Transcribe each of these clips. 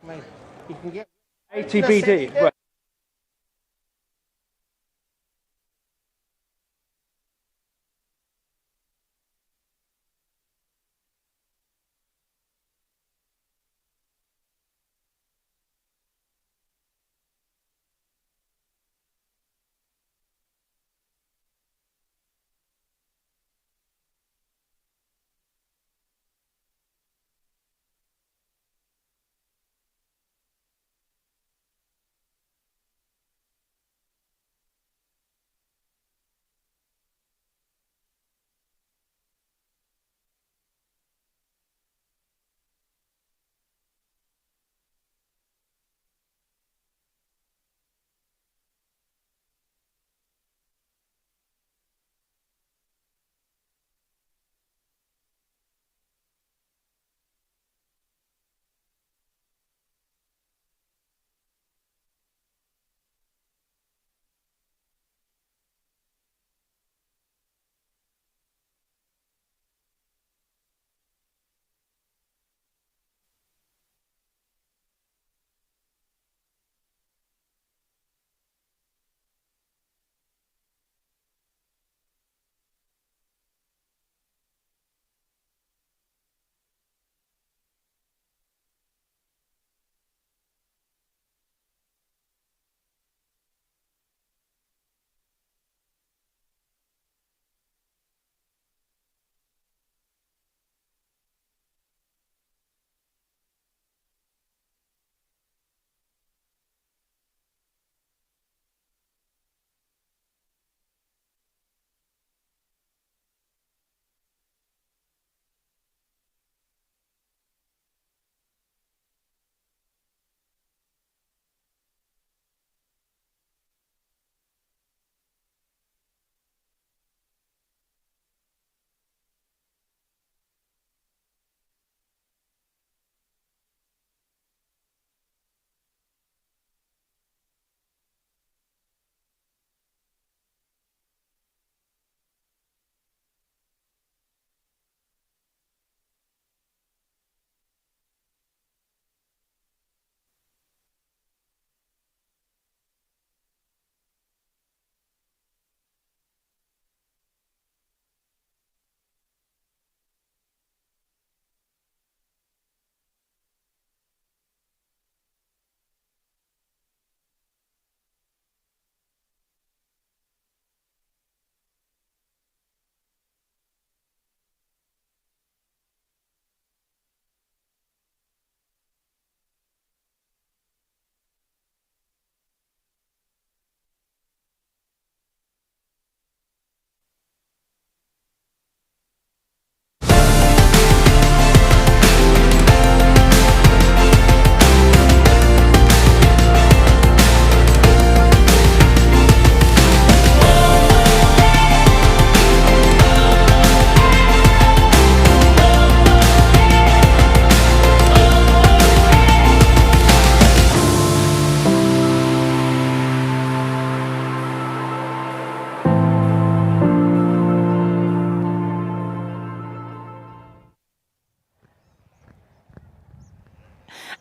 You can get ATBD. Right.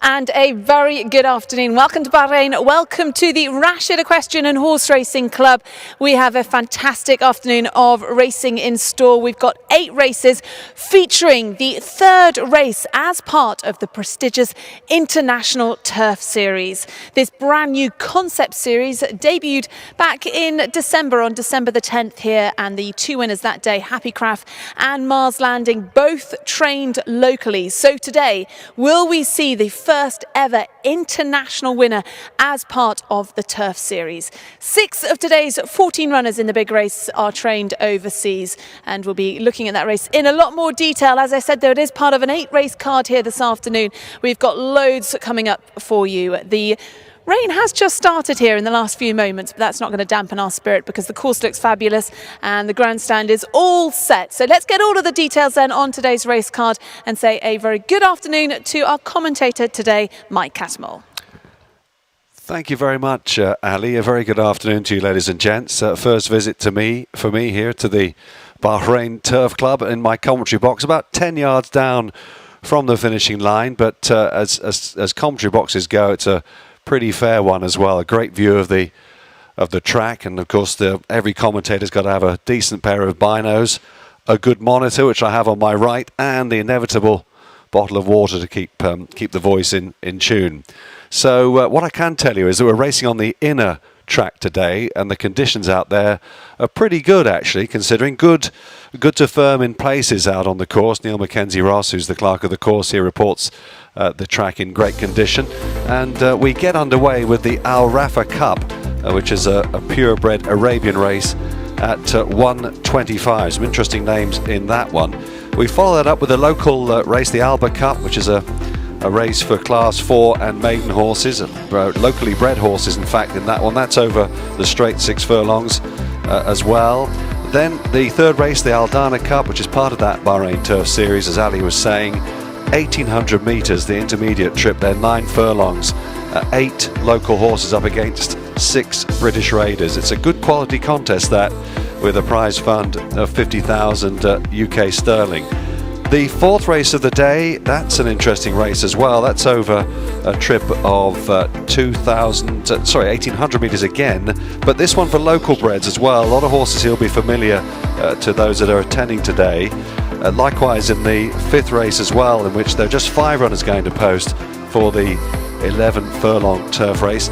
And a very good afternoon. Welcome to Bahrain. Welcome to the Rashid Equestrian and Horse Racing Club. We have a fantastic afternoon of racing in store. We've got 8 races featuring the third race as part of the prestigious International Turf Series. This brand new concept series debuted back in December, on December the 10th here, and the 2 winners that day, Happy Craft and Mars Landing, both trained locally. So today, will we see the first ever international winner as part of the Turf Series? 6 of today's 14 runners in the big race are trained overseas, and we'll be looking at that race in a lot more detail. As I said, though, it is part of an 8-race card here this afternoon. We've got loads coming up for you. The rain has just started here in the last few moments, but that's not going to dampen our spirit because the course looks fabulous and the grandstand is all set. So let's get all of the details then on today's race card and say a very good afternoon to our commentator today, Mike Cattermole. Thank you very much, Ali. A very good afternoon to you, ladies and gents. First visit for me here to the Bahrain Turf Club in my commentary box, about 10 yards down from the finishing line, but as commentary boxes go, it's a pretty fair one as well. A great view of the track, and of course every commentator's got to have a decent pair of binos, a good monitor, which I have on my right, and the inevitable bottle of water to keep the voice in tune. So what I can tell you is that we're racing on the inner track today, and the conditions out there are pretty good, actually, considering good to firm in places out on the course. Neil Mackenzie-Ross, who's the clerk of the course here, reports the track in great condition, and we get underway with the RAFFA Cup, which is a purebred Arabian race at 1:25. Some interesting names in that one. We follow that up with a local race, the ALBA Cup, which is a race for Class 4 and maiden horses, locally bred horses, in fact, in that one. That's over the straight 6 furlongs as well. Then the third race, the ALDANA Cup, which is part of that Bahrain Turf Series, as Ali was saying, 1,800 metres, the intermediate trip there, 9 furlongs, 8 local horses up against 6 British Raiders. It's a good quality contest, that, with a prize fund of 50,000 UK sterling. The fourth race of the day, that's an interesting race as well. That's over a trip of 1,800 metres again, but this one for local breds as well. A lot of horses here will be familiar to those that are attending today. Likewise in the fifth race as well, in which there are just 5 runners going to post for the 11 furlong turf race.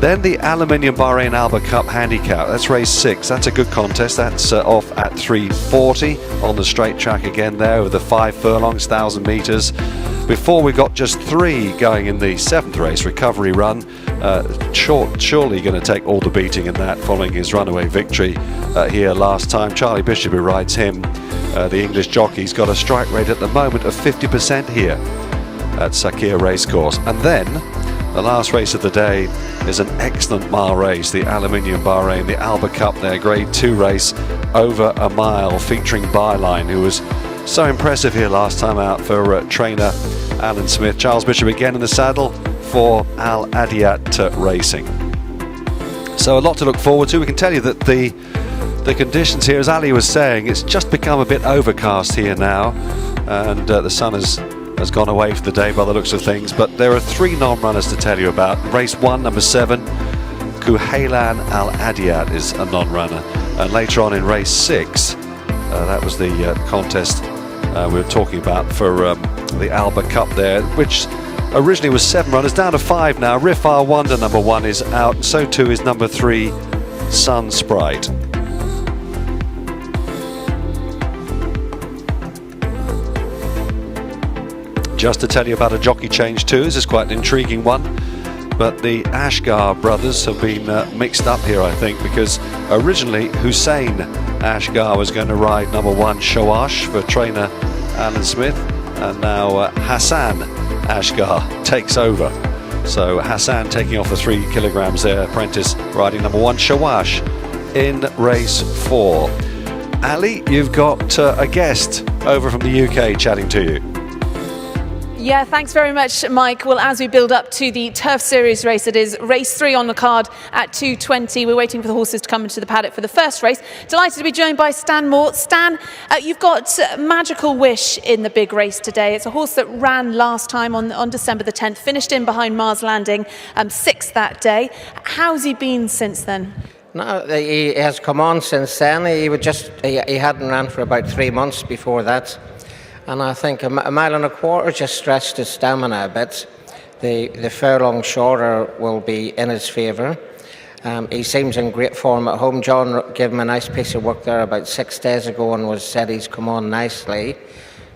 Then the ALUMINIUM Bahrain ALBA Cup Handicap, that's race 6. That's a good contest. That's off at 3:40 on the straight track again there with the 5 furlongs, 1,000 metres. Before we got just 3 going in the 7th race, Recovery Run. Surely going to take all the beating in that, following his runaway victory here last time. Charlie Bishop, who rides him, the English jockey's got a strike rate at the moment of 50% here at Sakir Racecourse. And then the last race of the day is an excellent mile race, the ALUMINIUM Bahrain, the ALBA Cup there, Grade 2 race over a mile, featuring Byline, who was so impressive here last time out for trainer Alan Smith. Charles Bishop again in the saddle for Al Adiyat Racing. So a lot to look forward to. We can tell you that the conditions here, as Ali was saying, it's just become a bit overcast here now, and the sun has gone away for the day by the looks of things, but there are 3 non-runners to tell you about. Race 1, number 7, Kuhaylan Al Adiyat is a non-runner, and later on in race 6, that was the contest we were talking about for the ALBA Cup there, which originally was 7 runners, down to 5 now. Rifar Wonder, number 1, is out, and so too is number 3, Sun Sprite. Just to tell you about a jockey change too, this is quite an intriguing one, but the Ashgar brothers have been mixed up here, I think, because originally Hussein Ashgar was going to ride number 1 Shawash for trainer Alan Smith, and now Hassan Ashgar takes over. So Hassan taking off the 3 kilograms there, apprentice riding number 1 Shawash in race 4. Ali, you've got a guest over from the UK chatting to you. Yeah, thanks very much, Mike. Well, as we build up to the Turf Series race, it is race 3 on the card at 2:20. We're waiting for the horses to come into the paddock for the first race. Delighted to be joined by Stan Moore. Stan, you've got Magical Wish in the big race today. It's a horse that ran last time on December the 10th, finished in behind Mars Landing, 6th that day. How's he been since then? No, he has come on since then. He hadn't ran for about 3 months before that. And I think a mile and a quarter just stretched his stamina a bit. The furlong shorter will be in his favour. He seems in great form at home. John gave him a nice piece of work there about 6 days ago and said he's come on nicely.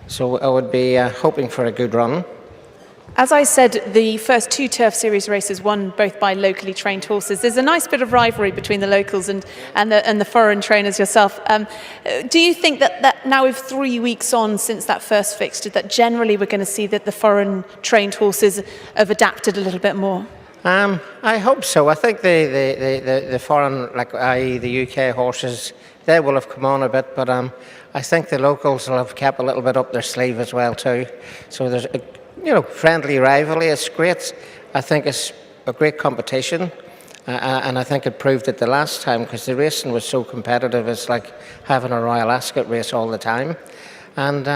So I would be hoping for a good run. As I said, the first 2 Turf Series races won both by locally trained horses. There's a nice bit of rivalry between the locals and the foreign trainers yourself. Do you think that now with 3 weeks on since that first fixture, that generally we're going to see that the foreign trained horses have adapted a little bit more? I hope so. I think the foreign, like i.e. the UK horses, they will have come on a bit, but I think the locals will have kept a little bit up their sleeve as well too. So there's friendly rivalry. It's great. I think it's a great competition, and I think it proved it the last time, because the racing was so competitive. It's like having a Royal Ascot race all the time, and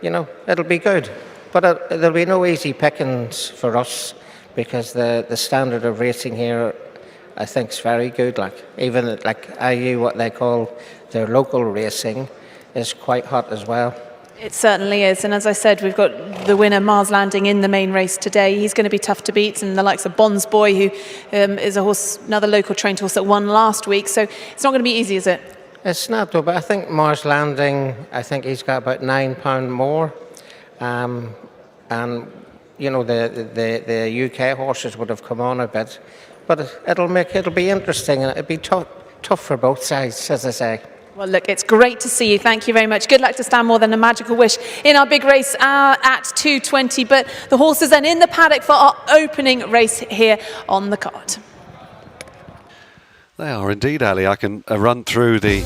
it'll be good. But there'll be no easy pickings for us because the standard of racing here, I think, is very good. Like even like IU, what they call their local racing, is quite hot as well. It certainly is, and as I said, we've got the winner, Mars Landing, in the main race today. He's going to be tough to beat, and the likes of Bonds Boy, who is a horse, another local trained horse that won last week. So it's not going to be easy, is it? It's not though, but I think Mars Landing, I think he's got about £9 more, and you know the UK horses would have come on a bit, but it'll be interesting, and it'll be tough for both sides, as I say. Well, look, it's great to see you. Thank you very much. Good luck to Stand More Than a Magical Wish in our big race at 2:20. But the horses then in the paddock for our opening race here on the card. They are indeed, Ali. I can run through the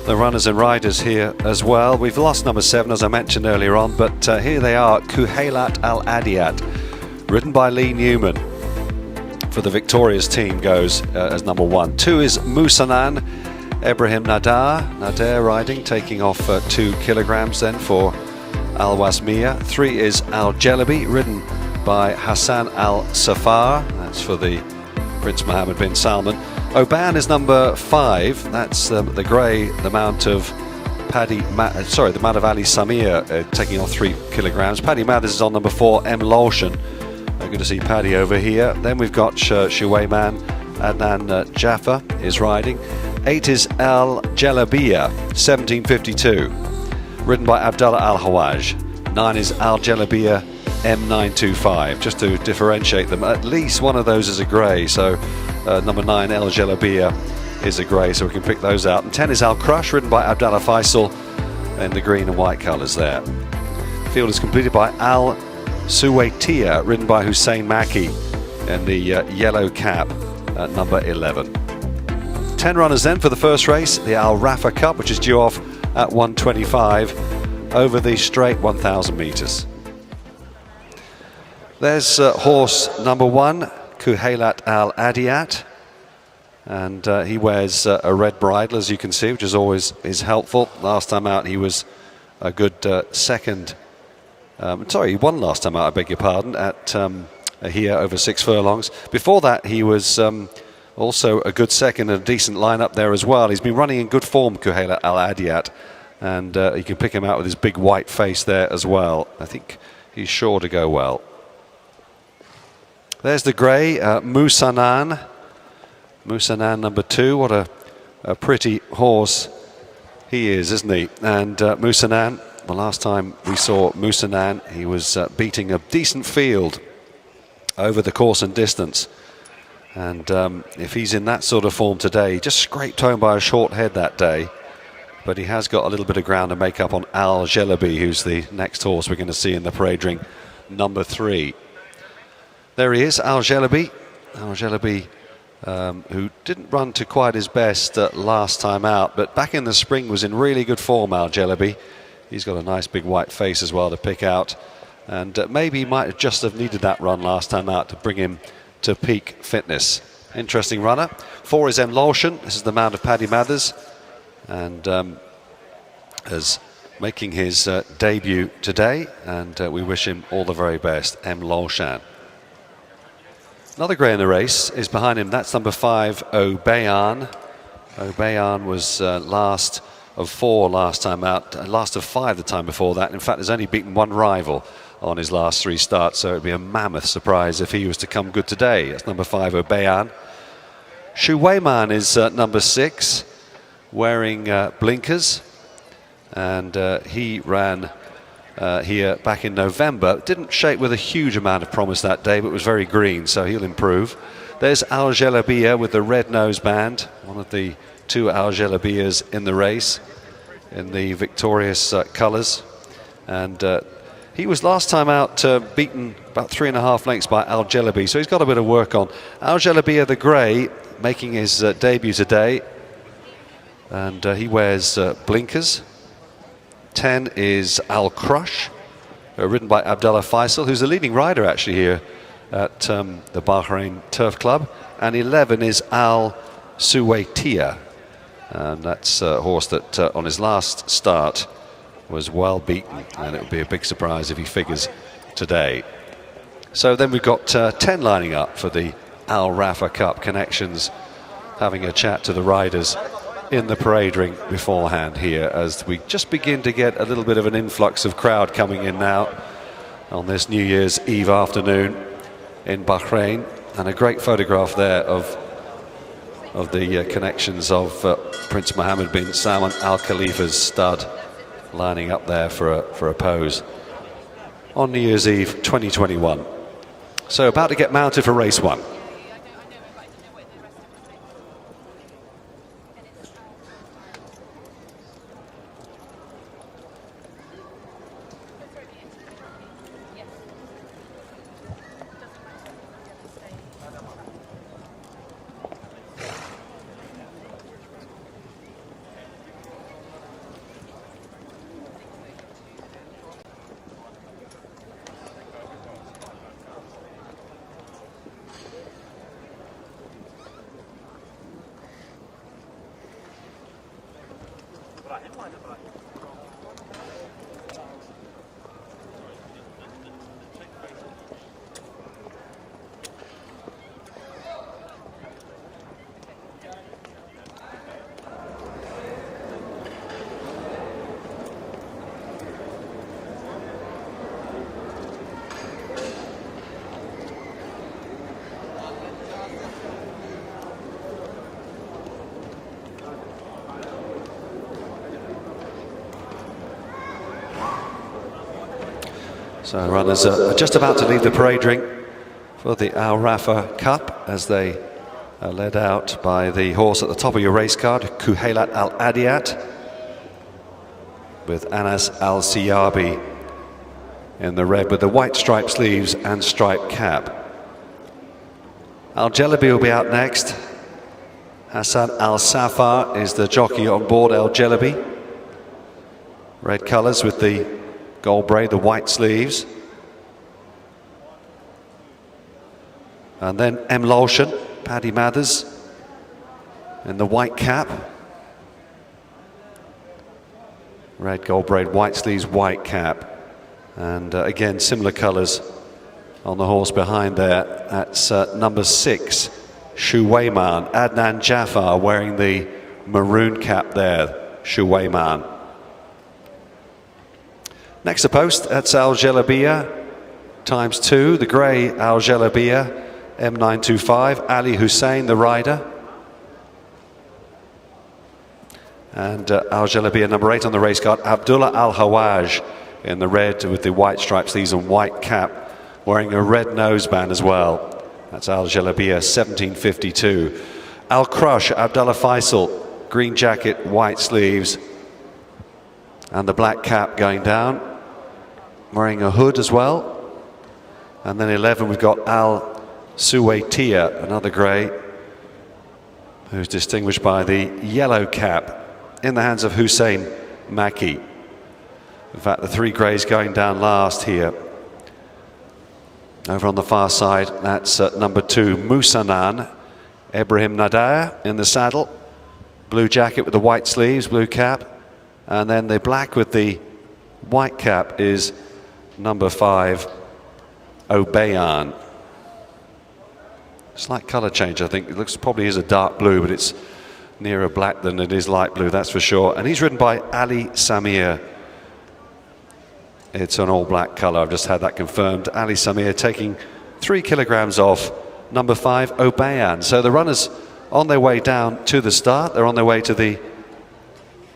runners and riders here as well. We've lost number 7, as I mentioned earlier on, but here they are. Kuhailat Al Adiyat, ridden by Lee Newman. For the victorious team goes as number 1. 2 is Musanan. Ibrahim Nader riding, taking off 2 kilograms then for Al Wasmiyah. 3 is Al Jalabi, ridden by Hassan Al Safar. That's for the Prince Mohammed bin Salman. Oban is number 5. That's the grey, the mount of the mount of Ali Samir, taking off 3 kilograms. Paddy Mathers is on number 4. M. Lolshan. Good to see Paddy over here. Then we've got Shuwayman. Adnan Jaffa is riding. 8 is Al Jalabiya, 1752, ridden by Abdullah Al Hawaj. 9 is Al Jalabiya M925, just to differentiate them. At least one of those is a grey, so number 9 Al Jalabiya is a grey, so we can pick those out. And 10 is Al Crush, ridden by Abdallah Faisal in the green and white colours there. The field is completed by Al Suwaitia, ridden by Hussein Maki in the yellow cap at number 11. 10 runners then for the first race, the Al RAFFA Cup, which is due off at 1:25 over the straight 1,000 metres. There's horse number 1, Kuhailat Al Adiyat, and he wears a red bridle, as you can see, which is always helpful. Last time out he was a good second. He won last time out, I beg your pardon, at here over 6 furlongs. Before that he was also a good second and a decent lineup there as well. He's been running in good form, Kuhailat Al Adiyat, and you can pick him out with his big white face there as well. I think he's sure to go well. There's the grey, Musanan. Musanan number 2. What a pretty horse he is, isn't he? And Musanan, the last time we saw Musanan, he was beating a decent field over the course and distance. And if he's in that sort of form today, just scraped home by a short head that day, but he has got a little bit of ground to make up on Al Jalabi, who's the next horse we're going to see in the parade ring, number 3. There he is, Al Jalabi. Al Jalabi, who didn't run to quite his best last time out, but back in the spring was in really good form, Al Jalabi. He's got a nice big white face as well to pick out, and maybe he might just have needed that run last time out to bring him to peak fitness. Interesting runner. 4 is M. Lolshan. This is the mount of Paddy Mathers, and is making his debut today, and we wish him all the very best, M. Lolshan. Another grey in the race is behind him. That's number 5, Obayan. Obayan was last of 4 last time out, last of 5 the time before that. In fact, has only beaten 1 rival on his last 3 starts, so it'd be a mammoth surprise if he was to come good today. That's number 5, Obayan. Shuwayman is number 6, wearing blinkers, and he ran here back in November. Didn't shake with a huge amount of promise that day, but was very green, so he'll improve. There's Al Jalabiya with the red noseband, one of the 2 Al Jalabiyas in the race, in the victorious colours, and he was last time out beaten about 3.5 lengths by Al Jalabi, so he's got a bit of work on. Al Jalabiya the grey, making his debut today, and he wears blinkers. 10 is Al Crush, ridden by Abdallah Faisal, who's the leading rider actually here at the Bahrain Turf Club. And 11 is Al Suwaitia, and that's a horse that on his last start was well beaten, and it would be a big surprise if he figures today. So then we've got 10 lining up for the RAFFA Cup Connections, having a chat to the riders in the parade ring beforehand here, as we just begin to get a little bit of an influx of crowd coming in now on this New Year's Eve afternoon in Bahrain. And a great photograph there of the connections of Prince Mohammed bin Salman Al Khalifa's stud lining up there for a pose on New Year's Eve 2021. So about to get mounted for race one. So runners are just about to leave the parade ring for the RAFFA Cup, as they are led out by the horse at the top of your race card, Kuhailat Al Adiyat, with Anas Al Siyabi in the red with the white striped sleeves and striped cap. Al Jalabi will be out next. Hassan Al Safar is the jockey on board Al Jalabi. Red colours with the gold braid, the white sleeves. And then M. Lolshan, Paddy Mathers in the white cap. Red, gold braid, white sleeves, white cap. And again, similar colours on the horse behind there. That's number 6, Shuwayman. Adnan Jafar wearing the maroon cap there, Shuwayman. Next to post, that's Al Jalabiya ×2, the grey Al Jalabiya M925, Ali Hussein, the rider. And Al Jalabiya number 8 on the race card, Abdullah Al Hawaj in the red with the white striped sleeves and white cap, wearing a red noseband as well. That's Al Jalabiya 1752. Al Crush, Abdullah Faisal, green jacket, white sleeves, and the black cap going down, wearing a hood as well. And then 11, we've got Al Suwaitia, another grey, who's distinguished by the yellow cap in the hands of Hussein Maki. In fact, the 3 greys going down last here. Over on the far side, that's number 2, Musanan, Ibrahim Nadir in the saddle. Blue jacket with the white sleeves, blue cap. And then the black with the white cap is number 5, Obayan. Slight colour change, I think. It looks probably is a dark blue, but it's nearer black than it is light blue, that's for sure. And he's ridden by Ali Samir. It's an all black colour, I've just had that confirmed. Ali Samir taking 3 kilograms off number 5, Obayan. So the runners on their way down to the start. They're on their way to the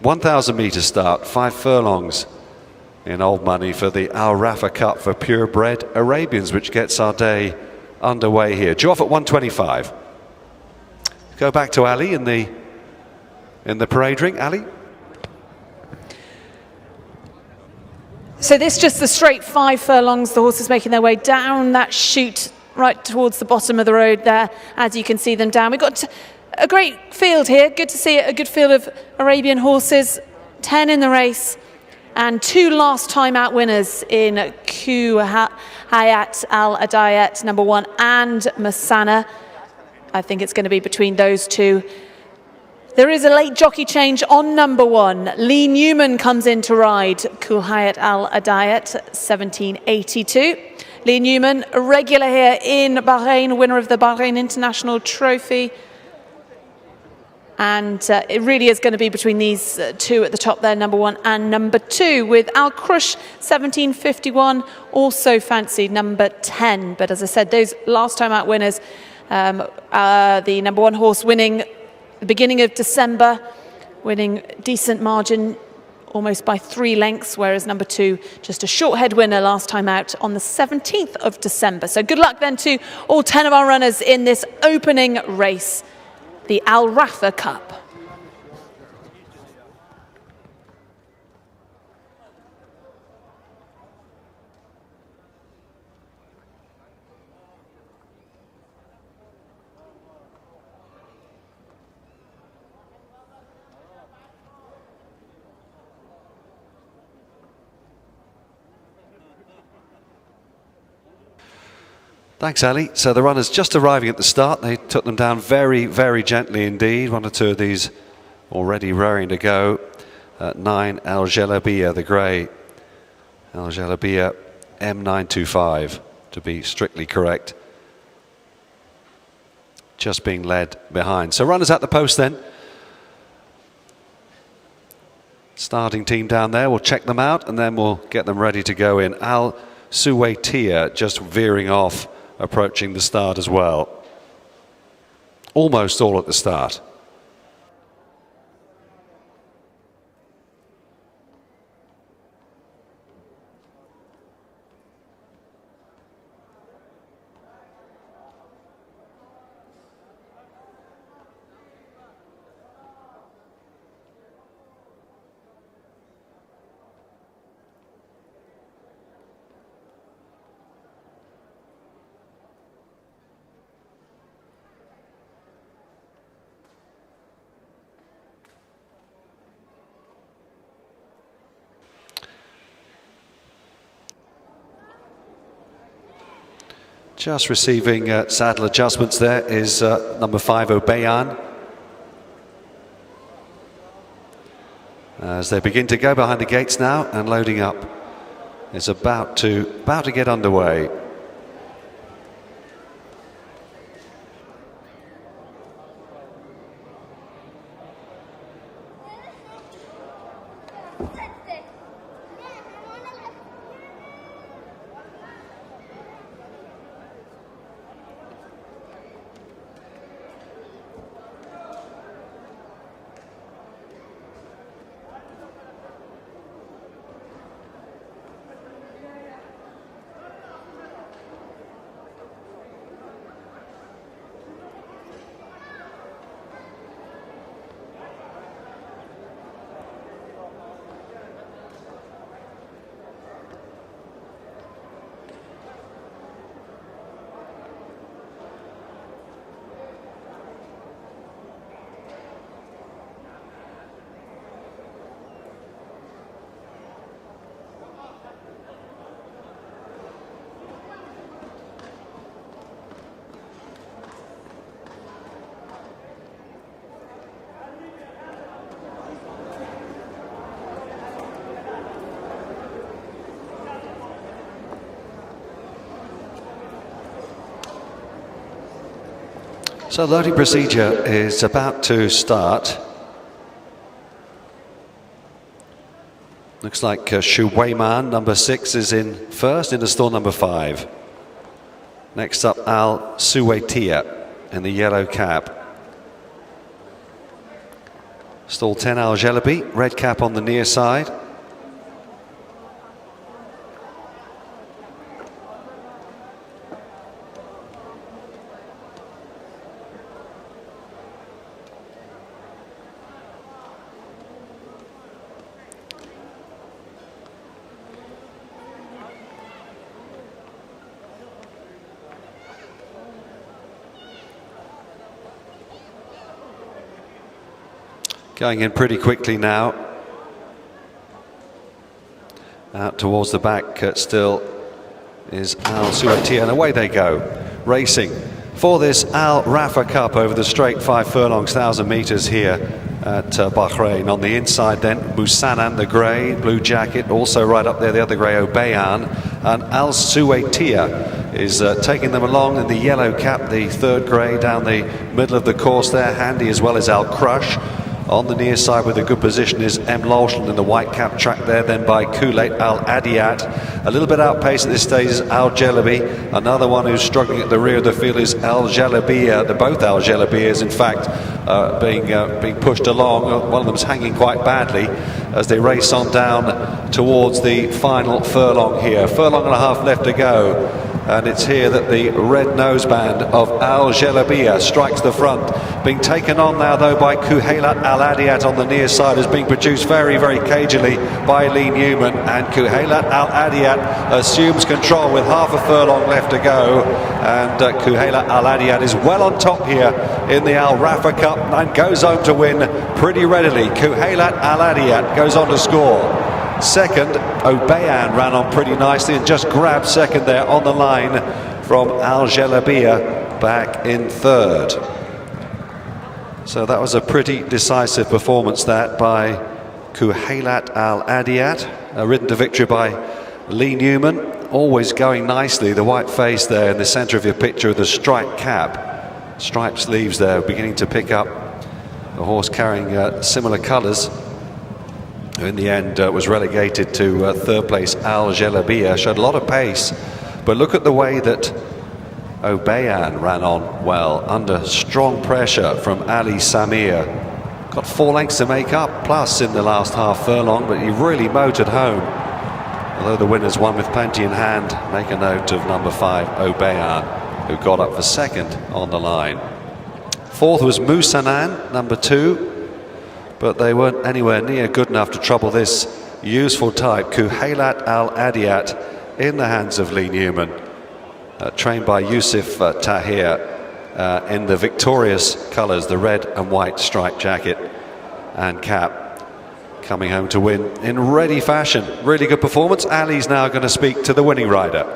1,000 metre start, 5 furlongs in old money for the RAFFA Cup for purebred Arabians, which gets our day underway here. Due off at 1:25. Go back to Ali in the parade ring. Ali. So this just the straight 5 furlongs. The horses making their way down that chute right towards the bottom of the road there, as you can see them down. We've got a great field here. Good to see it. A good field of Arabian horses. 10 in the race. And 2 last time out winners in Kuhailat Al Adiyat, number 1, and Masana. I think it's going to be between those two. There is a late jockey change on number 1. Lee Newman comes in to ride Kulhayat Al Adayat, 1782. Lee Newman, a regular here in Bahrain, winner of the Bahrain International Trophy. And it really is going to be between these two at the top there, number 1 and number 2, with Al Krush, 1751, also fancied number 10. But as I said, those last time out winners, the number 1 horse winning the beginning of December, winning decent margin, almost by 3 lengths, whereas number 2, just a short head winner last time out on the 17th of December. So good luck then to all 10 of our runners in this opening race, the RAFFA Cup. Thanks, Ali. So the runners just arriving at the start. They took them down very, very gently indeed. 1 or 2 of these already raring to go. 9, Al Jalabiya, the grey. Al Jalabiya, M925, to be strictly correct. Just being led behind. So runners at the post then. Starting team down there. We'll check them out and then we'll get them ready to go in. Al Suwaitia just veering off, approaching the start as well. Almost all at the start. Just receiving saddle adjustments there is number 5, Obayan. As they begin to go behind the gates now and loading up is about to get underway. So the loading procedure is about to start. Looks like Shuwayman, number 6, is in first into stall number 5. Next up, Al Suwaitia in the yellow cap. Stall 10, Al Jalabi, red cap on the near side. Going in pretty quickly now. Out towards the back still is Al Suwaitia, and away they go, racing for this Al RAFFA Cup over the straight 5 furlongs, 1,000 metres here at Bahrain. On the inside then, Musanan, the grey, blue jacket, also right up there, the other grey, Obayan, and Al Suwaitia is taking them along in the yellow cap, the third grey down the middle of the course there, handy as well as Al Crush. On the near side with a good position is M. Lawson in the white cap track there, then by Kulayt Al Adiyat. A little bit outpaced at this stage is Al Jalabi. Another one who's struggling at the rear of the field is Al Jalabiyah. They're both Al Jalabiyahs, in fact, being pushed along. One of them's hanging quite badly as they race on down towards the final furlong here. Furlong and a half left to go. And it's here that the red noseband of Al Jalabiyah strikes the front. Being taken on now, though, by Kulayt Al Adiyat on the near side, is being produced very, very cagily by Lee Newman. And Kulayt Al Adiyat assumes control with half a furlong left to go. And Kulayt Al Adiyat is well on top here in the Al RAFFA Cup and goes home to win pretty readily. Kulayt Al Adiyat goes on to score. Second, Obayan ran on pretty nicely and just grabbed second there on the line from Al Jalabiyah back in third. So that was a pretty decisive performance that by Kulayt Al Adiyat, ridden to victory by Lee Newman. Always going nicely, the white face there in the centre of your picture with the striped cap, striped sleeves there, beginning to pick up the horse carrying similar colours. In the end was relegated to third place. Al Jalabiyah showed a lot of pace, but look at the way that Obayan ran on well under strong pressure from Ali Samir. Got 4 lengths to make up plus in the last half furlong, but he really motored home. Although the winners won with plenty in hand, make a note of number 5 Obayan, who got up for second on the line. Fourth was Musanan, number 2. But they weren't anywhere near good enough to trouble this useful type. Kulayt Al Adiyat in the hands of Lee Newman, trained by Yusuf Tahir in the victorious colours, the red and white striped jacket and cap, coming home to win in ready fashion. Really good performance. Ali's now going to speak to the winning rider.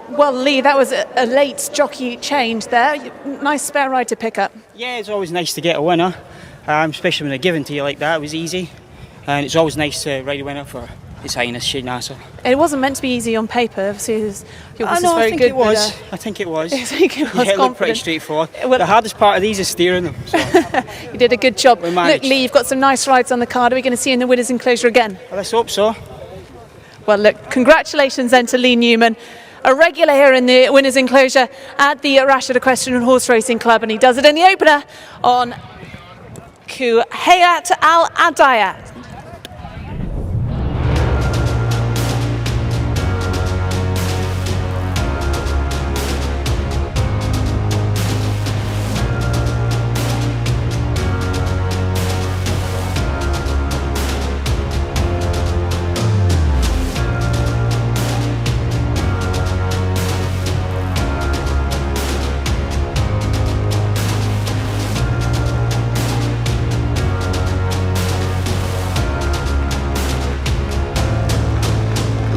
Well, Lee, that was a late jockey change there. Nice spare ride to pick up. Yeah, it's always nice to get a winner. Especially when they're given to you like that. It was easy, and it's always nice to ride a winner for His Highness Sheikh Nasser. It wasn't meant to be easy on paper. Obviously, your horse is very good. I think it was. I think it was. Yeah, it looked pretty straightforward. Well, the hardest part of these is steering them. So. You did a good job. We Look, managed. Lee, you've got some nice rides on the card. Are we going to see you in the winners' enclosure again? Well, let's hope so. Well, look, congratulations then to Lee Newman, a regular here in the winners' enclosure at the Rashid Equestrian and Horse Racing Club, and he does it in the opener on Kulayt Al Adiyat.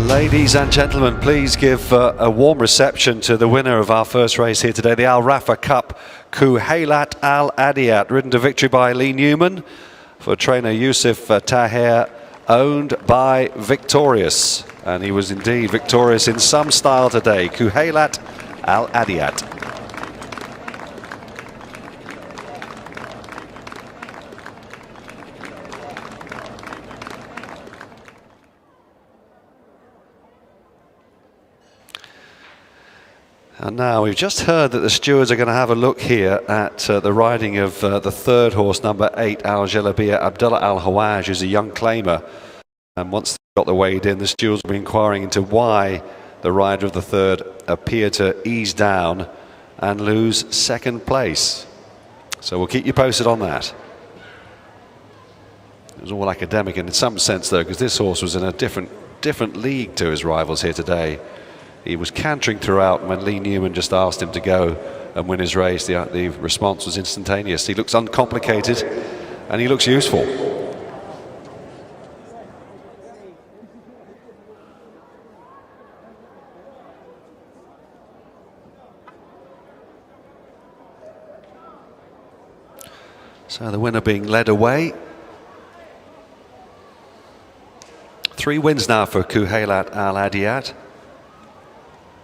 Ladies and gentlemen, please give a warm reception to the winner of our first race here today, the Al RAFFA Cup, Kulayt Al Adiyat, ridden to victory by Lee Newman for trainer Yusuf Tahir, owned by Victorious. And he was indeed victorious in some style today, Kulayt Al Adiyat. And now we've just heard that the stewards are going to have a look here at the riding of the third horse, number 8, Al Jalabiyah, Abdullah Al Hawaj, who's a young claimer. And once they got the weighed in, the stewards will be inquiring into why the rider of the third appeared to ease down and lose second place. So we'll keep you posted on that. It was all academic in some sense, though, because this horse was in a different league to his rivals here today. He was cantering throughout. When Lee Newman just asked him to go and win his race, the response was instantaneous. He looks uncomplicated and he looks useful. So the winner being led away. 3 wins now for Kuhailat Al Adiyat.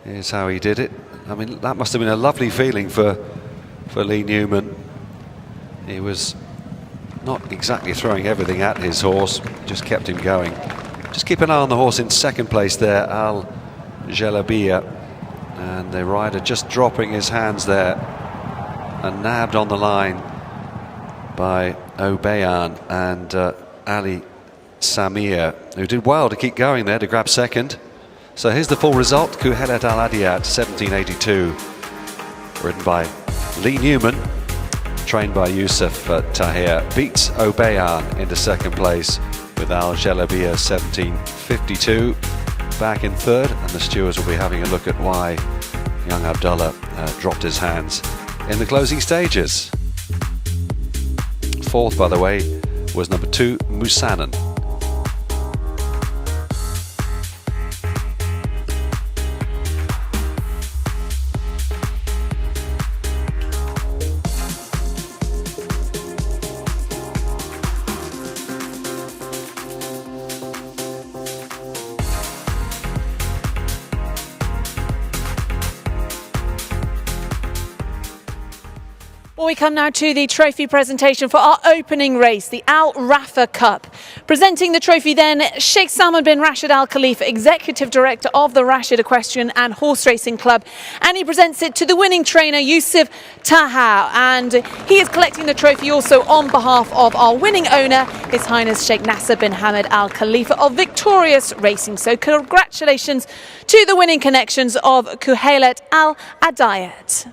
Here's how he did it. I mean, that must have been a lovely feeling for Lee Newman. He was not exactly throwing everything at his horse, just kept him going. Just keep an eye on the horse in second place there, Al Jalabiya, and the rider just dropping his hands there and nabbed on the line by Obayan and Ali Samir, who did well to keep going there to grab second. So here's the full result. Kuhailat Al Adiyat, 1782, ridden by Lee Newman, trained by Yusuf Tahir, beats Obayan into second place with Al Jalabiya, 1752, back in third, and the stewards will be having a look at why young Abdullah dropped his hands in the closing stages. Fourth, by the way, was number 2, Musanan. Well, we come now to the trophy presentation for our opening race, the Al RAFFA Cup. Presenting the trophy then, Sheikh Salman bin Rashid Al Khalifa, Executive Director of the Rashid Equestrian and Horse Racing Club. And he presents it to the winning trainer, Yusuf Tahir. And he is collecting the trophy also on behalf of our winning owner, His Highness Sheikh Nasser bin Hamad Al Khalifa of Victorious Racing. So congratulations to the winning connections of Kuhailat Al Adiyat.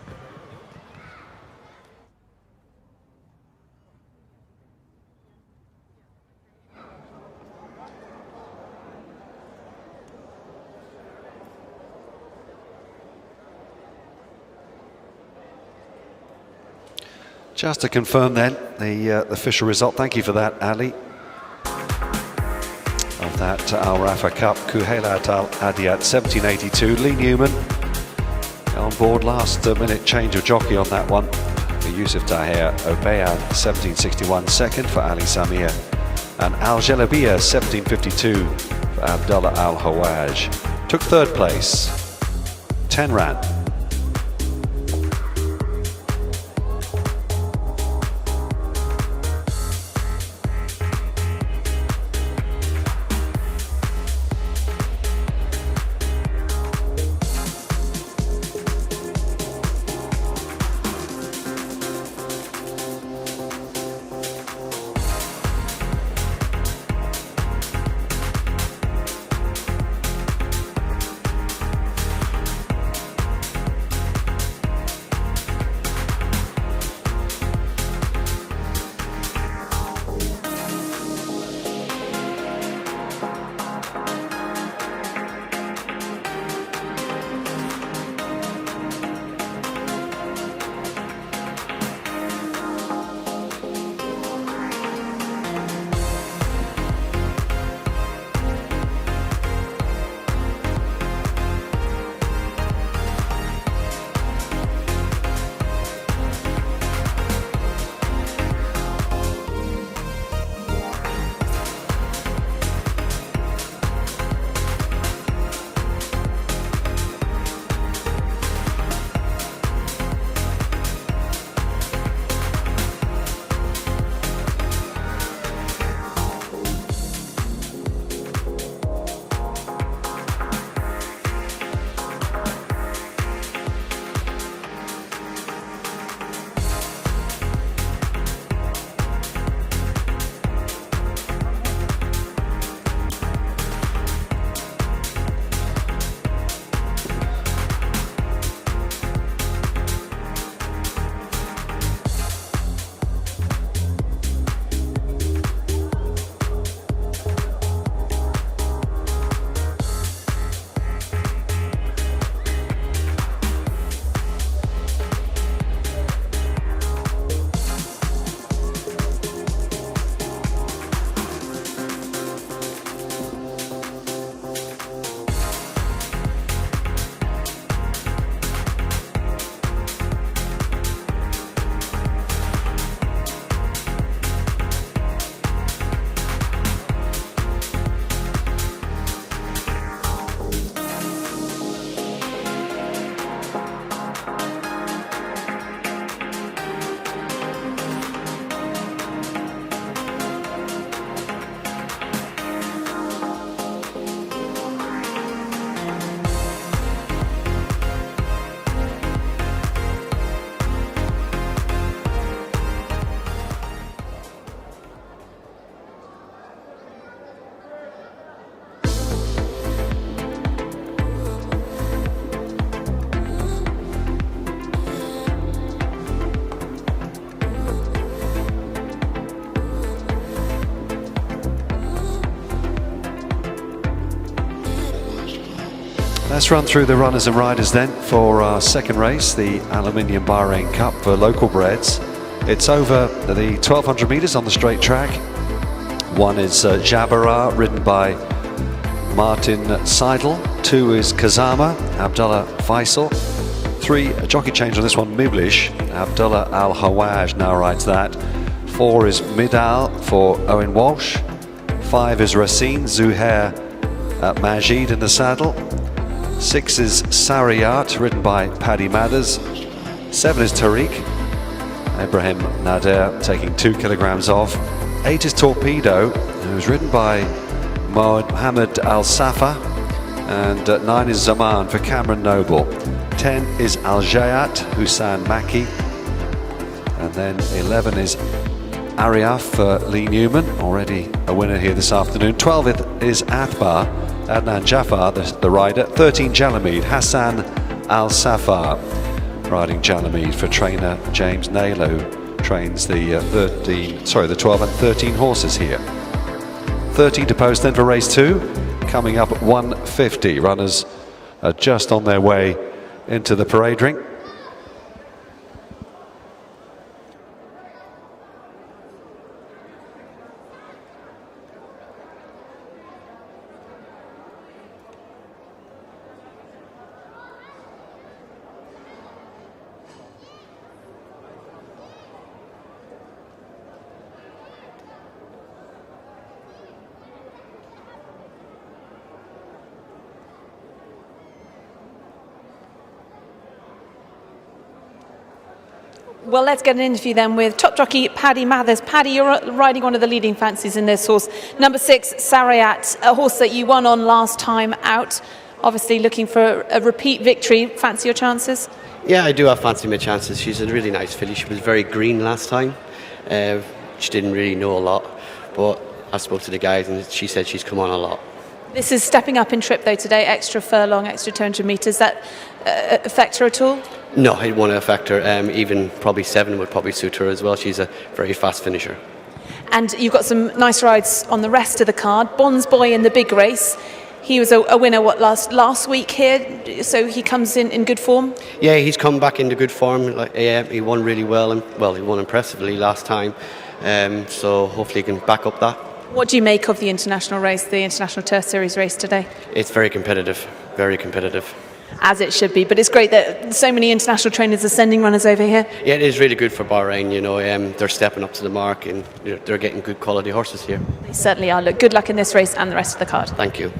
Just to confirm then the official result, thank you for that, Ali, of that Al RAFFA Cup. Kuhailat Al Adiyat, 1782. Lee Newman on board, last minute change of jockey on that one for Yusuf Tahir. Obayan, 1761, second for Ali Samir, and Al Jalabiya, 1752 for Abdullah Al Hawaj. Took third place, 10 ran. Let's run through the runners and riders then for our second race, the ALUMINIUM BAHRAIN Cup for local breds. It's over the 1200 metres on the straight track. One is Jabara, ridden by Martin Seidel. 2 is Kazama, Abdullah Faisal. 3, a jockey change on this one, Miblish, Abdullah Al-Hawaj now rides that. 4 is Midal for Owen Walsh. 5 is Racine, Zuhair Majid in the saddle. 6 is Sariyat, ridden by Paddy Mathers. 7 is Tariq, Ibrahim Nader taking 2 kilograms off. 8 is Torpedo, who's ridden by Mohammed Al-Safa. And 9 is Zaman for Cameron Noble. 10 is Al-Jayat, Hussein Maki. And then 11 is Ariaf for Lee Newman, already a winner here this afternoon. 12 is Athbar, Adnan Jafar, the rider. 13 Jalamid, Hassan Al-Safar, riding Jalamid for trainer James Naylor, who trains the 12 and 13 horses here. 13 to post then for race 2, coming up at 1:50. Runners are just on their way into the parade ring. Well, let's get an interview then with top jockey Paddy Mathers. Paddy, you're riding one of the leading fancies in this horse. Number 6, Sariyat, a horse that you won on last time out. Obviously looking for a repeat victory. Fancy your chances? Yeah, I do have fancy my chances. She's a really nice filly. She was very green last time. She didn't really know a lot, but I spoke to the guys and she said she's come on a lot. This is stepping up in trip though today, extra furlong, extra 200 metres. That affect her at all? No, it won't affect her. Even probably 7 would probably suit her as well. She's a very fast finisher. And you've got some nice rides on the rest of the card. Bond's Boy in the big race. He was a winner last week here, so he comes in good form. Yeah, he's come back into good form. He won really well, and he won impressively last time. So hopefully he can back up that. What do you make of the international race, the International Turf Series race today? It's very competitive, very competitive. As it should be, but it's great that so many international trainers are sending runners over here. Yeah, it is really good for Bahrain, you know. They're stepping up to the mark and they're getting good quality horses here. They certainly are. Look, good luck in this race and the rest of the card. Thank you.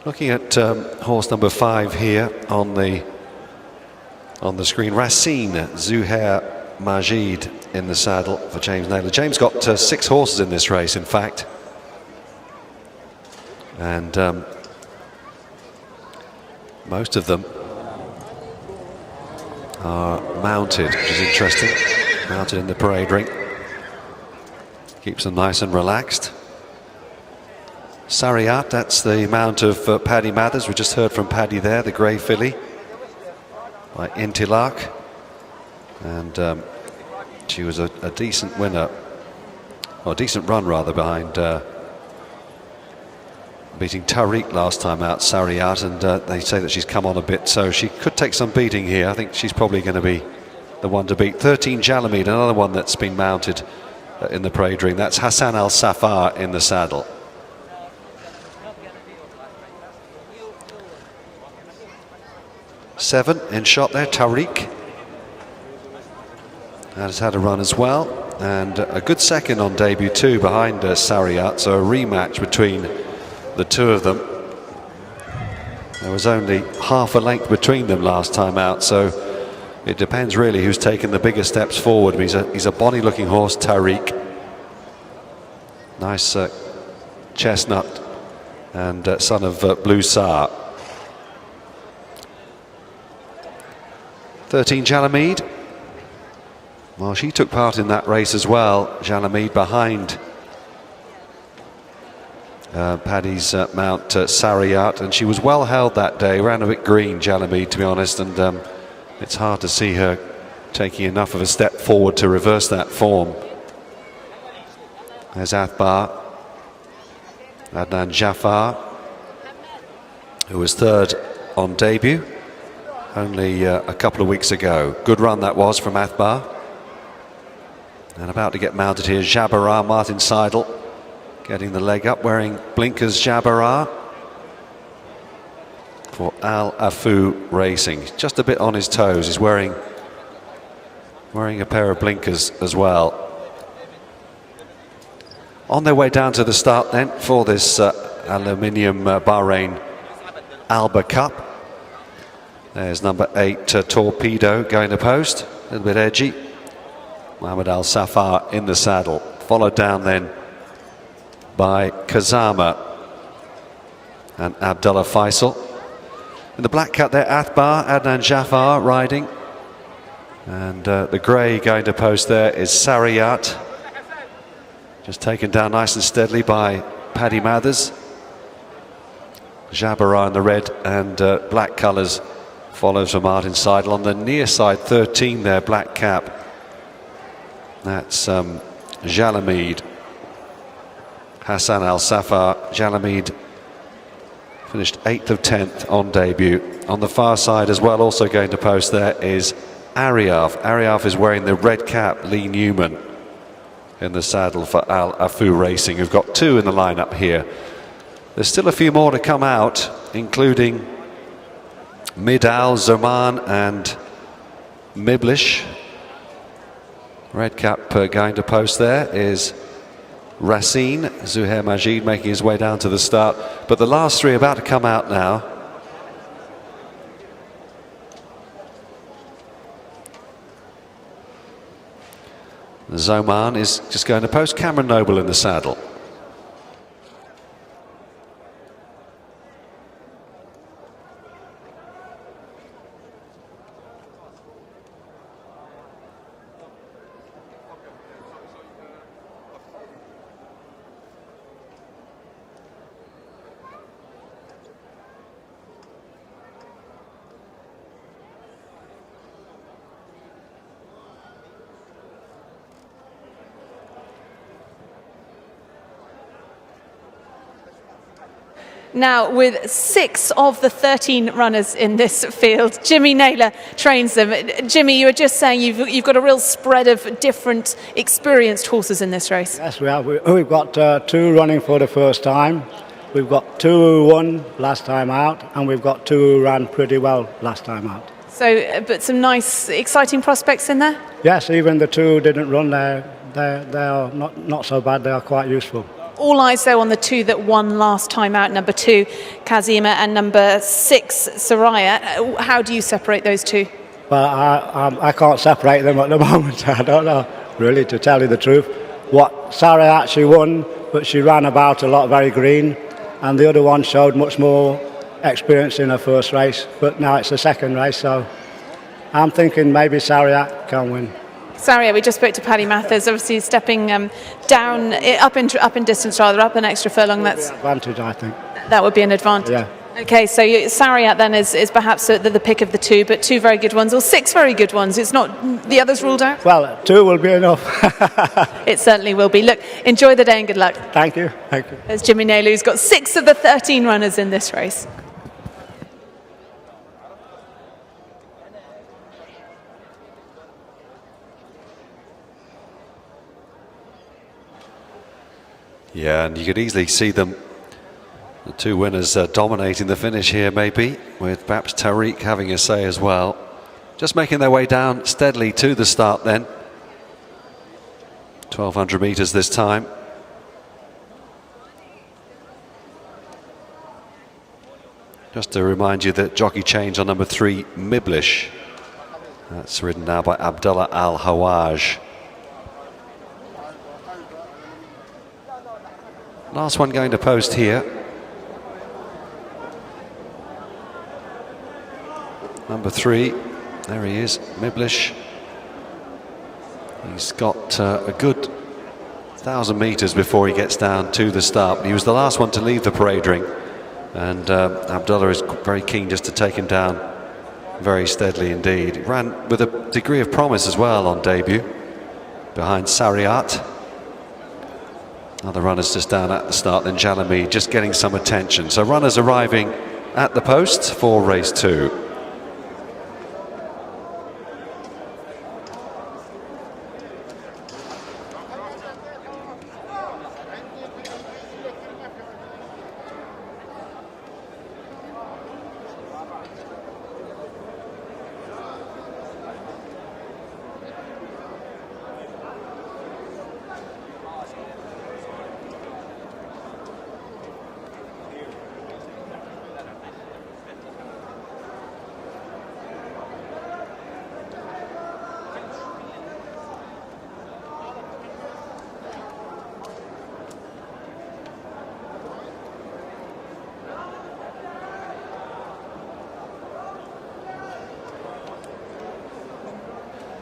Looking at horse number 5 here on the screen, Racine, Zuhair Majid in the saddle for James Naylor. James got 6 horses in this race, in fact, and most of them are mounted, which is interesting. Mounted in the parade ring, keeps them nice and relaxed. Sariyat, that's the mount of Paddy Mathers. We just heard from Paddy there, the grey filly by Intilak. And she was a decent winner, or a decent run rather, behind beating Tariq last time out, Sariyat. And they say that she's come on a bit, so she could take some beating here. I think she's probably going to be the one to beat. 13 Jalamid, another one that's been mounted in the parade ring. That's Hassan Al-Safar in the saddle. 7 in shot there, Tariq. Has had a run as well, and a good second on debut too behind Sariyat, so a rematch between the two of them. There was only half a length between them last time out, so it depends really who's taken the bigger steps forward. He's a bonny looking horse, Tariq. Nice chestnut and son of Blue Sar. 13 Jalamid. Well, she took part in that race as well, Jalamid, behind Paddy's mount Sariat, and she was well held that day. Ran a bit green, Jalamid, to be honest, and it's hard to see her taking enough of a step forward to reverse that form. There's Athbar, Adnan Jafar, who was third on debut only a couple of weeks ago. Good run that was from Athbar. And about to get mounted here, Jabara, Martin Seidel, getting the leg up, wearing blinkers, Jabara, for Al-Afu Racing. Just a bit on his toes. He's wearing a pair of blinkers as well. On their way down to the start then for this ALUMINIUM BAHRAIN ALBA Cup. There's number 8, Torpedo, going to post. A little bit edgy. Mohammed Al Safar in the saddle. Followed down then by Kazama and Abdullah Faisal. In the black cut there, Athbar, Adnan Jafar riding. And the grey going to post there is Sariat. Just taken down nice and steadily by Paddy Mathers. Jabara in the red and black colours follows for Martin Seidel. On the near side, 13 there, black cap. That's Jalamid. Hassan Al Safar. Jalamid finished 8th of 10th on debut. On the far side as well, also going to post there is Ariaf. Ariaf is wearing the red cap, Lee Newman, in the saddle for Al-Afu Racing, who've got 2 in the lineup here. There's still a few more to come out, including Midal, Zoman and Miblish. Red cap going to post there is Racine, Zuhair Majid making his way down to the start. But the last 3 about to come out now. Zoman is just going to post. Cameron Noble in the saddle. Now, with 6 of the 13 runners in this field, Jimmy Naylor trains them. Jimmy, you were just saying you've got a real spread of different experienced horses in this race. Yes, we have. We've got 2 running for the first time. We've got 2 who won last time out, and we've got 2 who ran pretty well last time out. So, but some nice, exciting prospects in there? Yes, even the 2 who didn't run there, they are not so bad. They are quite useful. All eyes, though, on the 2 that won last time out, number 2, Kazima, and number 6, Soraya. How do you separate those 2? Well, I can't separate them at the moment. I don't know, really, to tell you the truth. Sarah actually won, but she ran about a lot very green, and the other one showed much more experience in her first race, but now it's the second race, so I'm thinking maybe Sarah can win. Saria, we just spoke to Paddy Mathers, obviously stepping down, up in distance rather, up an extra furlong. That's advantage, I think. That would be an advantage. Yeah. Okay, so Sariat then is perhaps the pick of the 2, but 2 very good ones, or 6 very good ones. It's not the others ruled out? Well, 2 will be enough. It certainly will be. Look, enjoy the day and good luck. Thank you. Thank you. There's Jimmy Naylor, who's got 6 of the 13 runners in this race. Yeah, and you could easily see them, the 2 winners, dominating the finish here, maybe, with perhaps Tariq having a say as well. Just making their way down steadily to the start then. 1,200 metres this time. Just to remind you that jockey change on number 3, Miblish. That's ridden now by Abdullah Al-Hawaj. Last one going to post here. Number 3, there he is, Miblish. He's got a good 1,000 metres before he gets down to the start. He was the last one to leave the parade ring, and Abdullah is very keen just to take him down very steadily indeed. He ran with a degree of promise as well on debut, behind Sariat. Other runners just down at the start, then Jalami just getting some attention. So runners arriving at the posts for race 2.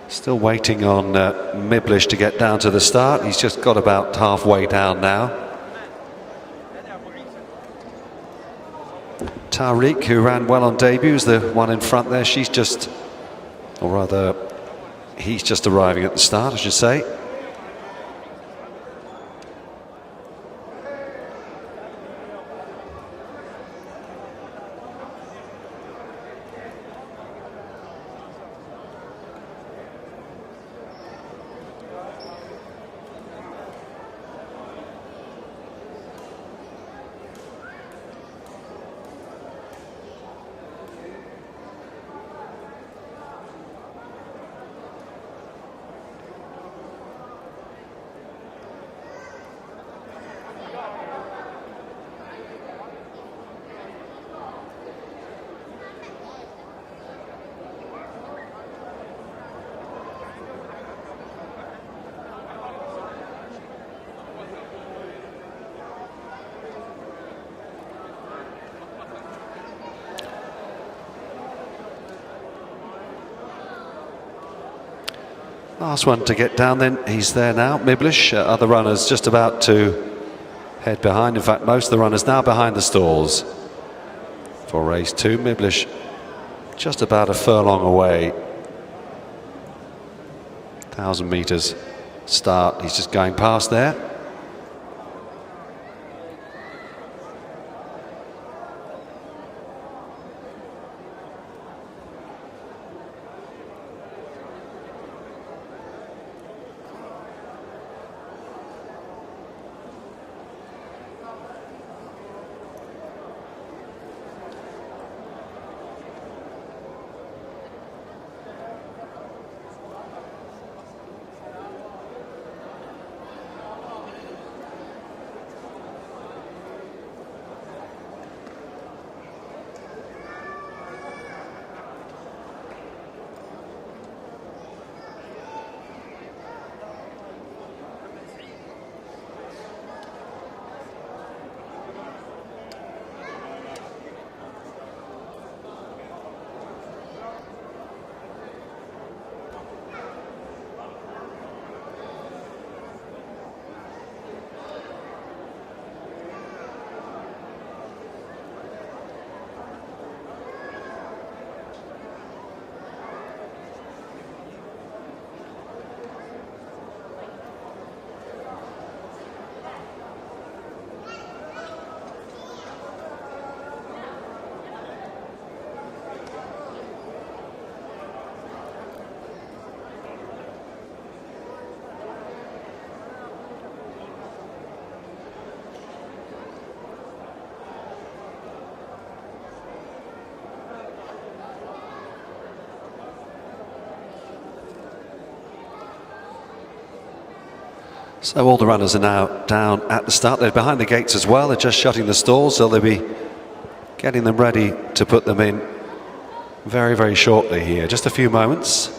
Still waiting on Miblish to get down to the start. He's just got about halfway down now. Tariq, who ran well on debut, is the one in front there. She's just, or rather, he's just arriving at the start, I should say. Last one to get down then, he's there now, Miblish. Other runners just about to head behind. In fact, most of the runners now behind the stalls for race 2. Miblish just about a furlong away. 1,000 metres start, he's just going past there. So all the runners are now down at the start. They're behind the gates as well. They're just shutting the stalls, so they'll be getting them ready to put them in very, very shortly here. Just a few moments.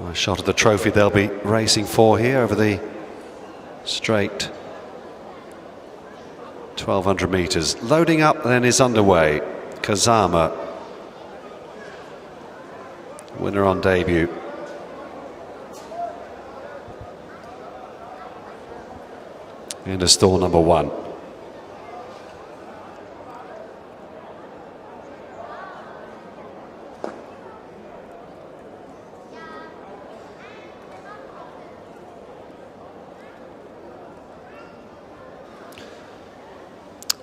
A shot of the trophy they'll be racing for here over the straight 1200 metres. Loading up then is underway. Kazama, winner on debut. Into stall number 1.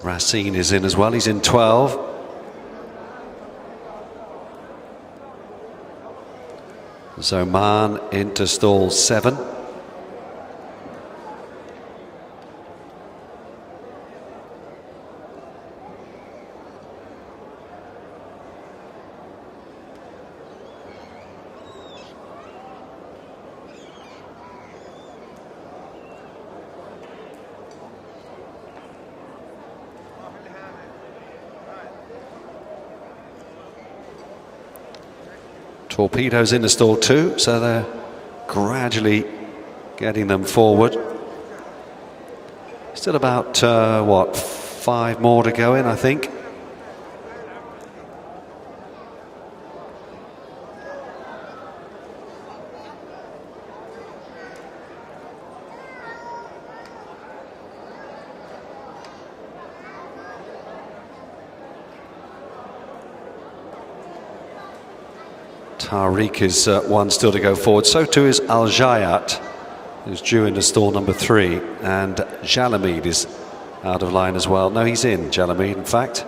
Racine is in as well, he's in 12. Zoman into stall 7. Torpedoes into stall 2, so they're gradually getting them forward. Still about, what, 5 more to go in, I think. Tariq is one still to go forward. So too is Al Jayat, who's due into stall number 3. And Jalamid is out of line as well. No, he's in, Jalamid, in fact.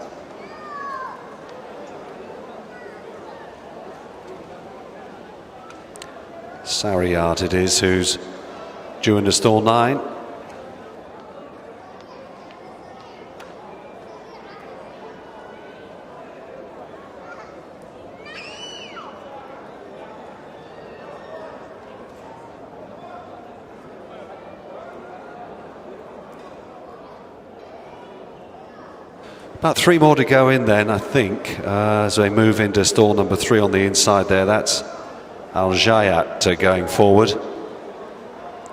Sariyat it is, who's due into stall 9. About 3 more to go in then, I think, as they move into stall number 3 on the inside there. That's Al Jayat going forward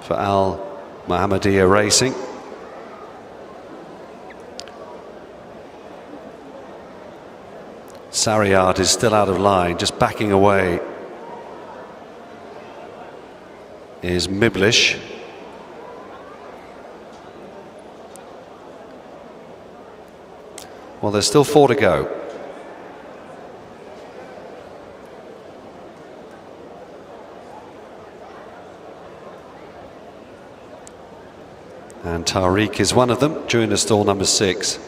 for Al Muhammadiyah Racing. Sariyat is still out of line, just backing away is Miblish. Well, there's still 4 to go. And Tariq is one of them, during the stall number 6.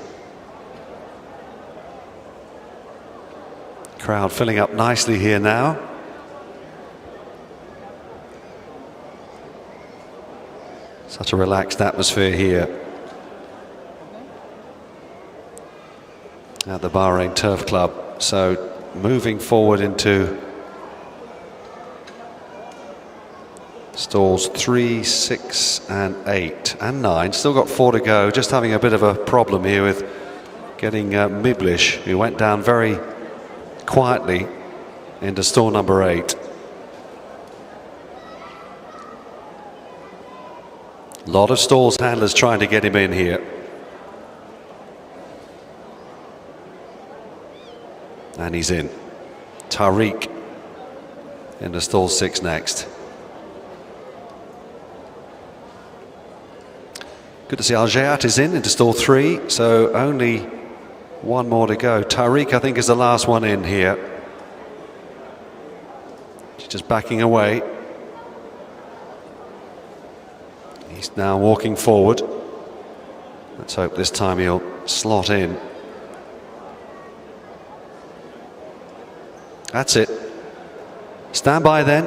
Crowd filling up nicely here now. Such a relaxed atmosphere here at the Bahrain Turf Club. So moving forward into stalls 3, 6 and 8 and 9. Still got 4 to go. Just having a bit of a problem here with getting Miblish, who went down very quietly into stall number 8. A lot of stalls handlers trying to get him in here. And he's in. Tariq into stall 6 next. Good to see Al Jayat is into stall 3, so only 1 more to go. Tariq, I think, is the last one in here. She's just backing away. He's now walking forward. Let's hope this time he'll slot in. That's it. Stand by then,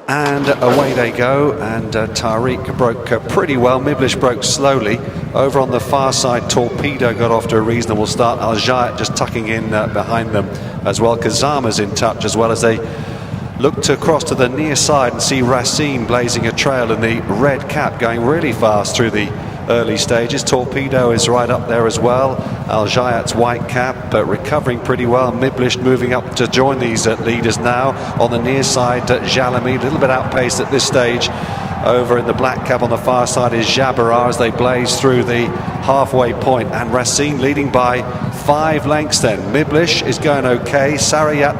and away they go. And Tariq broke pretty well. Miblish broke slowly. Over on the far side, Torpedo got off to a reasonable start. Al Jayat just tucking in behind them as well. Kazama's in touch as well, as they look to cross to the near side and see Racine blazing a trail in the red cap, going really fast through the early stages. Torpedo is right up there as well. Al Jayat's white cap, but recovering pretty well. Miblish moving up to join these leaders now. On the near side, Jalami, a little bit outpaced at this stage Over in the black cap on the far side is Jabara as they blaze through the halfway point, and Racine leading by 5 lengths then. Miblish is going okay. Sarayat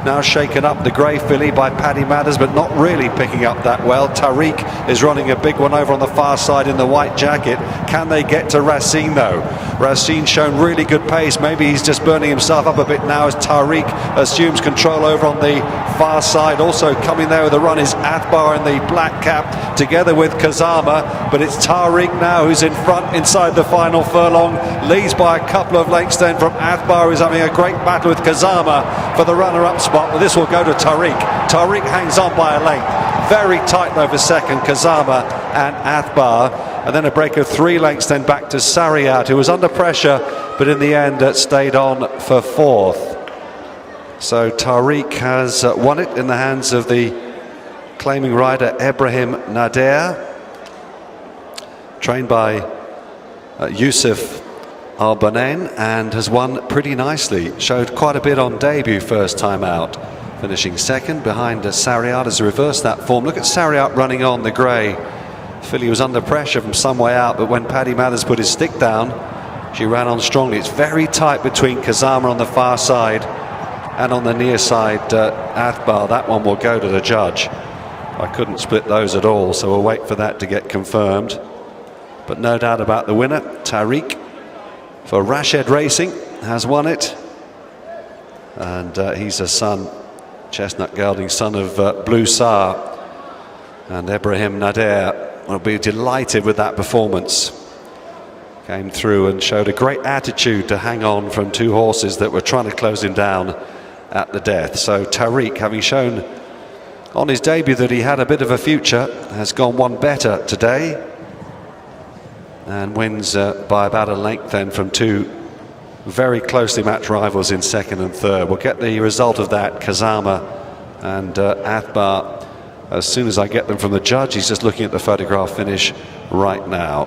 now shaken up, the grey filly by Paddy Mathers, but not really picking up that well. Tariq is running a big one over on the far side in the white jacket. Can they get to Racine though? Racine shown really good pace. Maybe he's just burning himself up a bit now as Tariq assumes control over on the far side. Also coming there with a run is Athbar in the black cap together with Kazama, but it's Tariq now who's in front inside the final furlong. Leads by a couple of lengths then from Athbar, who's having a great battle with Kazama for the runner-up spot, but this will go to Tariq. Tariq hangs on by a length. Very tight though for second, Kazama and Athbar. And then a break of 3 lengths then back to Sarayat, who was under pressure, but in the end stayed on for 4th. So Tariq has won it in the hands of the claiming rider Ibrahim Nader, trained by Yusuf Albanen, and has won pretty nicely. Showed quite a bit on debut first time out, finishing 2nd behind Sarayat has reversed that form. Look at Sarayat running on, the grey filly was under pressure from some way out, but when Paddy Mathers put his stick down, she ran on strongly. It's very tight between Kazama on the far side and on the near side Athbar. That one will go to the judge. I couldn't split those at all, so we'll wait for that to get confirmed. But no doubt about the winner, Tariq for Rashid Racing has won it, and he's a son, chestnut gelding son of Blue Sar, and Ibrahim Nader will be delighted with that performance. Came through and showed a great attitude to hang on from 2 horses that were trying to close him down at the death. So Tariq, having shown on his debut that he had a bit of a future, has gone one better today and wins by about a length then from 2 very closely matched rivals in 2nd and 3rd. We'll get the result of that, Kazama and Athbar, as soon as I get them from the judge. He's just looking at the photograph finish right now.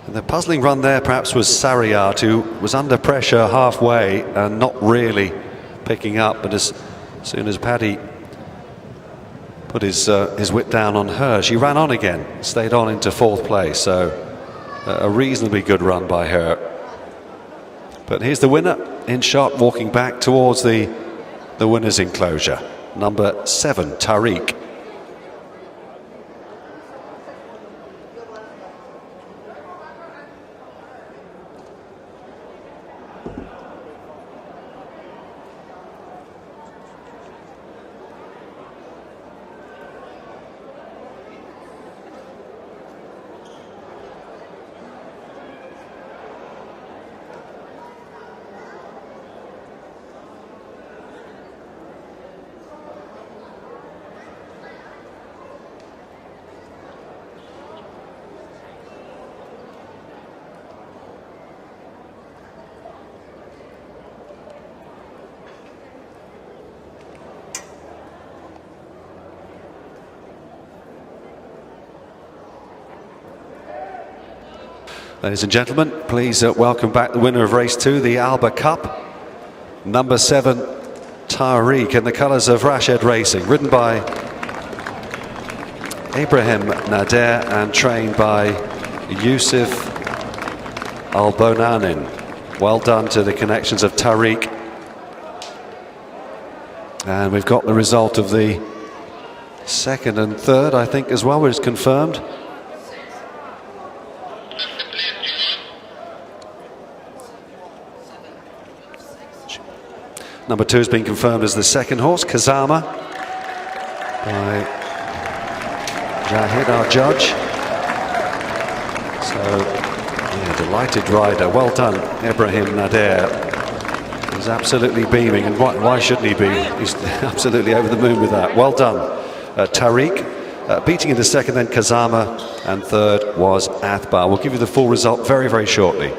And the puzzling run there perhaps was Sarayat, who was under pressure halfway and not really picking up, but as soon as Paddy put his whip down on her, she ran on again, stayed on into 4th place. So a reasonably good run by her. But here's the winner in shot, walking back towards the winner's enclosure, number 7, Tariq. Ladies and gentlemen, please welcome back the winner of race 2, the ALBA Cup, number 7, Tariq, in the colours of Rashid Racing, ridden by Ibrahim Nader and trained by Yusuf Albonanin. Well done to the connections of Tariq. And we've got the result of the 2nd and 3rd, I think, as well, it's confirmed. Number 2 has been confirmed as the 2nd horse, Kazama, by Jahid, our judge. So, yeah, delighted rider. Well done, Ibrahim Nader. He's absolutely beaming, and why shouldn't he be? He's absolutely over the moon with that. Well done, Tariq. Beating in the 2nd, then Kazama, and 3rd was Athbar. We'll give you the full result very, very shortly.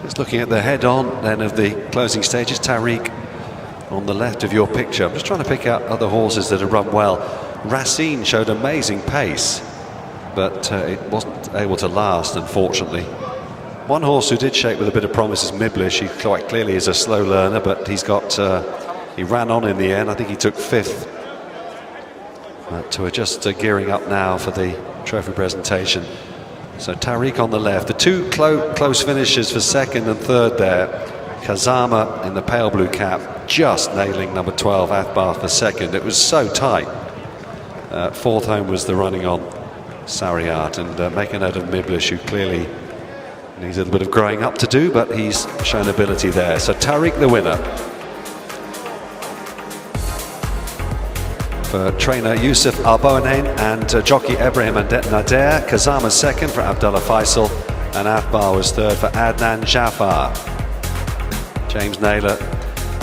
Just looking at the head-on then of the closing stages, Tariq on the left of your picture. I'm just trying to pick out other horses that have run well. Racine showed amazing pace, but it wasn't able to last, unfortunately. One horse who did shake with a bit of promise is Miblish. He quite clearly is a slow learner, but he's got, he ran on in the end. I think he took 5th. But we're just gearing up now for the trophy presentation. So Tariq on the left. The two close finishes for 2nd and 3rd there. Kazama in the pale blue cap, just nailing number 12, Athbar, for 2nd. It was so tight. 4th home was the running on Sariat, and make a note of Miblish, who clearly needs a little bit of growing up to do, but he's shown ability there. So Tariq the winner. For trainer Yusuf Alboanein and jockey Ibrahim Nader. Kazama 2nd for Abdullah Faisal, and Athbar was 3rd for Adnan Jafar. James Naylor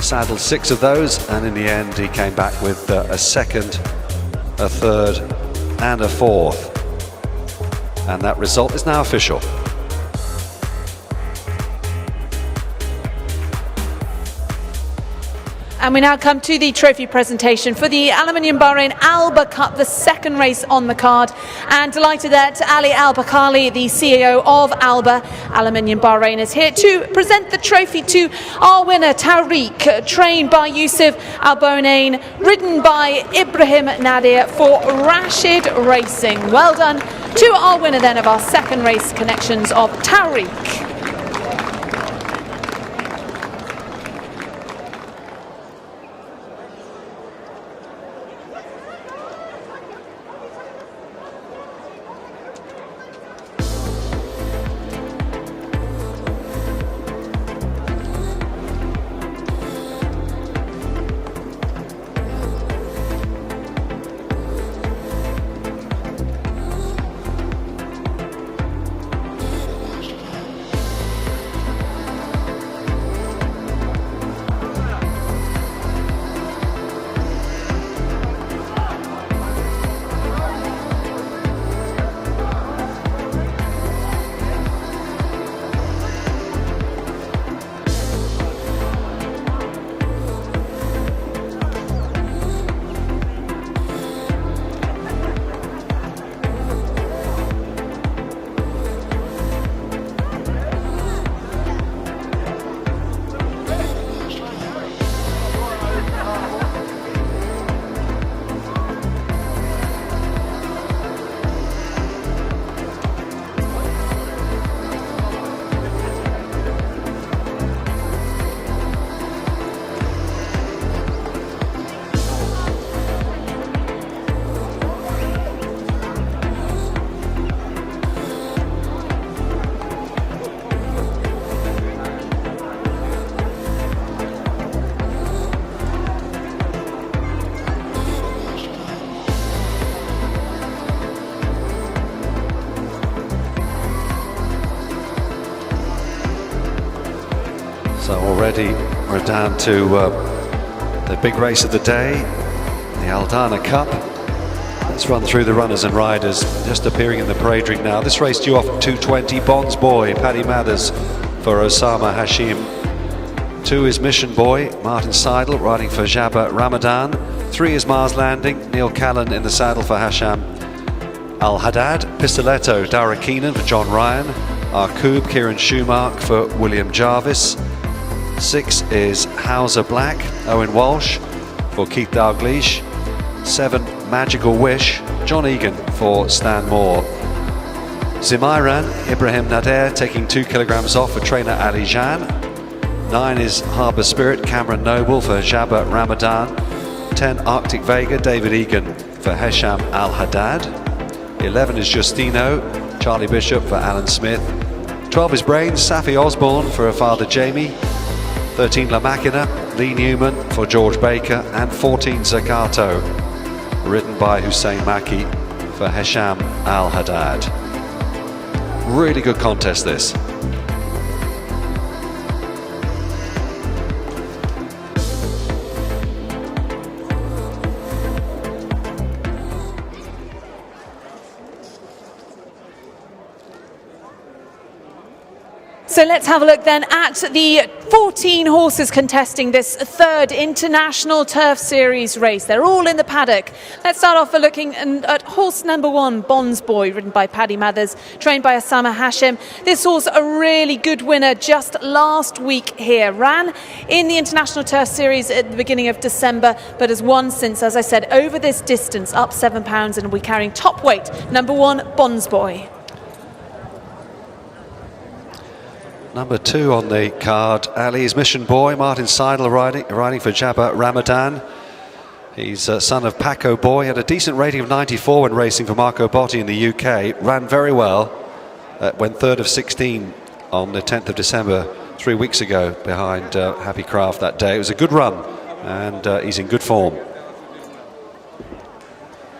saddled 6 of those, and in the end he came back with a 2nd, a 3rd and a 4th. And that result is now official. And we now come to the trophy presentation for the Aluminium Bahrain ALBA Cup, the 2nd race on the card. And delighted that Ali Al-Bakkali, the CEO of ALBA Aluminium Bahrain, is here to present the trophy to our winner, Tariq, trained by Yusuf Alboanein, ridden by Ibrahim Nadir for Rashid Racing. Well done to our winner then of our 2nd race connections of Tariq. So already we're down to the big race of the day, the Aldana Cup. Let's run through the runners and riders just appearing in the parade ring now. This race due off 2:20, Bonds Boy, Paddy Mathers for Osama Hashim. 2 is Mission Boy, Martin Seidel riding for Jabba Ramadan. 3 is Mars Landing, Neil Callan in the saddle for Hasham Al-Haddad. Pistoletto, Dara Keenan for John Ryan. Arcoob, Kieran Schumark for William Jarvis. 6 is Hauser Black, Owen Walsh for Keith Dalgleish. 7, Magical Wish, John Egan for Stan Moore. Zimairan, Ibrahim Nader taking 2 kilograms off for trainer Ali Jan. 9 is Harbour Spirit, Cameron Noble for Jabba Ramadan. 10, Arctic Vega, David Egan for Hesham Al-Haddad. 11 is Justino, Charlie Bishop for Alan Smith. 12 is Brains, Safi Osborne for her father Jamie. 13 La Machina, Lee Newman for George Baker. And 14 Zakato, ridden by Hussein Maki for Hesham Al-Haddad. Really good contest this. So let's have a look then at the 14 horses contesting this third International Turf Series race. They're all in the paddock. Let's start off by looking at horse number 1, Bonds Boy, ridden by Paddy Mathers, trained by Osama Hashim. This horse, a really good winner just last week here. Ran in the International Turf Series at the beginning of December, but has won since, as I said, over this distance, up 7 pounds, and will be carrying top weight. Number 1, Bonds Boy. Number 2 on the card, Ali's Mission Boy, Martin Seidel riding for Jabba Ramadan. He's son of Paco Boy, had a decent rating of 94 when racing for Marco Botti in the UK. Ran very well, went 3rd of 16 on the 10th of December, 3 weeks ago, behind Happy Craft that day. It was a good run, and he's in good form.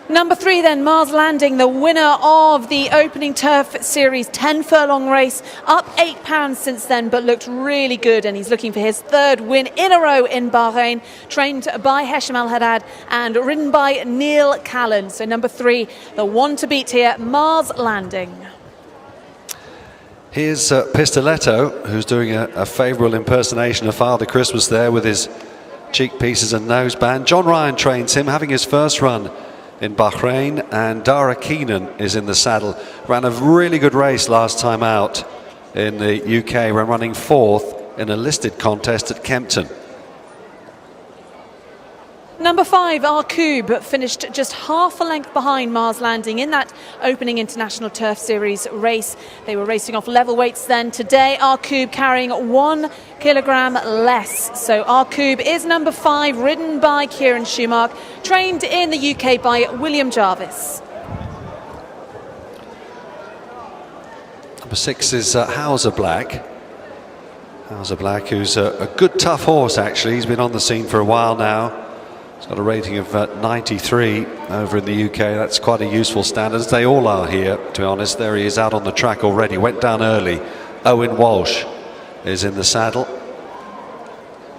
Number 3 then, Mars Landing, the winner of the opening Turf Series 10 furlong race, up 8 pounds since then, but looked really good, and he's looking for his 3rd win in a row in Bahrain, trained by Hesham Al-Haddad and ridden by Neil Callan. So number 3, the one to beat here, Mars Landing. Here's Pistoletto, who's doing a favourable impersonation of Father Christmas there with his cheek pieces and noseband. John Ryan trains him, having his first run in Bahrain, and Dara Keenan is in the saddle. Ran a really good race last time out in the UK. We're running 4th in a listed contest at Kempton. Number 5, Arcube, finished just half a length behind Mars Landing in that opening International Turf Series race. They were racing off level weights then. Today, Arcube carrying 1 kilogram less. So Arcube is number 5, ridden by Kieran Schumacher, trained in the UK by William Jarvis. Number 6 is Hauser Black. Hauser Black, who's a good tough horse actually. He's been on the scene for a while now. He's got a rating of 93 over in the UK. That's quite a useful standard, as they all are here, to be honest. There he is out on the track already. Went down early. Owen Walsh is in the saddle.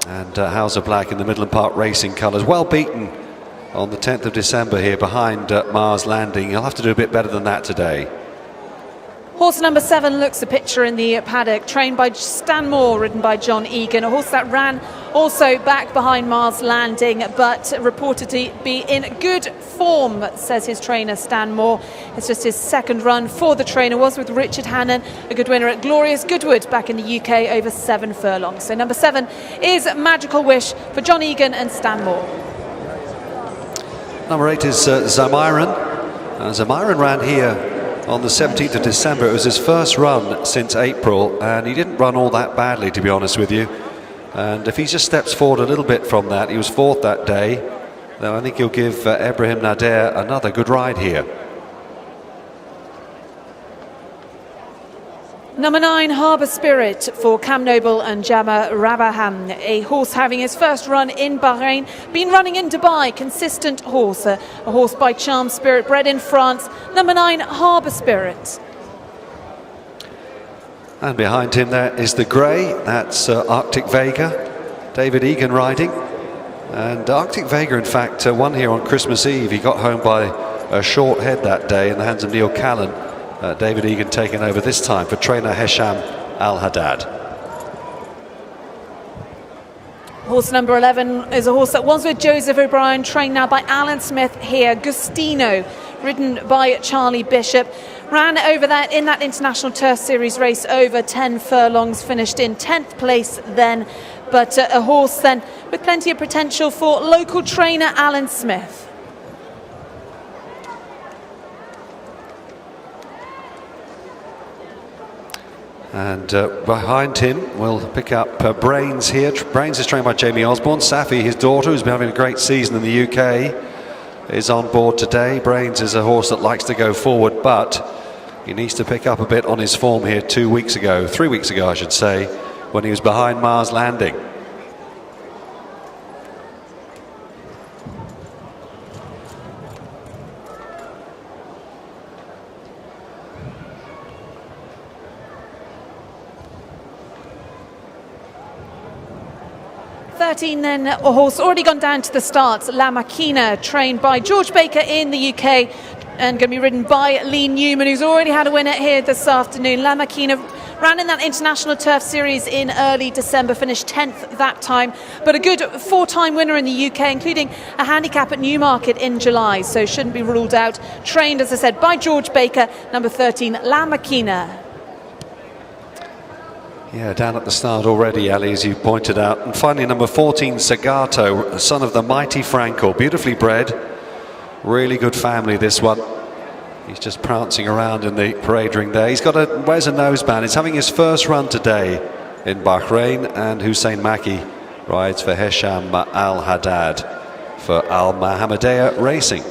And Hauser Black in the Midland Park Racing colours. Well beaten on the 10th of December here behind Mars Landing. He'll have to do a bit better than that today. Horse number 7 looks a picture in the paddock, trained by Stan Moore, ridden by John Egan. A horse that ran also back behind Mars Landing, but reported to be in good form, says his trainer Stan Moore. It's just his 2nd run for the trainer, was with Richard Hannon, a good winner at Glorious Goodwood back in the UK over 7 furlongs. So number 7 is Magical Wish for John Egan and Stan Moore. Number 8 is Zamiron. Zamiron ran here on the 17th of December. It was his first run since April, and he didn't run all that badly, to be honest with you. And if he just steps forward a little bit from that, he was 4th that day, then I think he'll give Ibrahim Nader another good ride here. Number 9, Harbour Spirit for Cam Noble and Jama Rabahan, a horse having his first run in Bahrain, been running in Dubai, consistent horse, a horse by Charm Spirit, bred in France. Number 9, Harbour Spirit. And behind him there is the grey, that's Arctic Vega, David Egan riding. And Arctic Vega, in fact, won here on Christmas Eve. He got home by a short head that day in the hands of Neil Callan. David Egan taking over this time for trainer Hesham Al-Haddad. Horse number 11 is a horse that was with Joseph O'Brien, trained now by Alan Smith here. Gustino, ridden by Charlie Bishop. Ran over that in that International Turf Series race over 10 furlongs, finished in 10th place then. But a horse then with plenty of potential for local trainer Alan Smith. And behind him, we'll pick up Brains here. Brains is trained by Jamie Osborne. Safi, his daughter, who's been having a great season in the UK, is on board today. Brains is a horse that likes to go forward, but he needs to pick up a bit on his form here 3 weeks ago, I should say, when he was behind Mars Landing. Then a horse already gone down to the starts, La Machina, trained by George Baker in the UK and going to be ridden by Lee Newman, who's already had a winner here this afternoon. La Machina ran in that International Turf Series in early December, finished 10th that time, but a good 4-time winner in the UK, including a handicap at Newmarket in July, so shouldn't be ruled out. Trained, as I said, by George Baker, number 13, La Machina. Yeah, down at the start already, Ali, as you pointed out. And finally, number 14, Sagato, son of the mighty Frankel, beautifully bred. Really good family, this one. He's just prancing around in the parade ring there. Wears a noseband. He's having his first run today in Bahrain, and Hussein Maki rides for Hesham Al Haddad for Al Mohammedia Racing.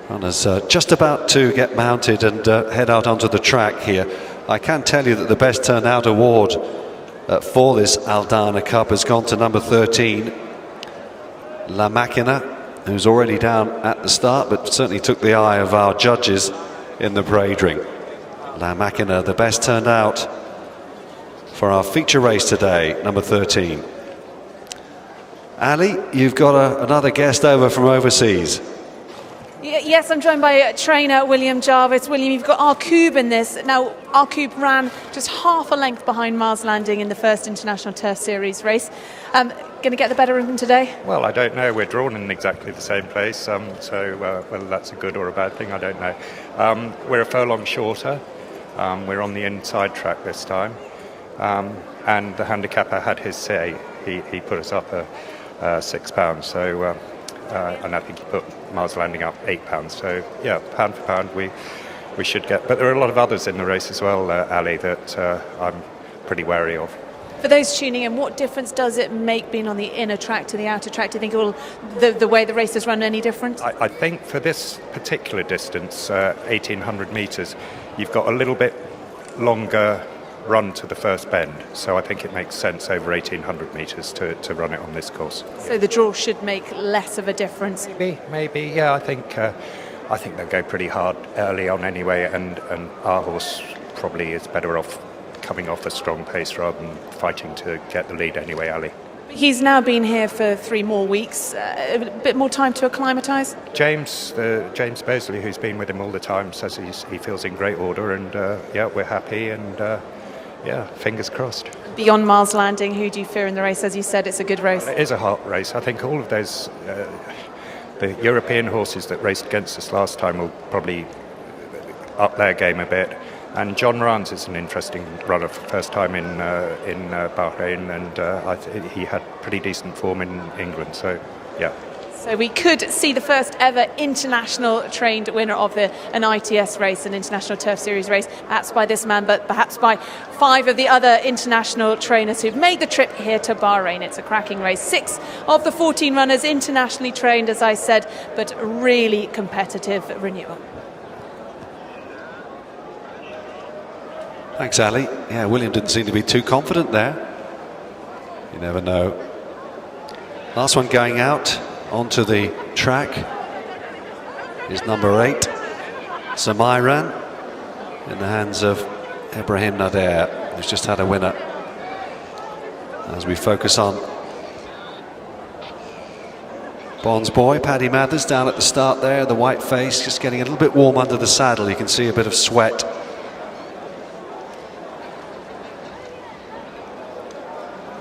Runners just about to get mounted and head out onto the track here. I can tell you that the best turnout award for this Aldana Cup has gone to number 13, La Machina, who's already down at the start, but certainly took the eye of our judges in the parade ring. La Machina, the best turnout for our feature race today, number 13. Ali, you've got another guest over from overseas. Yes, I'm joined by trainer William Jarvis. William, you've got Arcube in this. Now, Arcube ran just half a length behind Mars Landing in the first International Turf Series race. Going to get the better of him today? Well, I don't know. We're drawn in exactly the same place, so whether that's a good or a bad thing, I don't know. We're a furlong shorter. We're on the inside track this time. And the handicapper had his say. He put us up £6, so... and I think he put Mars Landing up £8. So yeah, pound for pound we should get. But there are a lot of others in the race as well, Ali, that I'm pretty wary of. For those tuning in, what difference does it make being on the inner track to the outer track? Do you think it will, the way the race is run, any different? I think for this particular distance, 1,800 metres, you've got a little bit longer run to the first bend, so I think it makes sense over 1,800 metres to run it on this course. So the draw should make less of a difference. Maybe, yeah. I think they'll go pretty hard early on anyway, and our horse probably is better off coming off a strong pace rather than fighting to get the lead anyway, Ali. He's now been here for 3 more weeks. A bit more time to acclimatise? James Beasley, who's been with him all the time, says he feels in great order, and yeah, we're happy, and yeah, fingers crossed. Beyond Mars Landing, who do you fear in the race? As you said, it's a good race. It is a hot race. I think all of those, the European horses that raced against us last time will probably up their game a bit. And John Rans is an interesting runner for the first time in Bahrain, and he had pretty decent form in England, so yeah. So we could see the first ever international trained winner of an ITS race, an International Turf Series race, perhaps by this man, but perhaps by 5 of the other international trainers who've made the trip here to Bahrain. It's a cracking race. 6 of the 14 runners internationally trained, as I said, but really competitive renewal. Thanks, Ali. Yeah, William didn't seem to be too confident there. You never know. Last one going out onto the track is number 8, Samairan, in the hands of Ibrahim Nader, who's just had a winner. As we focus on Bond's boy, Paddy Mathers, down at the start there, the white face, just getting a little bit warm under the saddle. You can see a bit of sweat.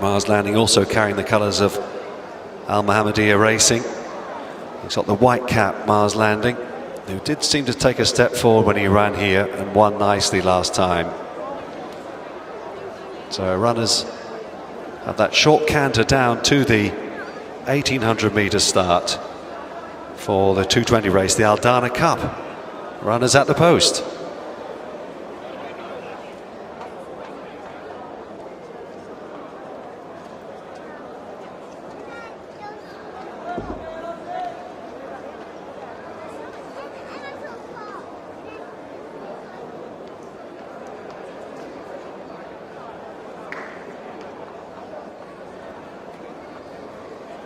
Mars Landing also carrying the colours of Al Mohammadiya Racing. He's got the white cap, Mars Landing, who did seem to take a step forward when he ran here and won nicely last time. So runners have that short canter down to the 1800 metre start for the 220 race, the Aldana Cup. Runners at the post.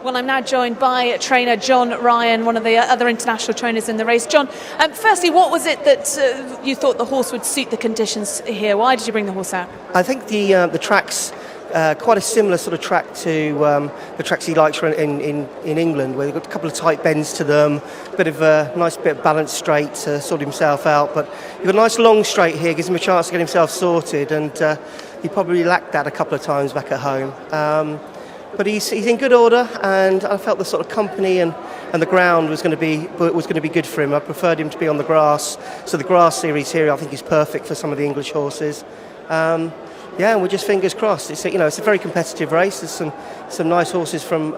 Well, I'm now joined by trainer John Ryan, one of the other international trainers in the race. John, firstly, what was it that you thought the horse would suit the conditions here? Why did you bring the horse out? I think the track's quite a similar sort of track to the tracks he likes in England, where they've got a couple of tight bends to them, a bit of a nice bit of balanced straight to sort himself out. But you've got a nice long straight here, gives him a chance to get himself sorted, and he probably lacked that a couple of times back at home. But he's in good order, and I felt the sort of company and the ground was going to be good for him. I preferred him to be on the grass, so the grass series here I think is perfect for some of the English horses. Yeah, and we're just fingers crossed. It's it's a very competitive race. There's some nice horses from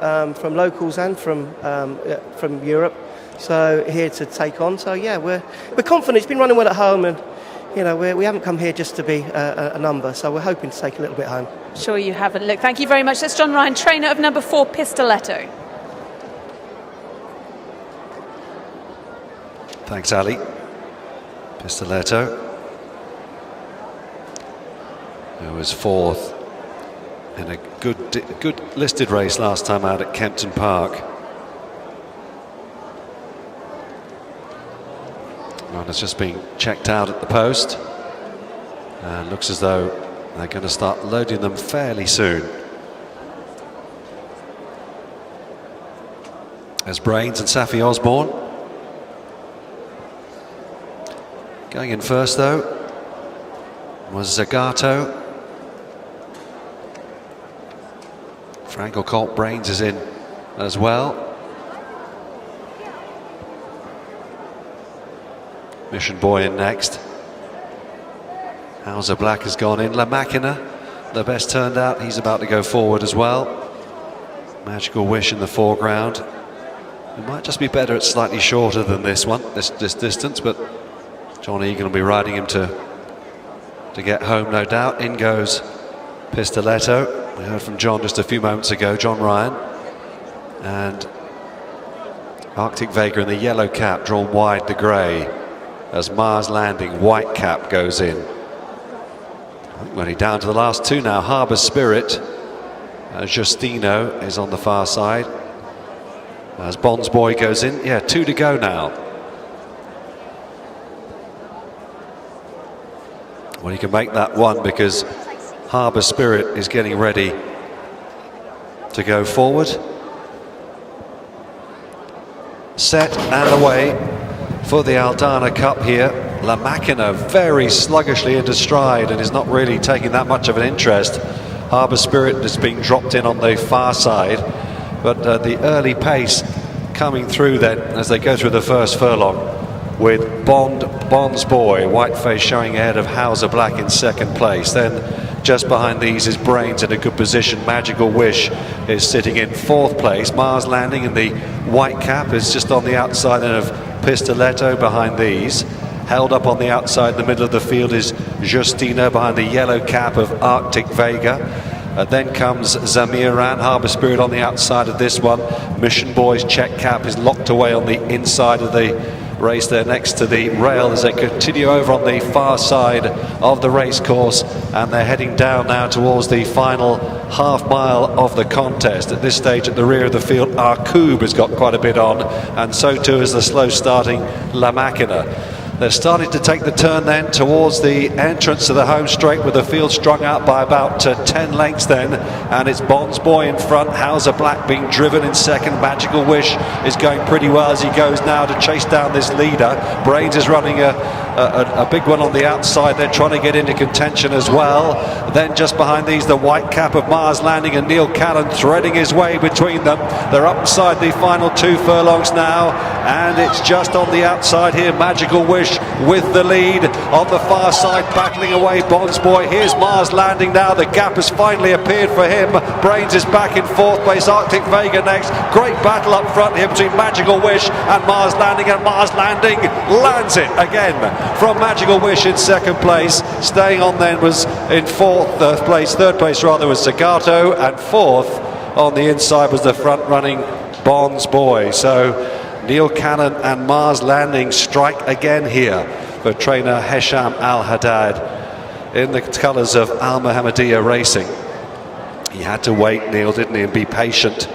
locals and from Europe, so here to take on. So yeah, we're confident. It's been running well at home, and we haven't come here just to be a number, so we're hoping to take a little bit home. Sure you haven't. Look, thank you very much. That's John Ryan, trainer of number 4, Pistoletto. Thanks, Ali. Pistoletto, who was 4th in a good listed race last time out at Kempton Park. Runner's just being checked out at the post, and looks as though they're going to start loading them fairly soon. There's Brains and Safi Osborne. Going in first though was Zagato. Frankel Colt Brains is in as well. Mission Boy in next. Hauser Black has gone in. La Machina, the best turned out. He's about to go forward as well. Magical Wish in the foreground. It might just be better it's slightly shorter than this one, this distance, but John Egan will be riding him to get home, no doubt. In goes Pistoletto. We heard from John just a few moments ago, John Ryan. And Arctic Vega in the yellow cap, drawn wide the grey, as Mars Landing, white cap, goes in. Running down to the last 2 now. Harbour Spirit, Justino is on the far side. As Bond's Boy goes in, yeah, 2 to go now. Well, you can make that 1 because Harbour Spirit is getting ready to go forward. Set and away for the Aldana Cup here. La Machina very sluggishly into stride and is not really taking that much of an interest. Harbour Spirit is being dropped in on the far side, but the early pace coming through then as they go through the first furlong, with Bond's Boy, Whiteface, showing ahead of Hauser Black in second place. Then Just behind these is Brains in a good position. Magical Wish is sitting in 4th place. Mars Landing in the white cap is just on the outside of Pistoletto behind these. Held up on the outside in the middle of the field is Justina behind the yellow cap of Arctic Vega. Then comes Zamiran, Harbour Spirit on the outside of this one. Mission Boy's check cap is locked away on the inside of the race there next to the rail as they continue over on the far side of the race course, and they're heading down now towards the final half mile of the contest. At this stage at the rear of the field, Arcube has got quite a bit on, and so too is the slow starting La Machina. They're starting to take the turn then towards the entrance to the home straight, with the field strung out by about 10 lengths then, and it's Bonds Boy in front, Hauser Black being driven in second. Magical Wish is going pretty well as he goes now to chase down this leader. Brains is running a big one on the outside. They're trying to get into contention as well. Then just behind these, the white cap of Mars Landing and Neil Callan threading his way between them. They're up inside the final 2 furlongs now, and it's just on the outside here, Magical Wish with the lead on the far side, battling away Bonds Boy. Here's Mars Landing now. The gap has finally appeared for him. Brains is back in 4th place. Arctic Vega next. Great battle up front here between Magical Wish and Mars Landing, and Mars Landing lands it again from Magical Wish in 2nd place. Staying on then was in 4th place, 3rd place rather, was Zagato, and 4th on the inside was the front running Bonds Boy. So Neil Cannon and Mars Landing strike again here for trainer Hesham Al-Haddad in the colours of Al Mohammadiya Racing. He had to wait, Neil, didn't he, and be patient,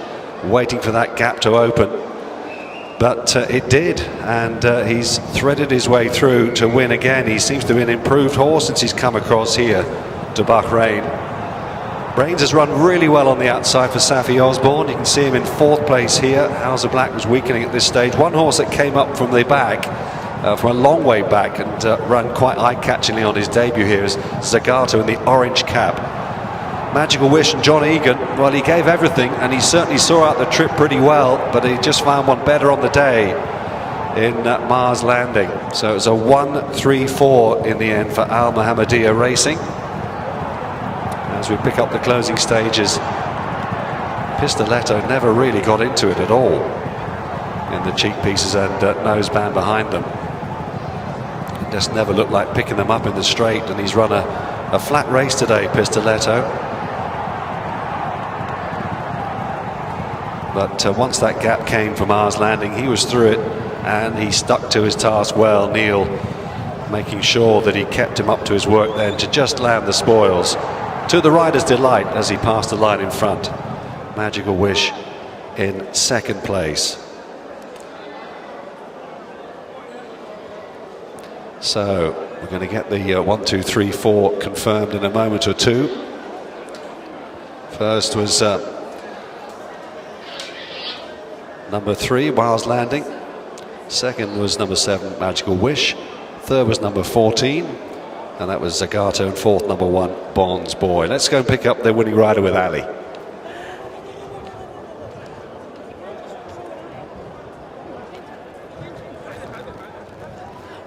waiting for that gap to open. But it did, and he's threaded his way through to win again. He seems to be an improved horse since he's come across here to Bahrain. Brains has run really well on the outside for Safi Osborne. You can see him in 4th place here. Hauser Black was weakening at this stage. One horse that came up from the back, from a long way back, and ran quite eye-catchingly on his debut here is Zagato in the orange cap. Magical Wish and John Egan, well, he gave everything, and he certainly saw out the trip pretty well, but he just found one better on the day in Mars Landing. So it was a 1-3-4 in the end for Al Mohammadiya Racing. As we pick up the closing stages, Pistoletto never really got into it at all in the cheek pieces and noseband behind them. It just never looked like picking them up in the straight, and he's run a flat race today, Pistoletto. But once that gap came for Mars Landing, he was through it, and he stuck to his task well, Neil, making sure that he kept him up to his work then to just land the spoils, to the rider's delight as he passed the line in front. Magical Wish in 2nd place. So we're going to get the 1, 2, 3, 4 confirmed in a moment or two. First was number 3, Mars Landing. Second was number 7, Magical Wish. Third was number 14. And that was Zagato, and 4th, number 1, Bonds Boy. Let's go and pick up the winning rider with Ali.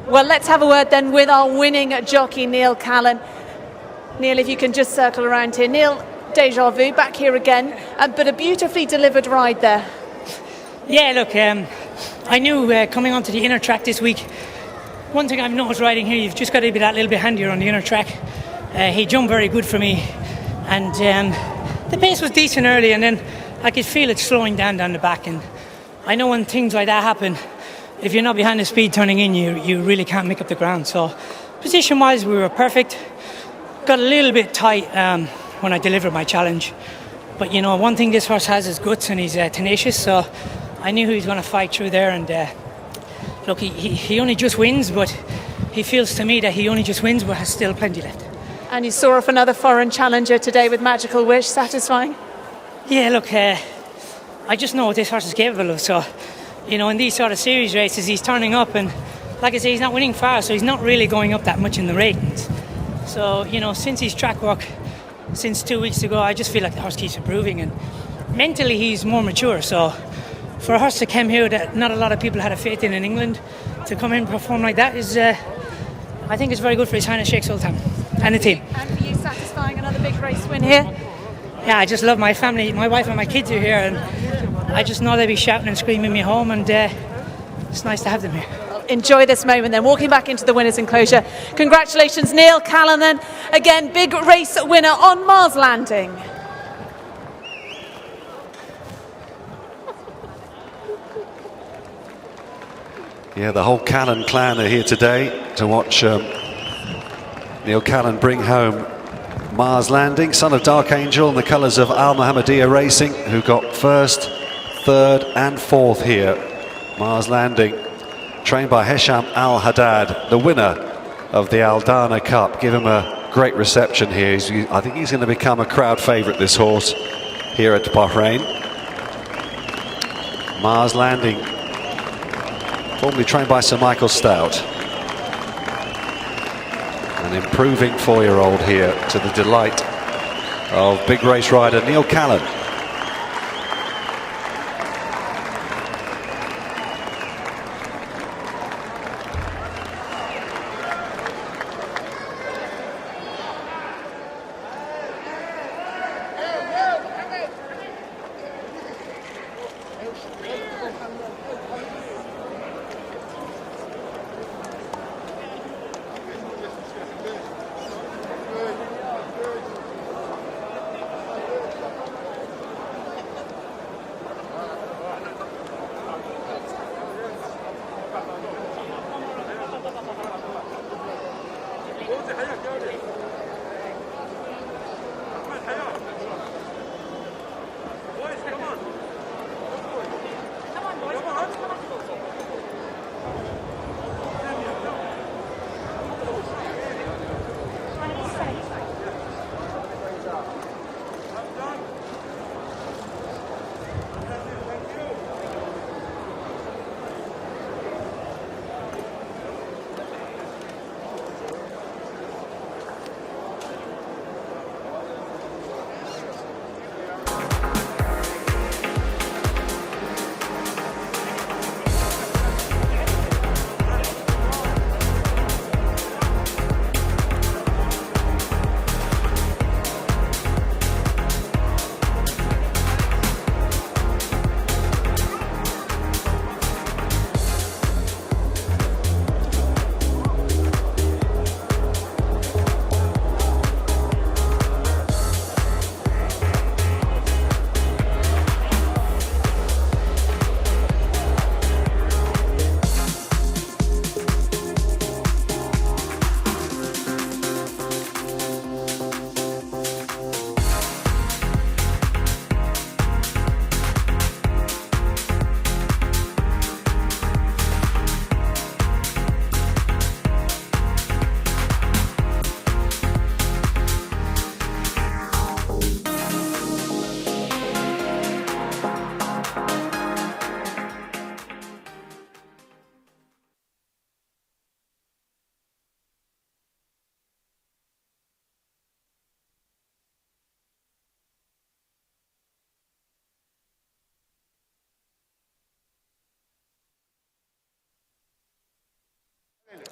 Well, let's have a word then with our winning jockey, Neil Callan. Neil, if you can just circle around here. Neil, deja vu, back here again, but a beautifully delivered ride there. Yeah, look, I knew coming onto the inner track this week, one thing I've noticed riding here, you've just got to be that little bit handier on the inner track. He jumped very good for me, and the pace was decent early, and then I could feel it slowing down the back. And I know when things like that happen, if you're not behind the speed turning in, you really can't make up the ground. So position-wise, we were perfect. Got a little bit tight when I delivered my challenge. But you know, one thing this horse has is guts, and he's tenacious, so I knew he was going to fight through there. And look, he only just wins, but he feels to me that he only just wins but has still plenty left. And you saw off another foreign challenger today with Magical Wish, satisfying? Yeah, look, I just know what this horse is capable of. So, you know, in these sort of series races, he's turning up, and like I say, he's not winning far, so he's not really going up that much in the ratings. So, you know, since his track work, since 2 weeks ago, I just feel like the horse keeps improving, and mentally he's more mature. So for a horse to come here that not a lot of people had a faith in England, to come in and perform like that is, I think it's very good for His Highness Sheikh Sultan and the team. And for you, satisfying another big race win here? Yeah, I just love my family. My wife and my kids are here, and I just know they'll be shouting and screaming me home, and it's nice to have them here. Enjoy this moment then, walking back into the winners' enclosure. Congratulations, Neil Callan, again, big race winner on Mars Landing. Yeah, the whole Callan clan are here today to watch Neil Callan bring home Mars Landing, son of Dark Angel, in the colours of Al Mohammadiyah Racing, who got first, third and fourth here. Mars Landing, trained by Hesham Al Haddad, the winner of the Aldana Cup. Give him a great reception here. I think he's going to become a crowd favourite, this horse, here at Bahrain. Mars Landing, formerly trained by Sir Michael Stout. An improving 4-year-old here, to the delight of big race rider Neil Callan.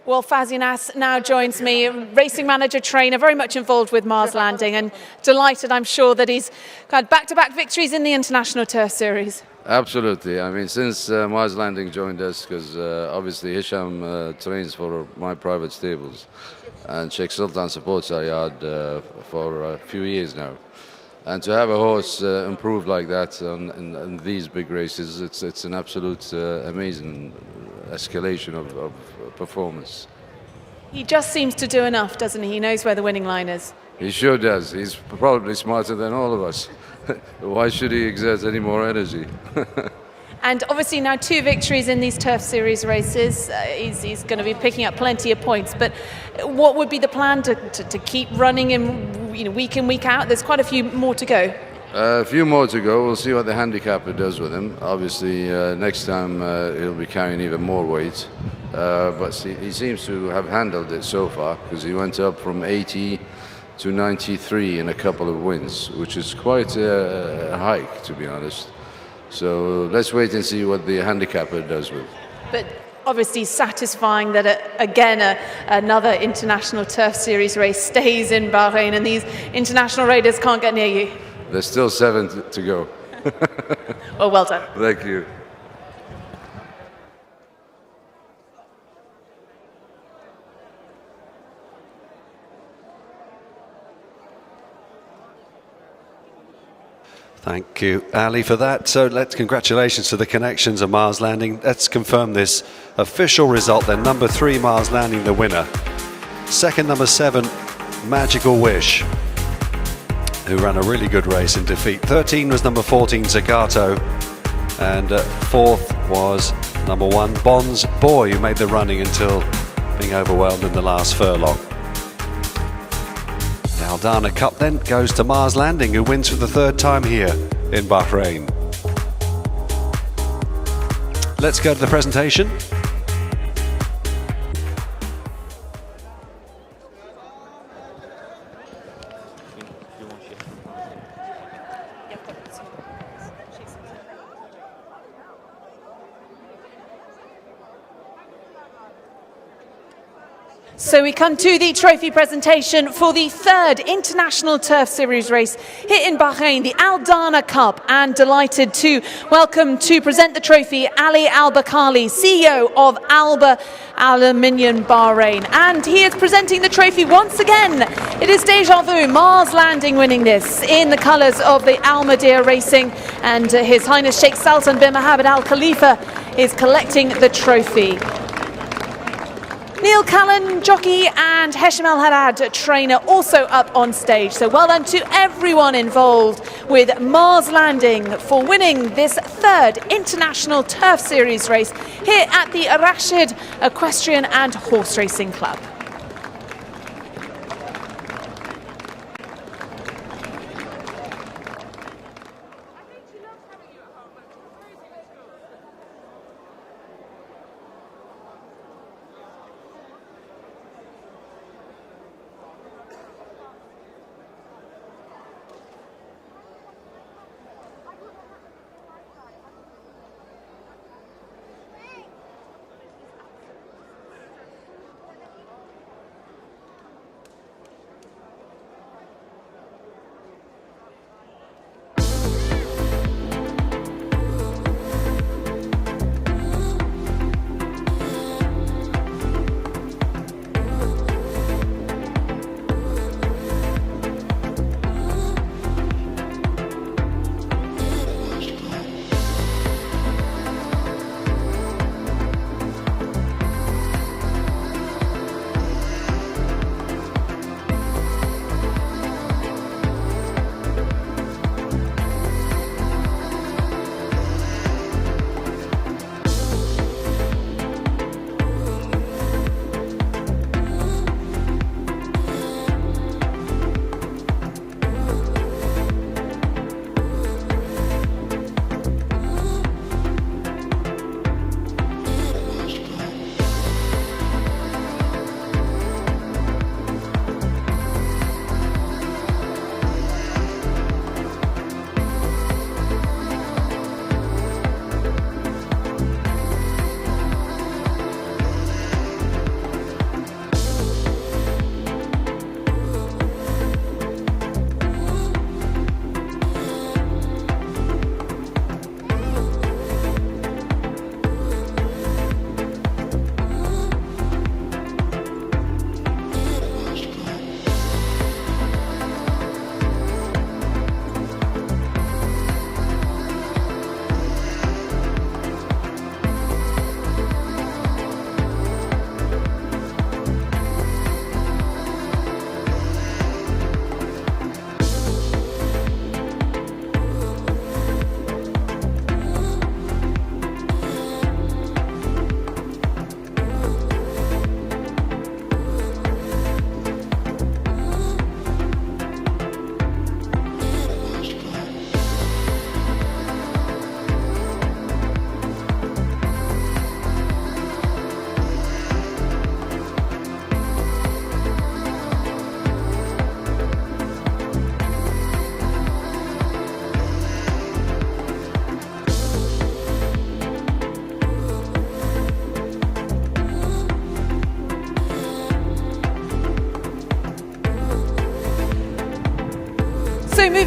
Well, Fazinas now joins me, racing manager, trainer, very much involved with Mars Landing, and delighted, I'm sure, that he's had back-to-back victories in the International Turf Series. Absolutely. I mean, since Mars Landing joined us, because obviously Hisham trains for my private stables, and Sheikh Sultan supports our yard for a few years now. And to have a horse improve like that in these big races, it's an absolute amazing escalation of performance. He just seems to do enough, doesn't he? He knows where the winning line is. He sure does. He's probably smarter than all of us. Why should he exert any more energy? And obviously now 2 victories in these Turf Series races. He's going to be picking up plenty of points. But what would be the plan to keep running him, week in, week out? There's quite a few more to go. A few more to go. We'll see what the handicapper does with him. Obviously, next time he'll be carrying even more weight. But he seems to have handled it so far, because he went up from 80 to 93 in a couple of wins, which is quite a hike, to be honest. So let's wait and see what the handicapper does with. But obviously satisfying that, again, another International Turf Series race stays in Bahrain and these international raiders can't get near you. There's still 7 to go. Well done. Thank you. Thank you, Ali, for that. So congratulations to the Connections of Mars Landing. Let's confirm this official result then. Number 3, Mars Landing, the winner. Second, number 7, Magical Wish, who ran a really good race in defeat. 13 was number 14, Zagato. And fourth was number 1, Bonds Boy, who made the running until being overwhelmed in the last furlong. The Aldana Cup then goes to Mars Landing, who wins for the 3rd time here in Bahrain. Let's go to the presentation. So we come to the trophy presentation for the 3rd International Turf Series race here in Bahrain, the Aldana Cup, and delighted to welcome to present the trophy Ali Al-Bakali, CEO of ALBA ALUMINIUM Bahrain, and he is presenting the trophy once again. It is Deja Vu, Mars Landing winning this in the colours of the Al Madiyah Racing, and His Highness Sheikh Sultan bin Mohammed Al Khalifa is collecting the trophy. Neil Callan, jockey, and Hesham El Haddad, trainer, also up on stage. So well done to everyone involved with Mars Landing for winning this 3rd International Turf Series race here at the Rashid Equestrian and Horse Racing Club.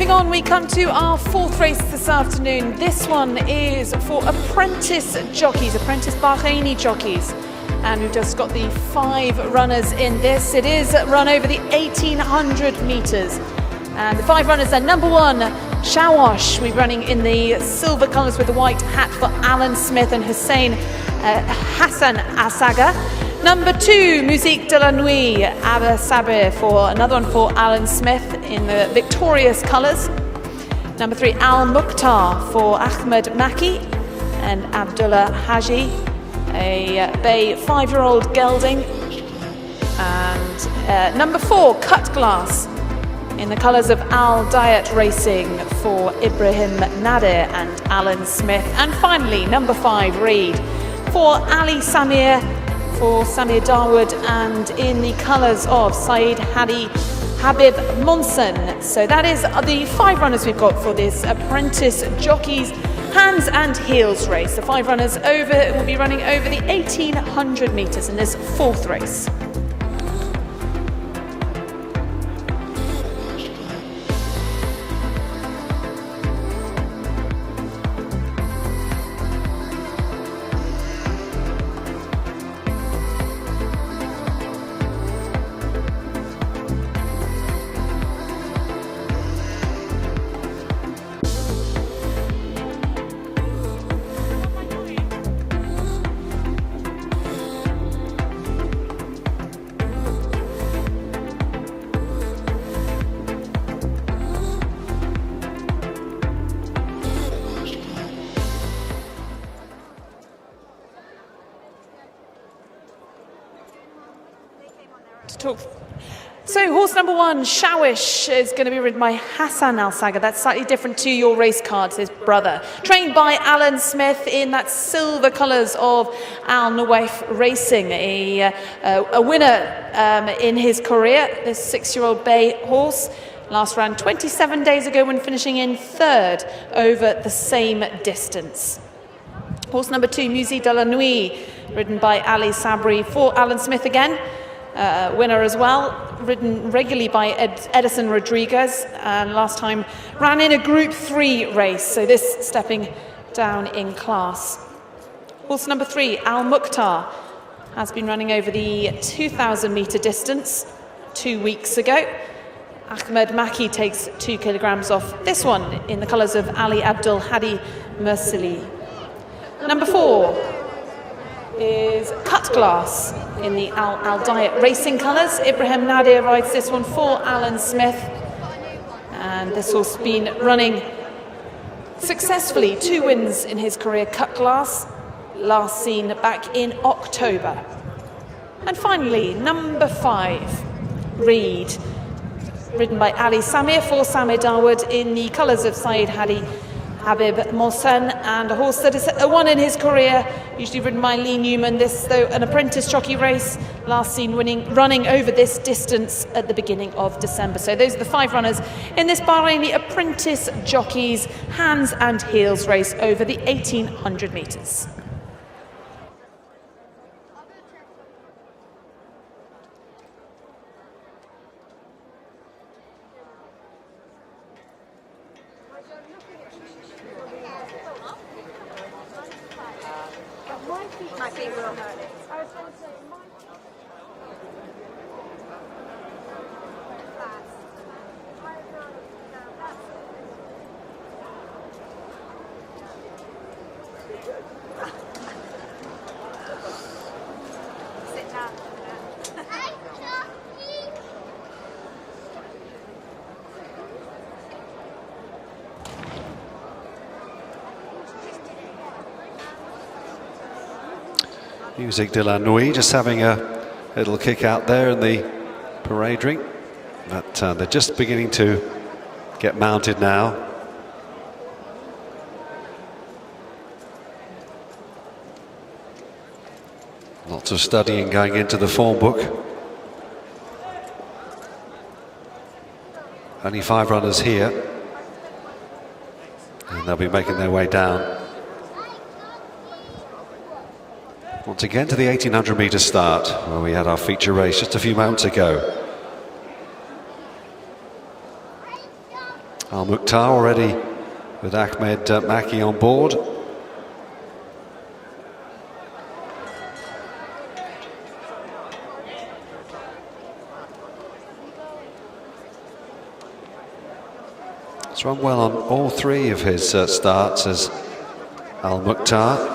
Moving on, we come to our fourth race this afternoon. This one is for apprentice jockeys, apprentice Bahraini jockeys. And we've just got the 5 runners in this. It is run over the 1800 metres. And the 5 runners are number 1, Shawash. We're running in the silver colours with the white hat for Alan Smith and Hassan Asaga. Number 2, Musique de la Nuit, Abba Sabir, for another one for Alan Smith in the victorious colours. Number 3, Al Mukhtar for Ahmed Maki and Abdullah Haji, a bay 5-year-old gelding. And number 4, Cut Glass, in the colours of Al Diet Racing for Ibrahim Nadir and Alan Smith. And finally, number 5, Reed, for Ali Samir, for Samir Darwood, and in the colours of Saeed Hadi Habib Monson. So that is the 5 runners we've got for this apprentice jockeys hands and heels race. The 5 runners will be running over the 1800 metres in this 4th race. So horse number 1, Shawish, is going to be ridden by Hassan Al-Saga. That's slightly different to your race cards, his brother. Trained by Alan Smith in that silver colours of Al Nawaif Racing, a winner in his career, this 6-year-old bay horse. Last ran 27 days ago when finishing in 3rd over the same distance. Horse number 2, Musique de la Nuit, ridden by Ali Sabri for Alan Smith again. Winner as well, ridden regularly by Edison Rodriguez, and last time ran in a Group 3 race, so this stepping down in class. Horse number 3, Al Mukhtar, has been running over the 2,000 metre distance 2 weeks ago. Ahmed Maki takes 2 kilograms off this one in the colours of Ali Abdul Hadi Mursali. Number 4 is Cut Glass in the Al Diet Racing colours. Ibrahim Nadir rides this one for Alan Smith, and this horse has been running successfully, 2 wins in his career. Cut Glass, last seen back in October. And finally, number 5, Reed, ridden by Ali Samir for Samir Darwood in the colours of Saeed Hadi Habib Mohsen, and a horse that is a 1 in his career, usually ridden by Lee Newman. This, though, an apprentice jockey race, last seen running over this distance at the beginning of December. So those are the 5 runners in this Bahraini apprentice jockeys hands and heels race over the 1800 metres. Musique de la Nuit just having a little kick out there in the parade ring, but they're just beginning to get mounted now. Lots of studying going into the form book. Only 5 runners here, and they'll be making their way down once again to the 1800 metre start, where we had our feature race just a few moments ago. Al Mukhtar already with Ahmed Maki on board. He's run well on all three of his starts as Al Mukhtar.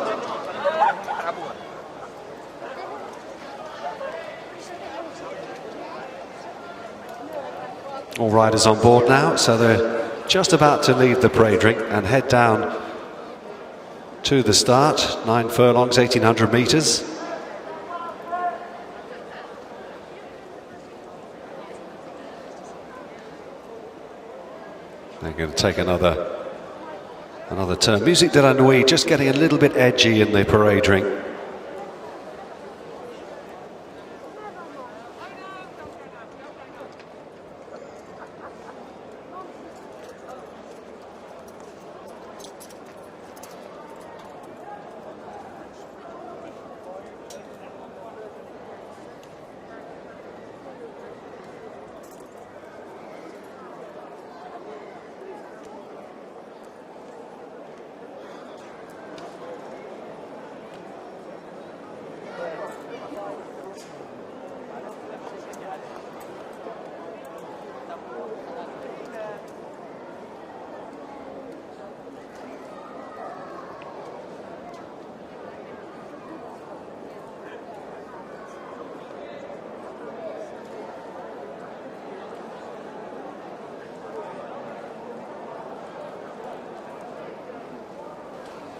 All riders on board now, so they're just about to leave the parade ring and head down to the start. 9 furlongs, 1,800 metres. They're going to take another turn. Musique de la Nuit just getting a little bit edgy in the parade ring.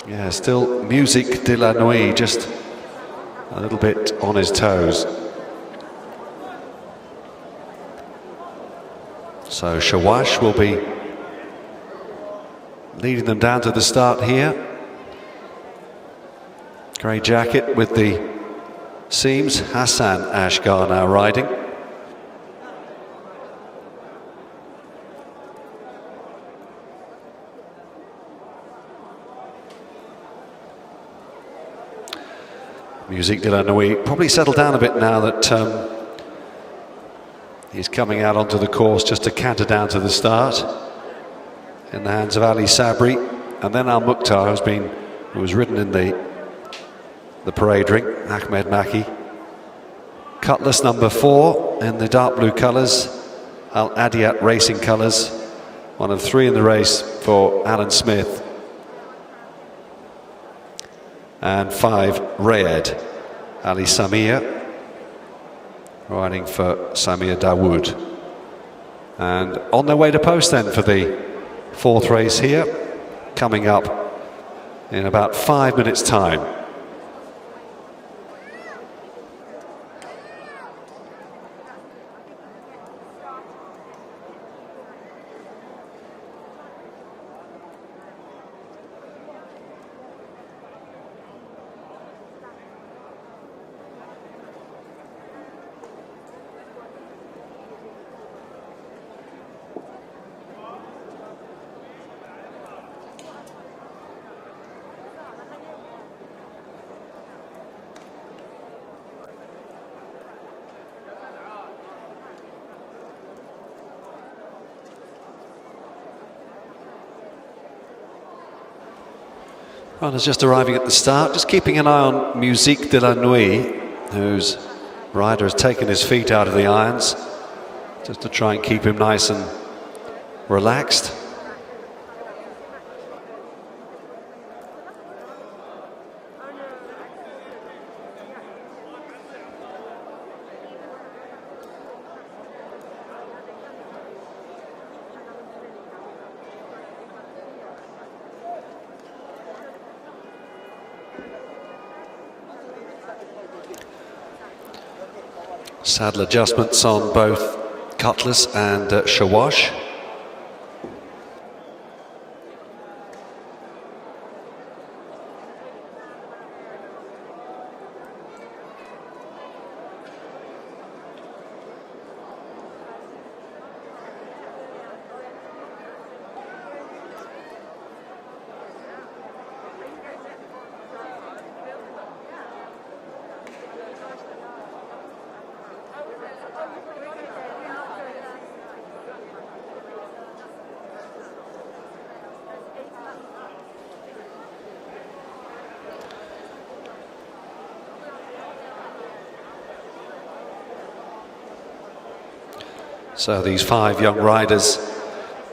Yeah, still Musique de la Nuit, just a little bit on his toes. So Shawash will be leading them down to the start here. Grey jacket with the seams. Hassan Ashgar now riding. Musique de la Nuit probably settled down a bit now that he's coming out onto the course, just to canter down to the start in the hands of Ali Sabri, and then Al Mukhtar, who was ridden in the parade ring, Ahmed Maki. Cutlass number 4 in the dark blue colours, Al Adiyat racing colours, one of 3 in the race for Alan Smith. And 5, Rayed, Ali Samir, riding for Samir Dawood. And on their way to post then for the 4th race here, coming up in about 5 minutes' time. Runners just arriving at the start, just keeping an eye on Musique de la Nuit, whose rider has taken his feet out of the irons, just to try and keep him nice and relaxed. Saddle adjustments on both Cutlass and Shawash. So these 5 young riders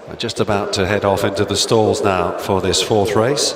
are just about to head off into the stalls now for this 4th race.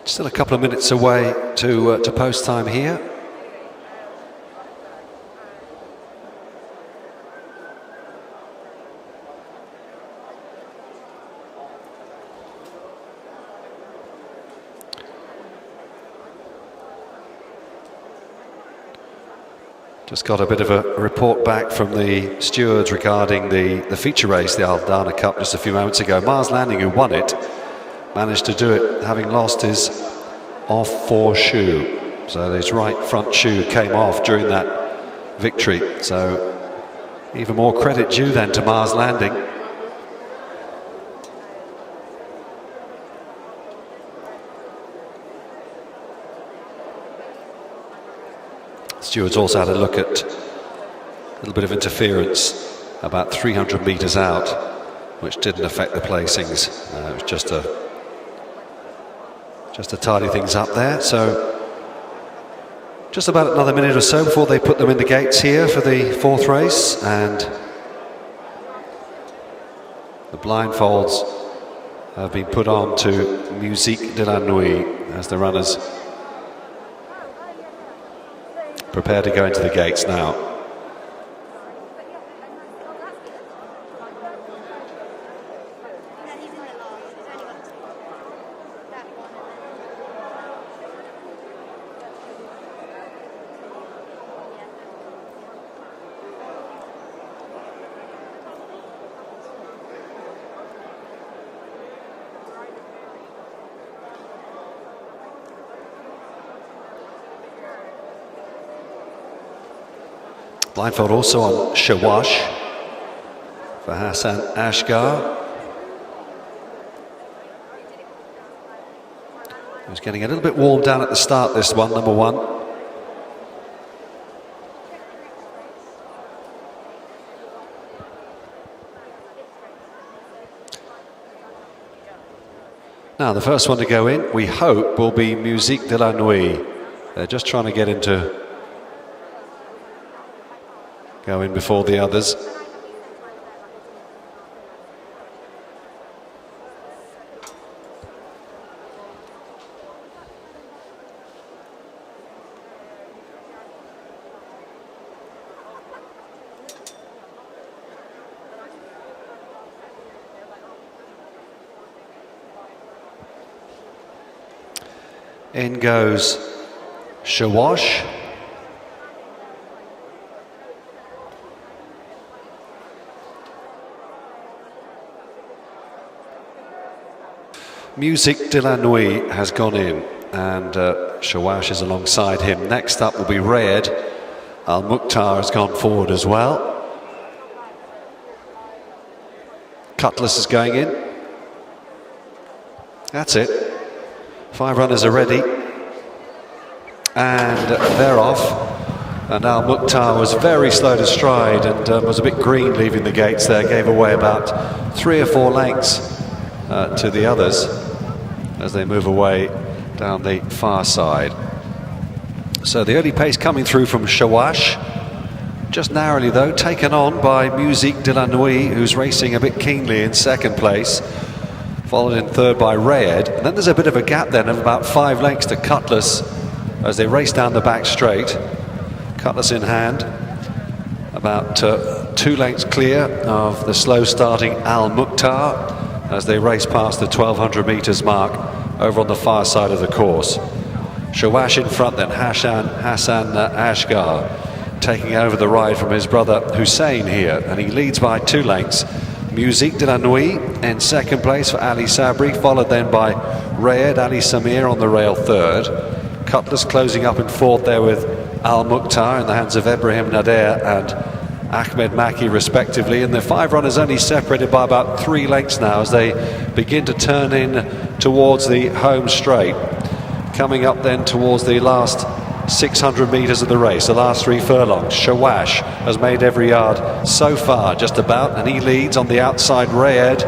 Still a couple of minutes away to post time here. Just got a bit of a report back from the stewards regarding the feature race, the ALDANA Cup, just a few moments ago. Mars Landing, who won it, managed to do it having lost his off-fore shoe. So his right front shoe came off during that victory. So even more credit due then to Mars Landing. Stewards also had a look at a little bit of interference about 300 metres out, which didn't affect the placings. It was just to tidy things up there. So just about another minute or so before they put them in the gates here for the 4th race, and the blindfolds have been put on to Musique de la Nuit as the runners prepare to go into the gates now. Blindfold also on Shawash for Hassan Ashgar. He was getting a little bit warmed down at the start, this one, number 1. Now the first one to go in, we hope, will be Musique de la Nuit. They're just trying to get into go in before the others. In goes Shawash. Musique de la Nuit has gone in, and Shawash is alongside him. Next up will be Rayed. Al-Mukhtar has gone forward as well. Cutlass is going in. That's it. 5 runners are ready. And they're off. And Al-Mukhtar was very slow to stride and was a bit green leaving the gates there. Gave away about 3 or 4 lengths to the others as they move away down the far side. So the early pace coming through from Shawash, just narrowly though, taken on by Musique de la Nuit, who's racing a bit keenly in 2nd place, followed in 3rd by Rayed. And then there's a bit of a gap then of about 5 lengths to Cutlass as they race down the back straight. Cutlass in hand, about 2 lengths clear of the slow starting Al-Mukhtar as they race past the 1200 metres mark over on the far side of the course. Shawash in front, then Hassan Ashgar taking over the ride from his brother Hussein here, and he leads by 2 lengths. Musique de la Nuit in second place for Ali Sabri, followed then by Rayed Ali Samir on the rail third. Cutlass closing up in fourth there with Al Mukhtar in the hands of Ibrahim Nader and Ahmed Maki respectively, and the 5 runners only separated by about 3 lengths now as they begin to turn in towards the home straight. Coming up then towards the last 600 metres of the race, the last 3 furlongs. Shawash has made every yard so far, just about, and he leads on the outside. Rayed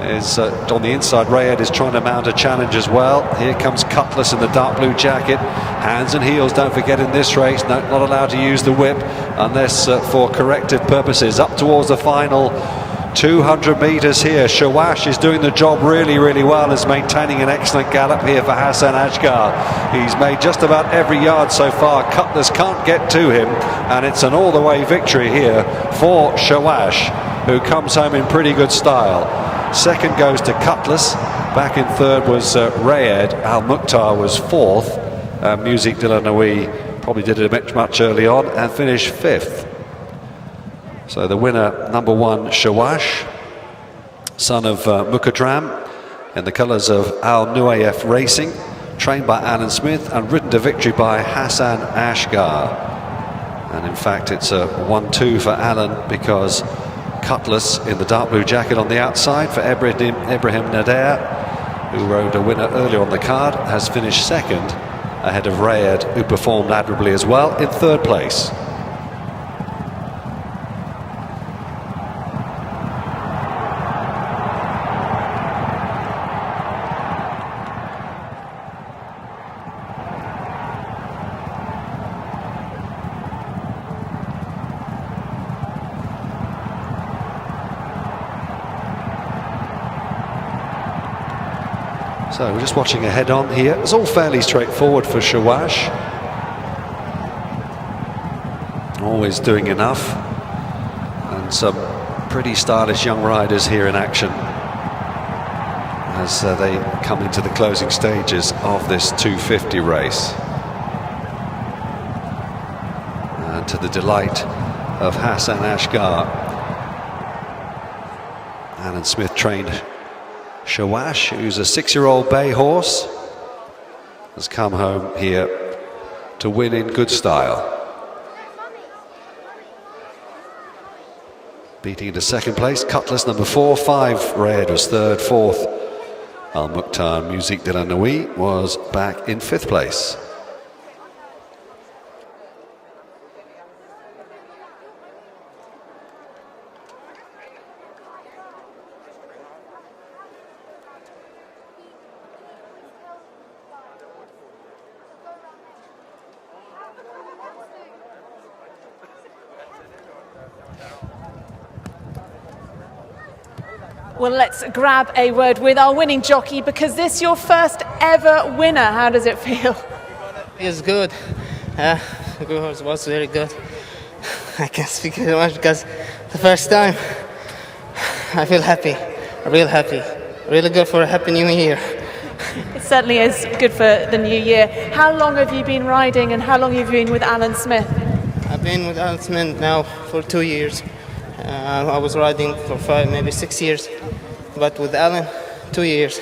is on the inside. Rayed is trying to mount a challenge as well. Here comes Cutlass in the dark blue jacket. Hands and heels, don't forget, in this race. No, not allowed to use the whip unless for corrective purposes. Up towards the final 200 metres here. Shawash is doing the job really, really well, is maintaining an excellent gallop here for Hassan Ashgar. He's made just about every yard so far. Cutlass can't get to him, and it's an all-the-way victory here for Shawash, who comes home in pretty good style. Second goes to Cutlass. Back in third was Rayed. Al Mukhtar was fourth. Musique de la Nuit probably did it much early on and finished fifth. So the winner, number 1, Shawash, son of Mukadram, in the colours of Al Nuayef Racing, trained by Alan Smith and ridden to victory by Hassan Ashgar. And in fact, it's a 1-2 for Alan, because Cutlass in the dark blue jacket on the outside for Ibrahim Nader, who rode a winner earlier on the card, has finished second ahead of Rayed, who performed admirably as well, in third place. So we're just watching a head-on here. It's all fairly straightforward for Shawash. Always doing enough. And some pretty stylish young riders here in action as they come into the closing stages of this 250 race. And to the delight of Hassan Ashgar, Alan Smith trained Shawash, who's a 6-year-old bay horse, has come home here to win in good style. Beating into second place, Cutlass number 4, 5 Rayed was third, fourth Al Mukhtar. Musique de la Nuit was back in 5th place. Well, let's grab a word with our winning jockey, because this is your first ever winner. How does it feel? It's good. The horse was very good. I can't speak very much because the first time I feel happy, real happy. Really good for a happy new year. It certainly is good for the new year. How long have you been riding, and how long have you been with Alan Smith? I've been with Alan Smith now for 2 years. I was riding for 5, maybe 6 years, but with Alan, 2 years.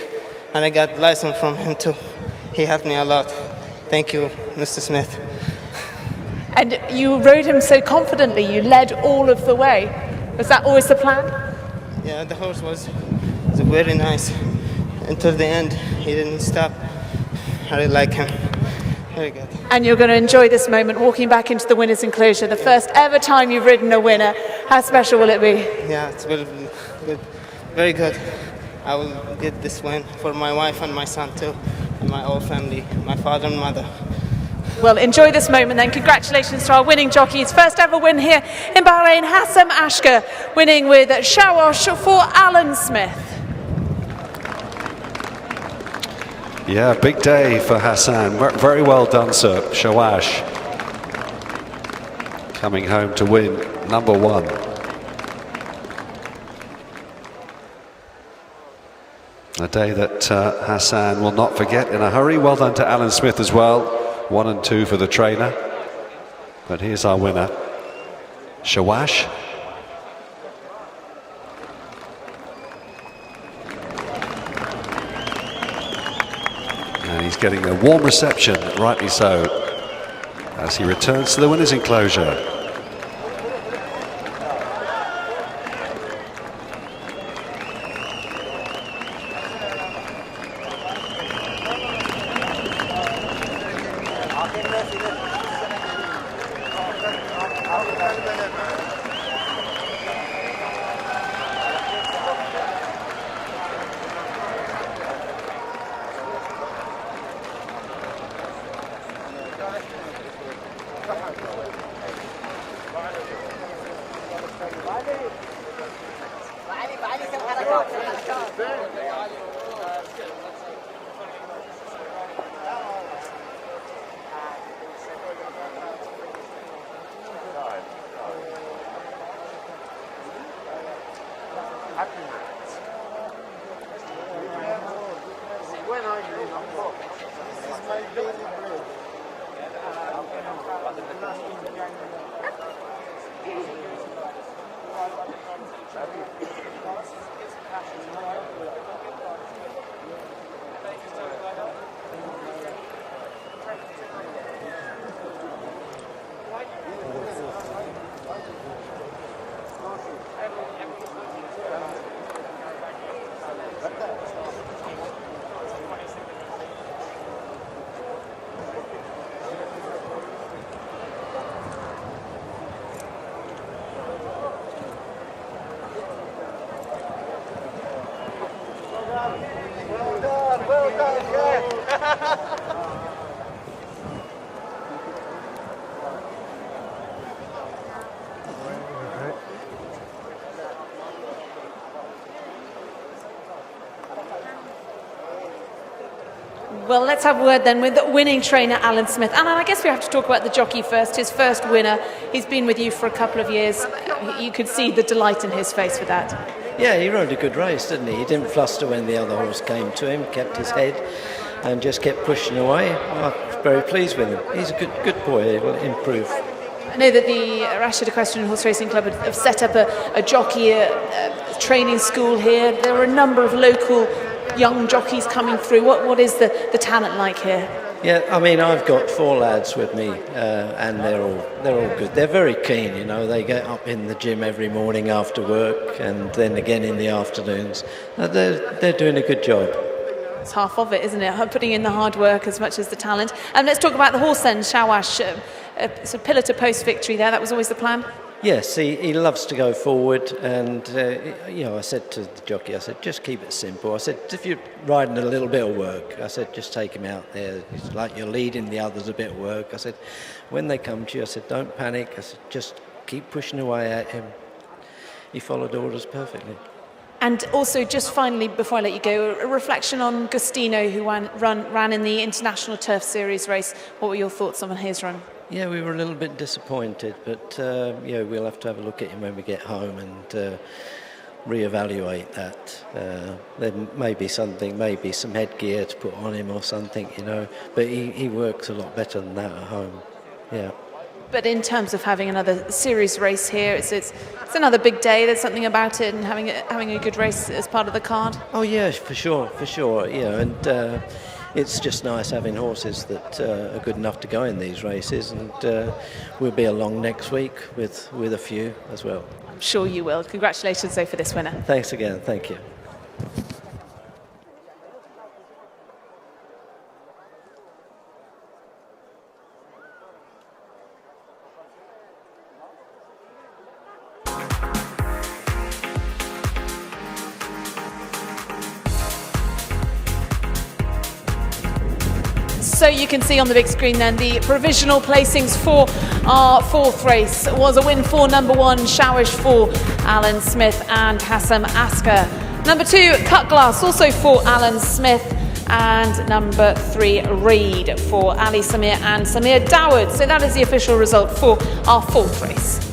And I got license from him too. He helped me a lot. Thank you, Mr. Smith. And you rode him so confidently, you led all of the way. Was that always the plan? Yeah, the horse was very nice. Until the end, he didn't stop. I really like him. Very good. And you're going to enjoy this moment walking back into the winner's enclosure, the first ever time you've ridden a winner. How special will it be? Yeah, it's very good. Very good. I will get this win for my wife and my son too, and my whole family, my father and mother. Well, enjoy this moment then. Congratulations to our winning jockeys. First ever win here in Bahrain, Hassan Ashgar winning with Shawash for Alan Smith. Yeah, big day for Hassan. Very well done, sir. Shawash coming home to win number 1. A day that Hassan will not forget in a hurry. Well done to Alan Smith as well. 1 and 2 for the trainer. But here's our winner. Shawash. And he's getting a warm reception, rightly so, as he returns to the winners' enclosure. Well, let's have a word then with the winning trainer, Alan Smith. Alan, I guess we have to talk about the jockey first, his first winner. He's been with you for a couple of years. You could see the delight in his face with that. Yeah, he rode a good race, didn't he? He didn't fluster when the other horse came to him, kept his head and just kept pushing away. I was very pleased with him. He's a good boy, he will improve. I know that the Rashid Equestrian Horse Racing Club have set up a jockey training school here. There are a number of local young jockeys coming through. What is the talent like here? Yeah, I mean, I've got 4 lads with me, and they're all good. They're very keen, you know. They get up in the gym every morning after work, and then again in the afternoons. They're doing a good job. It's half of it, isn't it? Putting in the hard work as much as the talent. And let's talk about the horse then, Shawash. It's a pillar to post victory there. That was always the plan. Yes, he loves to go forward, and you know, I said to the jockey, I said, just keep it simple. I said, if you're riding a little bit of work, I said, just take him out there. It's like you're leading the others a bit of work. I said, when they come to you, I said, don't panic. I said, just keep pushing away at him. He followed orders perfectly. And also, just finally, before I let you go, a reflection on Gustino, who ran in the International Turf Series race. What were your thoughts on his run? Yeah, we were a little bit disappointed, but yeah, we'll have to have a look at him when we get home and reevaluate that. There may be something, maybe some headgear to put on him or something, you know. But he works a lot better than that at home. Yeah. But in terms of having another series race here, it's another big day. There's something about it, and having a good race as part of the card. Oh yeah, for sure. You know, and it's just nice having horses that are good enough to go in these races, and we'll be along next week with a few as well. I'm sure you will. Congratulations, though, for this winner. Thanks again. Thank you. So you can see on the big screen then the provisional placings for our 4th race was a win for number 1, Shawash, for Alan Smith and Hassam Asker. Number 2, Cut Glass, also for Alan Smith, and number 3, Reed, for Ali Samir and Samir Dawood. So that is the official result for our 4th race.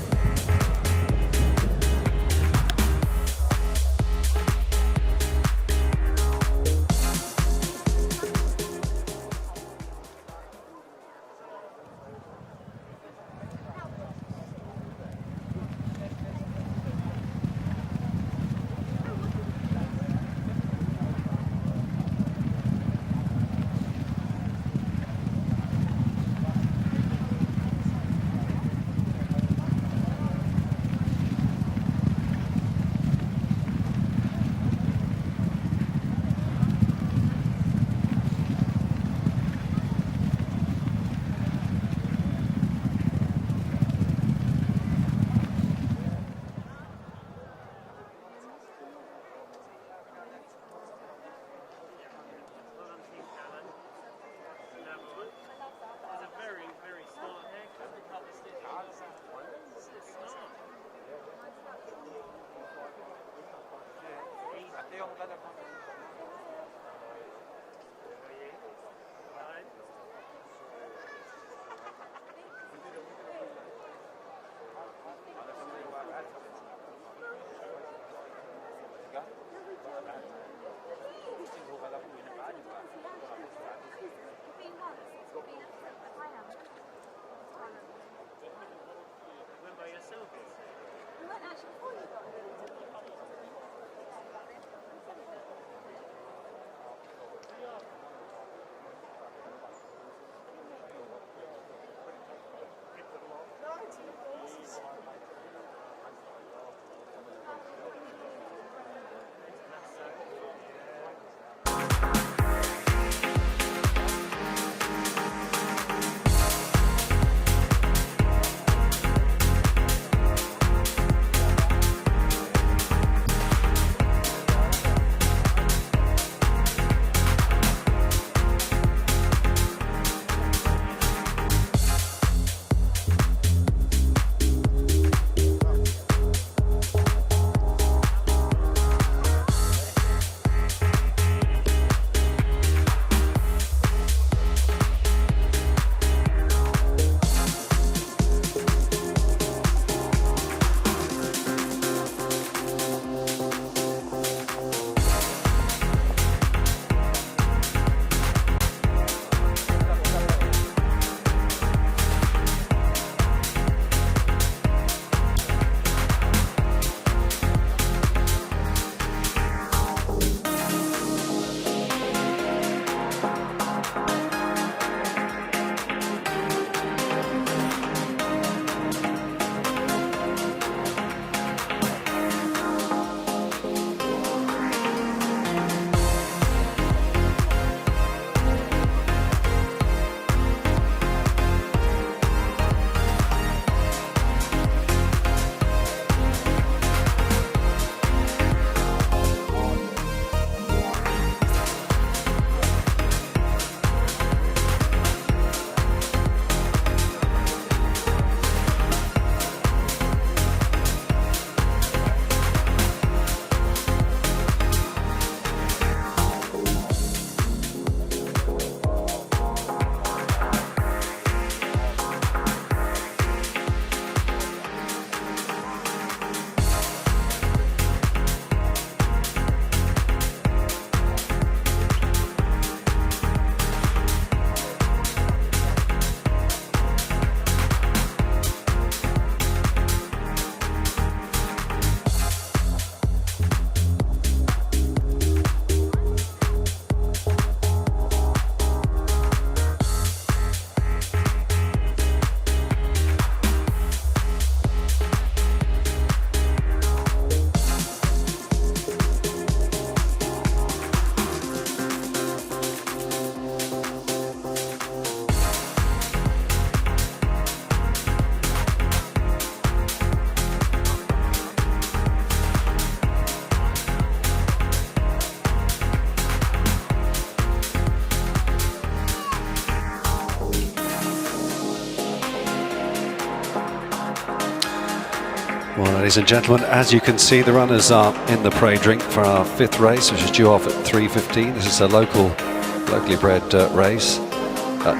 Well, ladies and gentlemen, as you can see, the runners are in the parade drink for our fifth race, which is due off at 3:15. This is a locally bred race.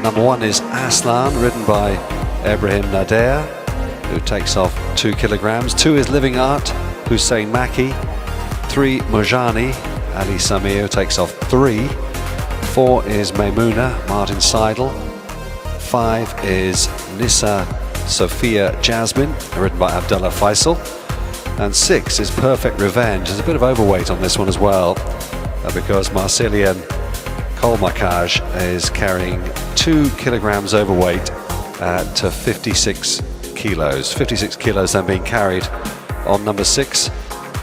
Number one is Aslan, ridden by Ibrahim Nader, who takes off 2 kilograms. 2 is Living Art, Hussein Maki. 3, Mojani, Ali Samir, takes off 3. 4 is Maimuna, Martin Seidel. 5 is Nissa Sophia Jasmine, ridden by Abdullah Faisal. And 6 is Perfect Revenge. There's a bit of overweight on this one as well, because Marcelian Kolmakaj is carrying 2 kilograms overweight at 56 kilos. 56 kilos then being carried on number 6,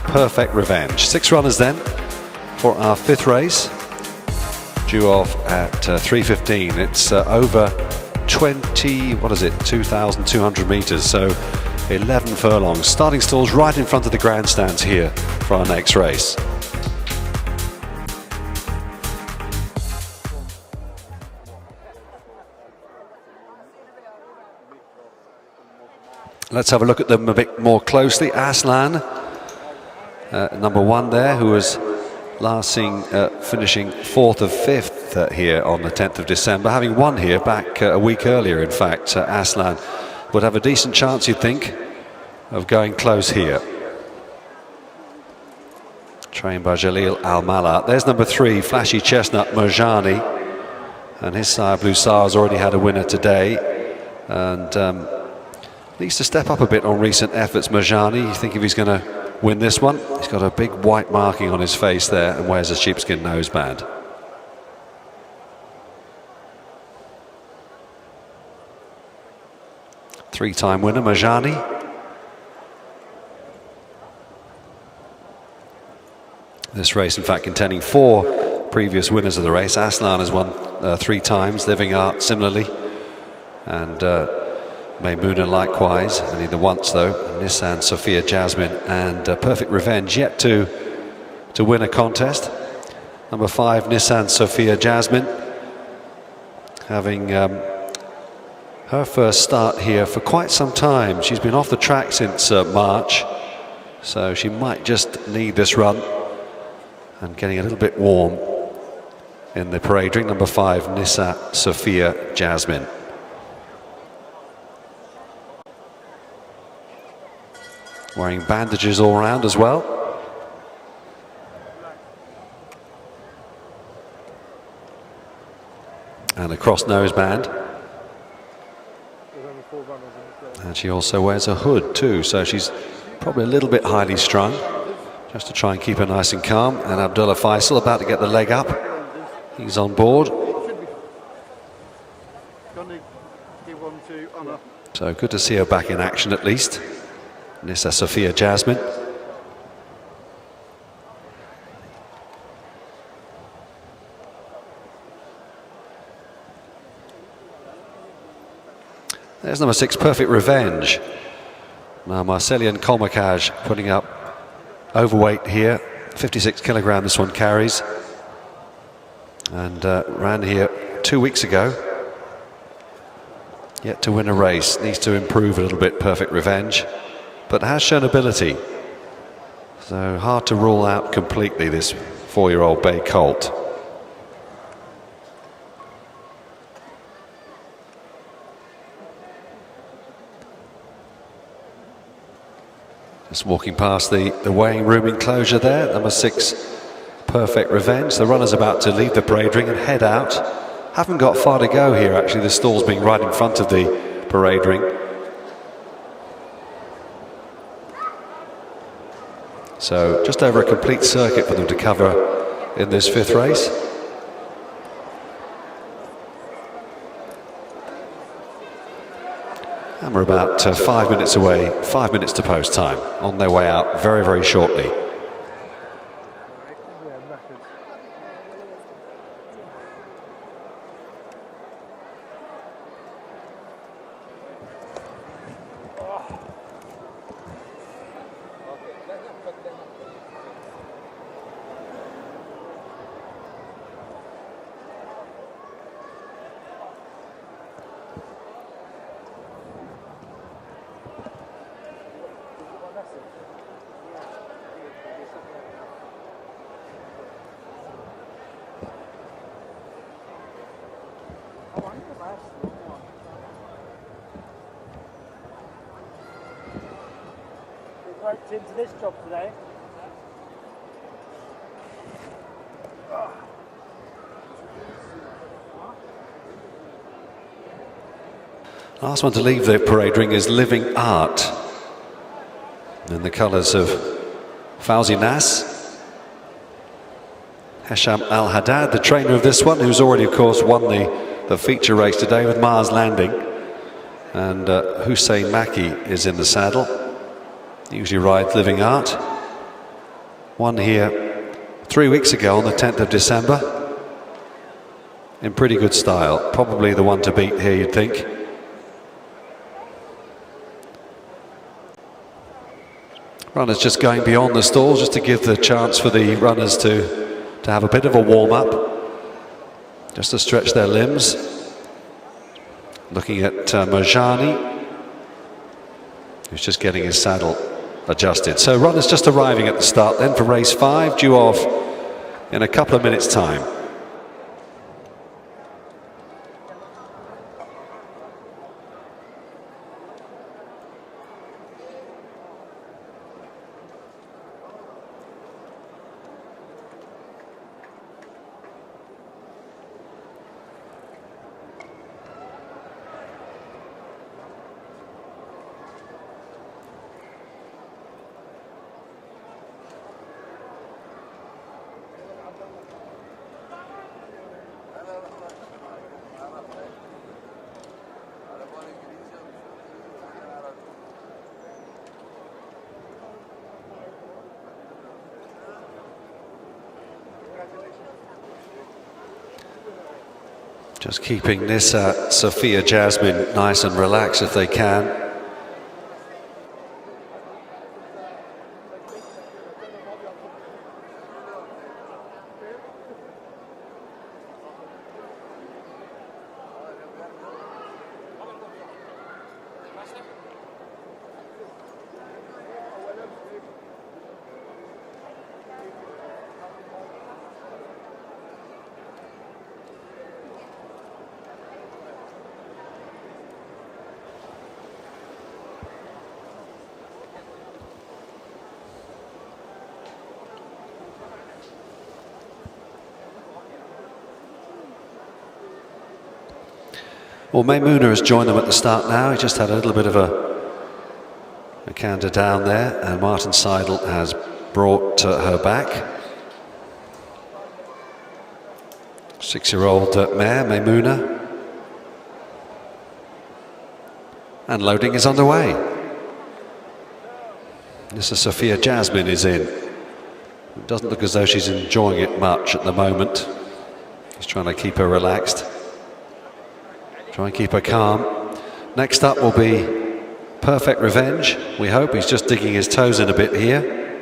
Perfect Revenge. 6 runners then for our fifth race, due off at 3:15. It's over 2,200 meters, so 11 furlongs. Starting stalls right in front of the grandstands here for our next race. Let's have a look at them a bit more closely. Aslan, number one there, who was finishing 4th of 5th here on the 10th of December, having won here back a week earlier. In fact, Aslan would have a decent chance, you'd think, of going close here. Trained by Jalil Al-Mala. There's number 3, Flashy Chestnut Merjani, and his sire Blue Star has already had a winner today, and needs to step up a bit on recent efforts. Merjani, you think if he's going to win this one, he's got a big white marking on his face there and wears a sheepskin noseband. Three-time winner Merjani. This race, in fact, containing 4 previous winners of the race. Aslan has won 3 times, Living Art similarly, and Maymuna likewise, only the once though. Nissan Sophia Jasmine and Perfect Revenge yet to win a contest. Number 5, Nissan Sophia Jasmine, having her first start here for quite some time. She's been off the track since March, so she might just need this run and getting a little bit warm in the parade ring. Number 5, Nissan Sophia Jasmine. Wearing bandages all around as well. And a cross noseband. And she also wears a hood too, so she's probably a little bit highly strung, just to try and keep her nice and calm. And Abdullah Faisal about to get the leg up. He's on board. So good to see her back in action at least. Nissa Sophia Jasmine. There's number 6, Perfect Revenge. Now Marcelian Kolmakaj putting up overweight here, 56 kilogram this one carries, and ran here 2 weeks ago. Yet to win a race, needs to improve a little bit, Perfect Revenge, but has shown ability. So hard to rule out completely this 4-year-old bay colt. Just walking past the weighing room enclosure there, number 6, Perfect Revenge. The runner's about to leave the parade ring and head out. Haven't got far to go here actually, the stall's being right in front of the parade ring. So just over a complete circuit for them to cover in this 5th race. And we're about 5 minutes away, 5 minutes to post time, on their way out very, very shortly. Into this job today. Last one to leave the parade ring is Living Art, in the colours of Fauzi Nas. Hesham Al-Haddad, the trainer of this one, who's already of course won the feature race today with Mars Landing, and Hussein Maki is in the saddle. Usually rides Living Art. Won here 3 weeks ago on the 10th of December. In pretty good style. Probably the one to beat here, you'd think. Runners just going beyond the stalls just to give the chance for the runners to have a bit of a warm-up. Just to stretch their limbs. Looking at Merjani, who's just getting his saddle adjusted. So runners just arriving at the start then for race 5, due off in a couple of minutes' time. Just keeping this Sophia Jasmine nice and relaxed if they can. Well, Maimouna has joined them at the start now. He just had a little bit of a canter down there, and Martin Seidel has brought her back. 6-year-old mare, Maimouna. And loading is underway. This is Sophia Jasmine is in. It doesn't look as though she's enjoying it much at the moment. He's trying to keep her relaxed. Try and keep her calm. Next up will be Perfect Revenge. We hope he's just digging his toes in a bit here.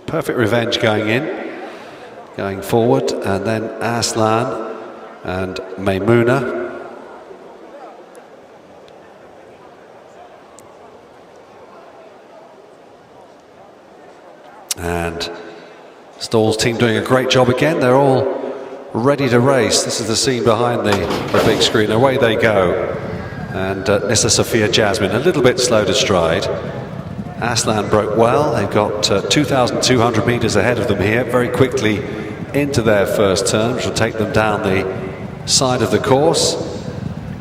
Perfect Revenge going in. Going forward, and then Aslan and Maimouna. And Stall's team doing a great job again. They're all ready to race. This is the scene behind the big screen. Away they go. And Nissa Sophia Jasmine a little bit slow to stride. Aslan broke well. They've got 2,200 meters ahead of them here, very quickly into their first turn, which will take them down the side of the course,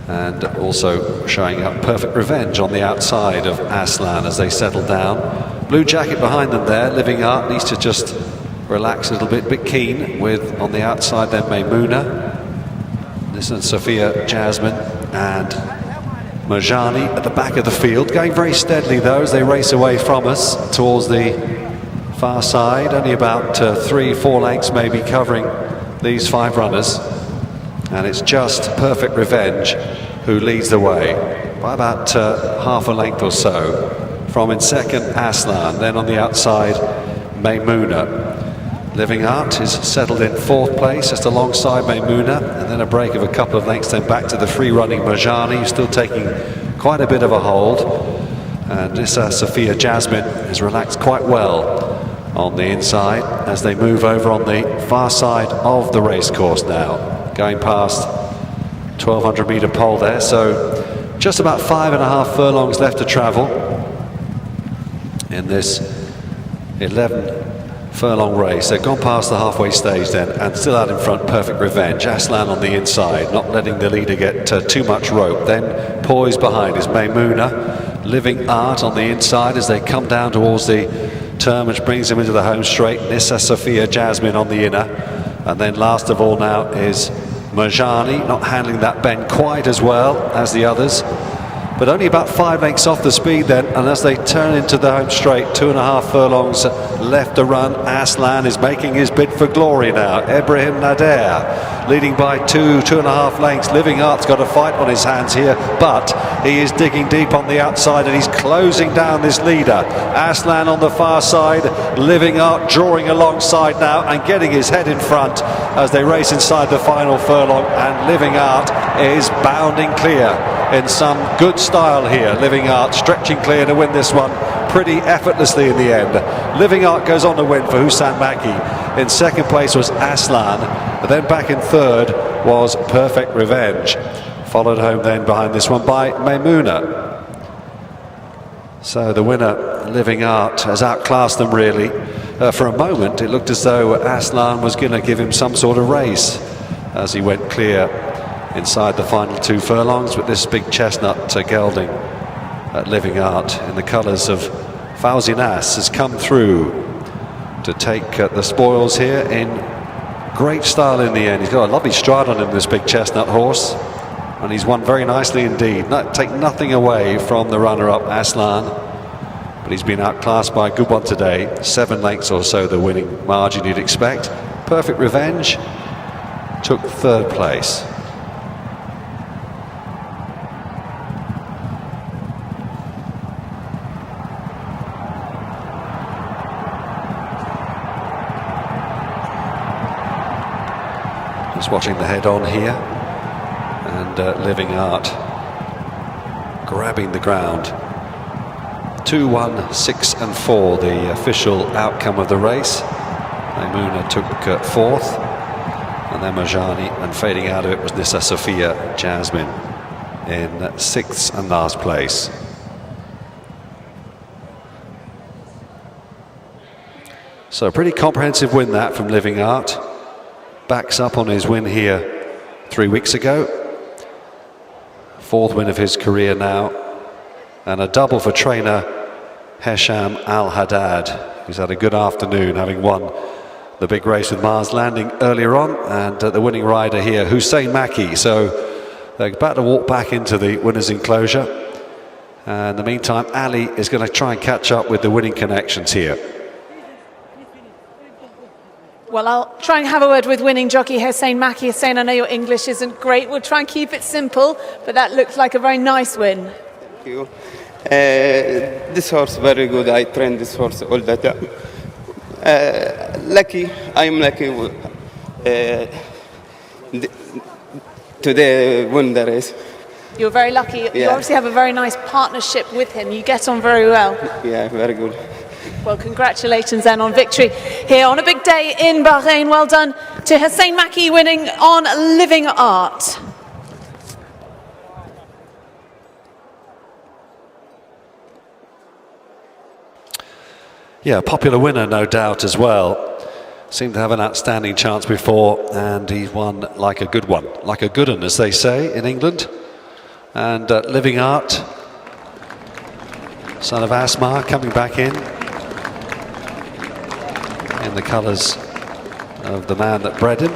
and also showing up Perfect Revenge on the outside of Aslan as they settle down. Blue jacket behind them there. Living Art needs to just relax a little bit keen with on the outside then Maimouna. This is Sophia Jasmine and Marjani at the back of the field, going very steadily though as they race away from us towards the far side, only about 3-4 lengths maybe covering these 5 runners, and it's just Perfect Revenge who leads the way by about half a length or so. From in second Aslan, then on the outside Maimouna. Living Art is settled in 4th place just alongside Maimouna, and then a break of a couple of lengths then back to the free running Marjani, who's still taking quite a bit of a hold, and this Sophia Jasmine has relaxed quite well on the inside as they move over on the far side of the racecourse now, going past 1,200 meter pole there, so just about 5.5 furlongs left to travel in this 11 furlong race. They've gone past the halfway stage then, and still out in front Perfect Revenge. Aslan on the inside, not letting the leader get too much rope. Then poised behind is Maimouna. Living Art on the inside as they come down towards the turn, which brings him into the home straight. Nissa Sophia Jasmine on the inner, and then last of all now is Marjani, not handling that bend quite as well as the others, but only about 5 lengths off the speed then, and as they turn into the home straight, 2.5 furlongs left to run. Aslan is making his bid for glory now. Ibrahim Nader leading by 2.5 lengths. Living Art's got a fight on his hands here, but he is digging deep on the outside and he's closing down this leader. Aslan on the far side, Living Art drawing alongside now and getting his head in front as they race inside the final furlong, and Living Art is bounding clear in some good style here. Living Art stretching clear to win this one pretty effortlessly in the end. Living Art goes on to win for Hussein Maki. In second place was Aslan, but then back in third was Perfect Revenge, followed home then behind this one by Maimuna. So the winner, Living Art, has outclassed them really. For a moment it looked as though Aslan was going to give him some sort of race as he went clear inside the final 2 furlongs, but this big chestnut gelding at Living Art in the colours of Fawzi Nas has come through to take the spoils here in great style in the end. He's got a lovely stride on him, this big chestnut horse, and he's won very nicely indeed. Take nothing away from the runner-up Aslan, but he's been outclassed by a good one today. 7 lengths or so the winning margin you'd expect. Perfect Revenge took third place. Watching the head on here, and Living Art grabbing the ground. 2, 1, 6 and 4 the official outcome of the race. Maimuna took fourth, and then Marjani, and fading out of it was Nissa Sophia Jasmine in 6th and last place. So a pretty comprehensive win that from Living Art. Backs up on his win here 3 weeks ago. 4th win of his career now, and a double for trainer Hesham Al-Haddad, who's had a good afternoon, having won the big race with Mars Landing earlier on, and the winning rider here, Hussein Maki. So they're about to walk back into the winner's enclosure, and in the meantime Ali is going to try and catch up with the winning connections here. Well, I'll try and have a word with winning jockey Hussein Maki. Hussein, I know your English isn't great. We'll try and keep it simple, but that looks like a very nice win. Thank you. This horse very good. I train this horse all the time. I'm lucky today win the race. You're very lucky. Yeah. You obviously have a very nice partnership with him. You get on very well. Yeah, very good. Well, congratulations then on victory here on a big day in Bahrain. Well done to Hussein Maki winning on Living Art. Yeah, popular winner, no doubt, as well. Seemed to have an outstanding chance before, and he won like a good one. Like a good one, as they say in England. And Living Art, son of Asma, coming back in the colours of the man that bred him,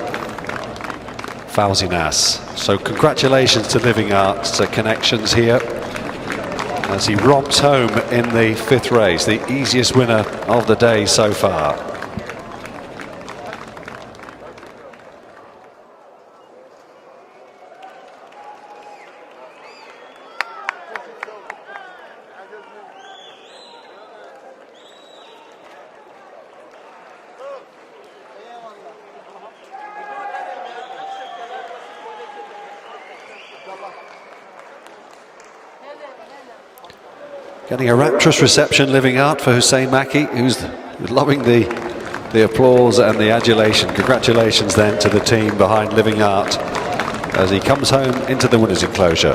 Fawzi Nas. So congratulations to Living Art's connections here as he romps home in the 5th race, the easiest winner of the day so far. Getting a rapturous reception, Living Art, for Hussein Maki, who's loving the applause and the adulation. Congratulations then to the team behind Living Art as he comes home into the winner's enclosure.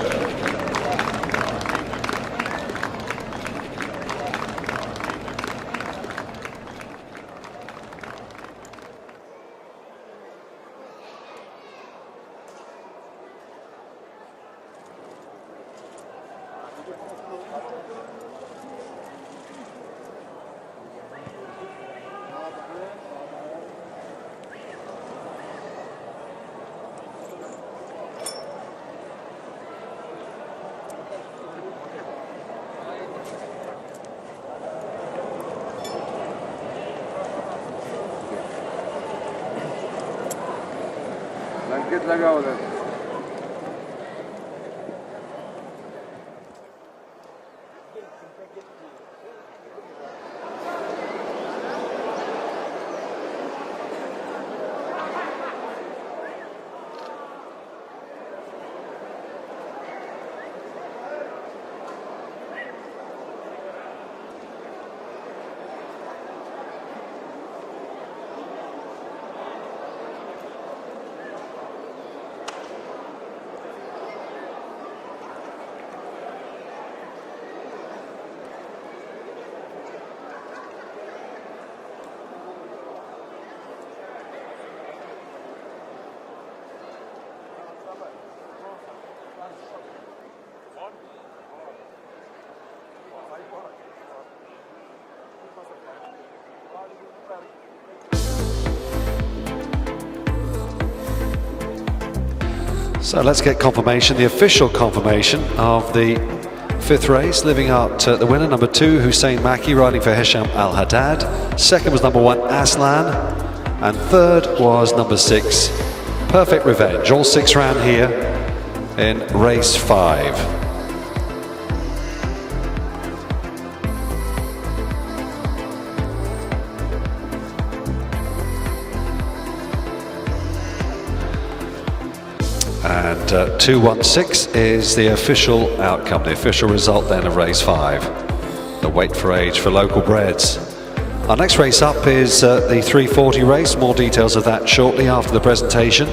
So let's get confirmation, the official confirmation of the fifth race, living out the winner, number 2, Hussein Maki, riding for Hisham Al Haddad. Second was number 1, Aslan. And third was number 6, Perfect Revenge. All 6 ran here in race 5. And 216 is the official outcome, the official result then of race 5. The weight for age for local breds. Our next race up is the 340 race. More details of that shortly after the presentation.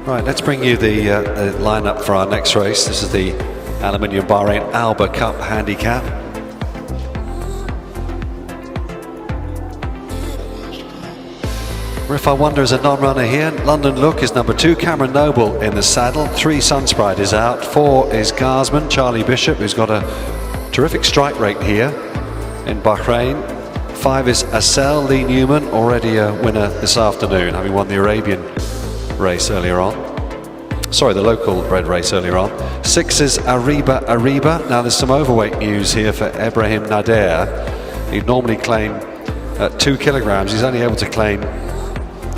Right, let's bring you the lineup for our next race. This is the ALUMINIUM BAHRAIN ALBA Cup Handicap. Riffa Wonder is a non-runner here. London Look is number 2. Cameron Noble in the saddle. 3, Sunsprite is out. 4 is Garsman, Charlie Bishop, who's got a terrific strike rate here in Bahrain. 5 is Assel, Lee Newman, already a winner this afternoon, having won the Arabian race earlier on. Sorry, the local bred race earlier on. 6 is Ariba. Now there's some overweight news here for Ibrahim Nader. He'd normally claim 2 kilograms. He's only able to claim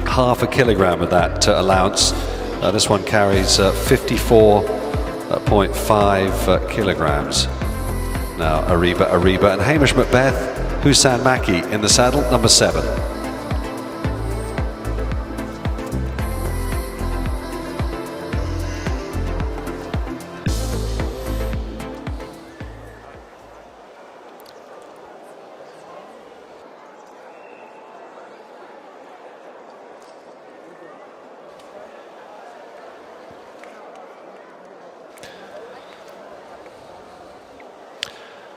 half a kilogram of that allowance. This one carries 54.5 kilograms. Now Ariba and Hamish Macbeth, Hussein Maki in the saddle, number 7.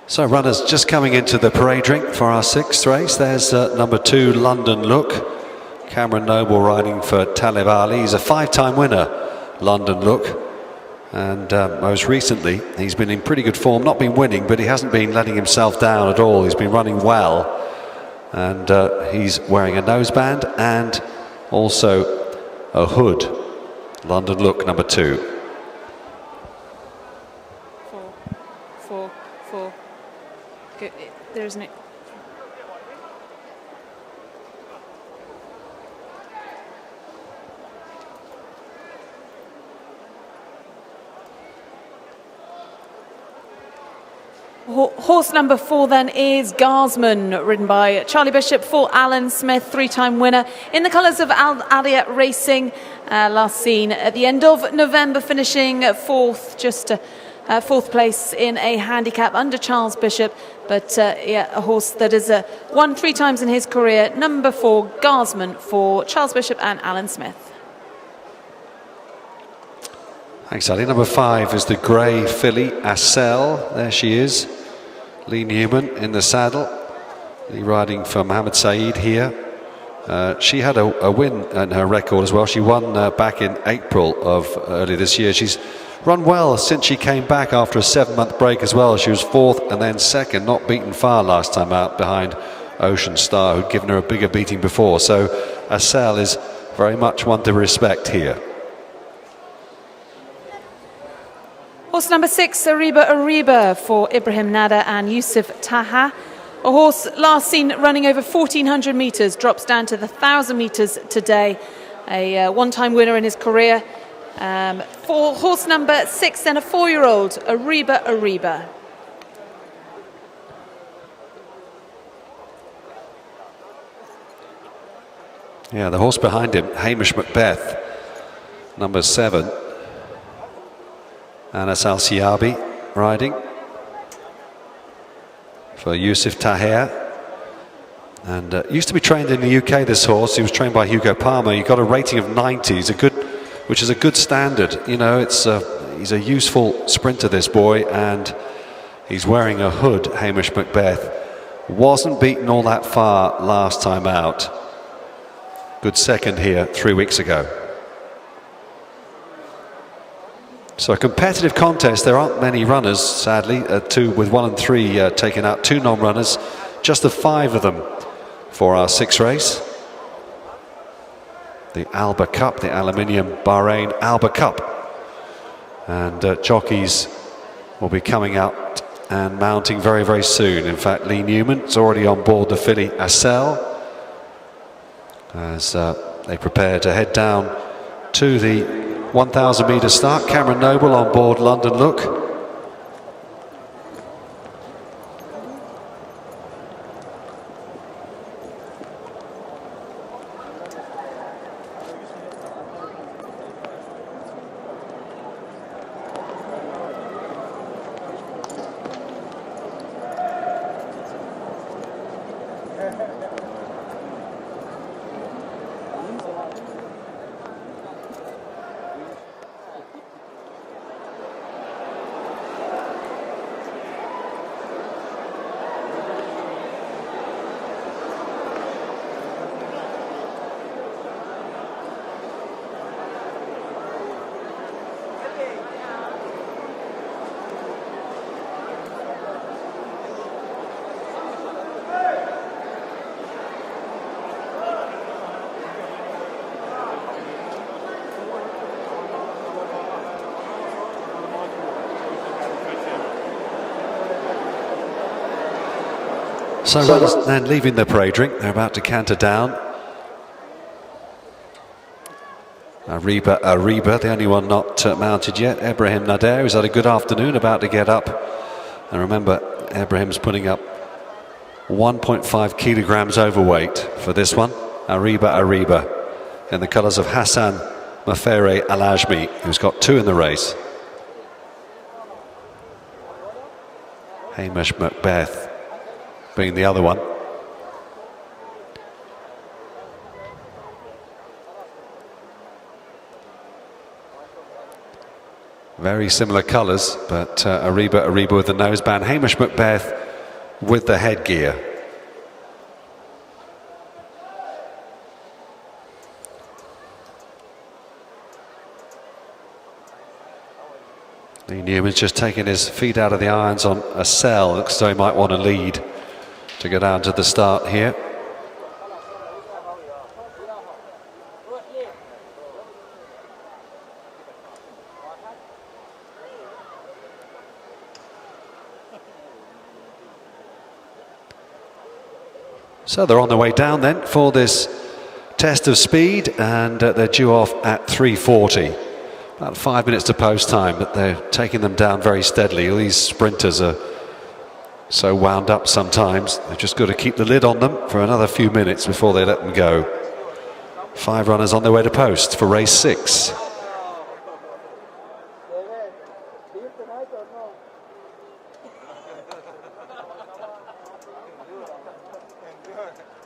So runners just coming into the parade ring for our 6th race. There's number 2, London Look. Cameron Noble riding for Talib Ali. He's a 5-time winner, London Look. And most recently, he's been in pretty good form. Not been winning, but he hasn't been letting himself down at all. He's been running well. And he's wearing a noseband and also a hood. London Look, number 2. 4. Good. There isn't it. Horse number 4 then is Garsman, ridden by Charlie Bishop, for Alan Smith, 3-time winner in the colours of Al-Aliyah Racing. Last seen at the end of November, finishing 4th, just 4th place in a handicap under Charles Bishop. But yeah, a horse that has won 3 times in his career. Number 4, Garsman, for Charles Bishop and Alan Smith. Thanks, Ali. Number 5 is the grey filly, Assel. There she is. Lee Newman in the saddle. Lee riding for Mohammed Saeed here. She had a win in her record as well. She won back in April of earlier this year. She's run well since she came back after a 7-month break as well. She was 4th and then 2nd, not beaten far last time out behind Ocean Star, who'd given her a bigger beating before. So Assel is very much one to respect here. Horse number 6, Ariba, for Ibrahim Nada and Yusuf Taha. A horse last seen running over 1,400 metres, drops down to the 1,000 metres today. A 1-time winner in his career. For horse number 6, then a 4-year-old, Ariba. Yeah, the horse behind him, Hamish Macbeth, number 7. Anas Al-Siabi riding for Yusuf Taher. And used to be trained in the UK, this horse. He was trained by Hugo Palmer. He got a rating of 90. Which is a good standard. You know, he's a useful sprinter, this boy, and he's wearing a hood, Hamish Macbeth. Wasn't beaten all that far last time out. Good 2nd here 3 weeks ago. So a competitive contest. There aren't many runners, sadly. 2 with 1 and 3 taken out. 2 non-runners. Just the 5 of them for our 6th race. The ALBA Cup, the ALUMINIUM BAHRAIN ALBA Cup. And jockeys will be coming out and mounting very, very soon. In fact, Lee Newman is already on board the filly Assel as they prepare to head down to the 1,000 metre start. Cameron Noble on board London Look. So runners then leaving the parade ring, they're about to canter down. Ariba, the only one not mounted yet. Ibrahim Nader, who's had a good afternoon, about to get up. And remember, Ibrahim's putting up 1.5 kilograms overweight for this one. Ariba, in the colours of Hassan Mafere Al-Ajmi, who's got 2 in the race. Hamish Macbeth being the other one. Very similar colours, but Ariba with the noseband, Hamish Macbeth with the headgear. Lee Newman's just taking his feet out of the irons on a cell. Looks as though he might want to lead to go down to the start here. So they're on their way down then for this test of speed, and they're due off at 3:40. About 5 minutes to post time, but they're taking them down very steadily. All these sprinters are so wound up sometimes. They've just got to keep the lid on them for another few minutes before they let them go. 5 runners on their way to post for race 6.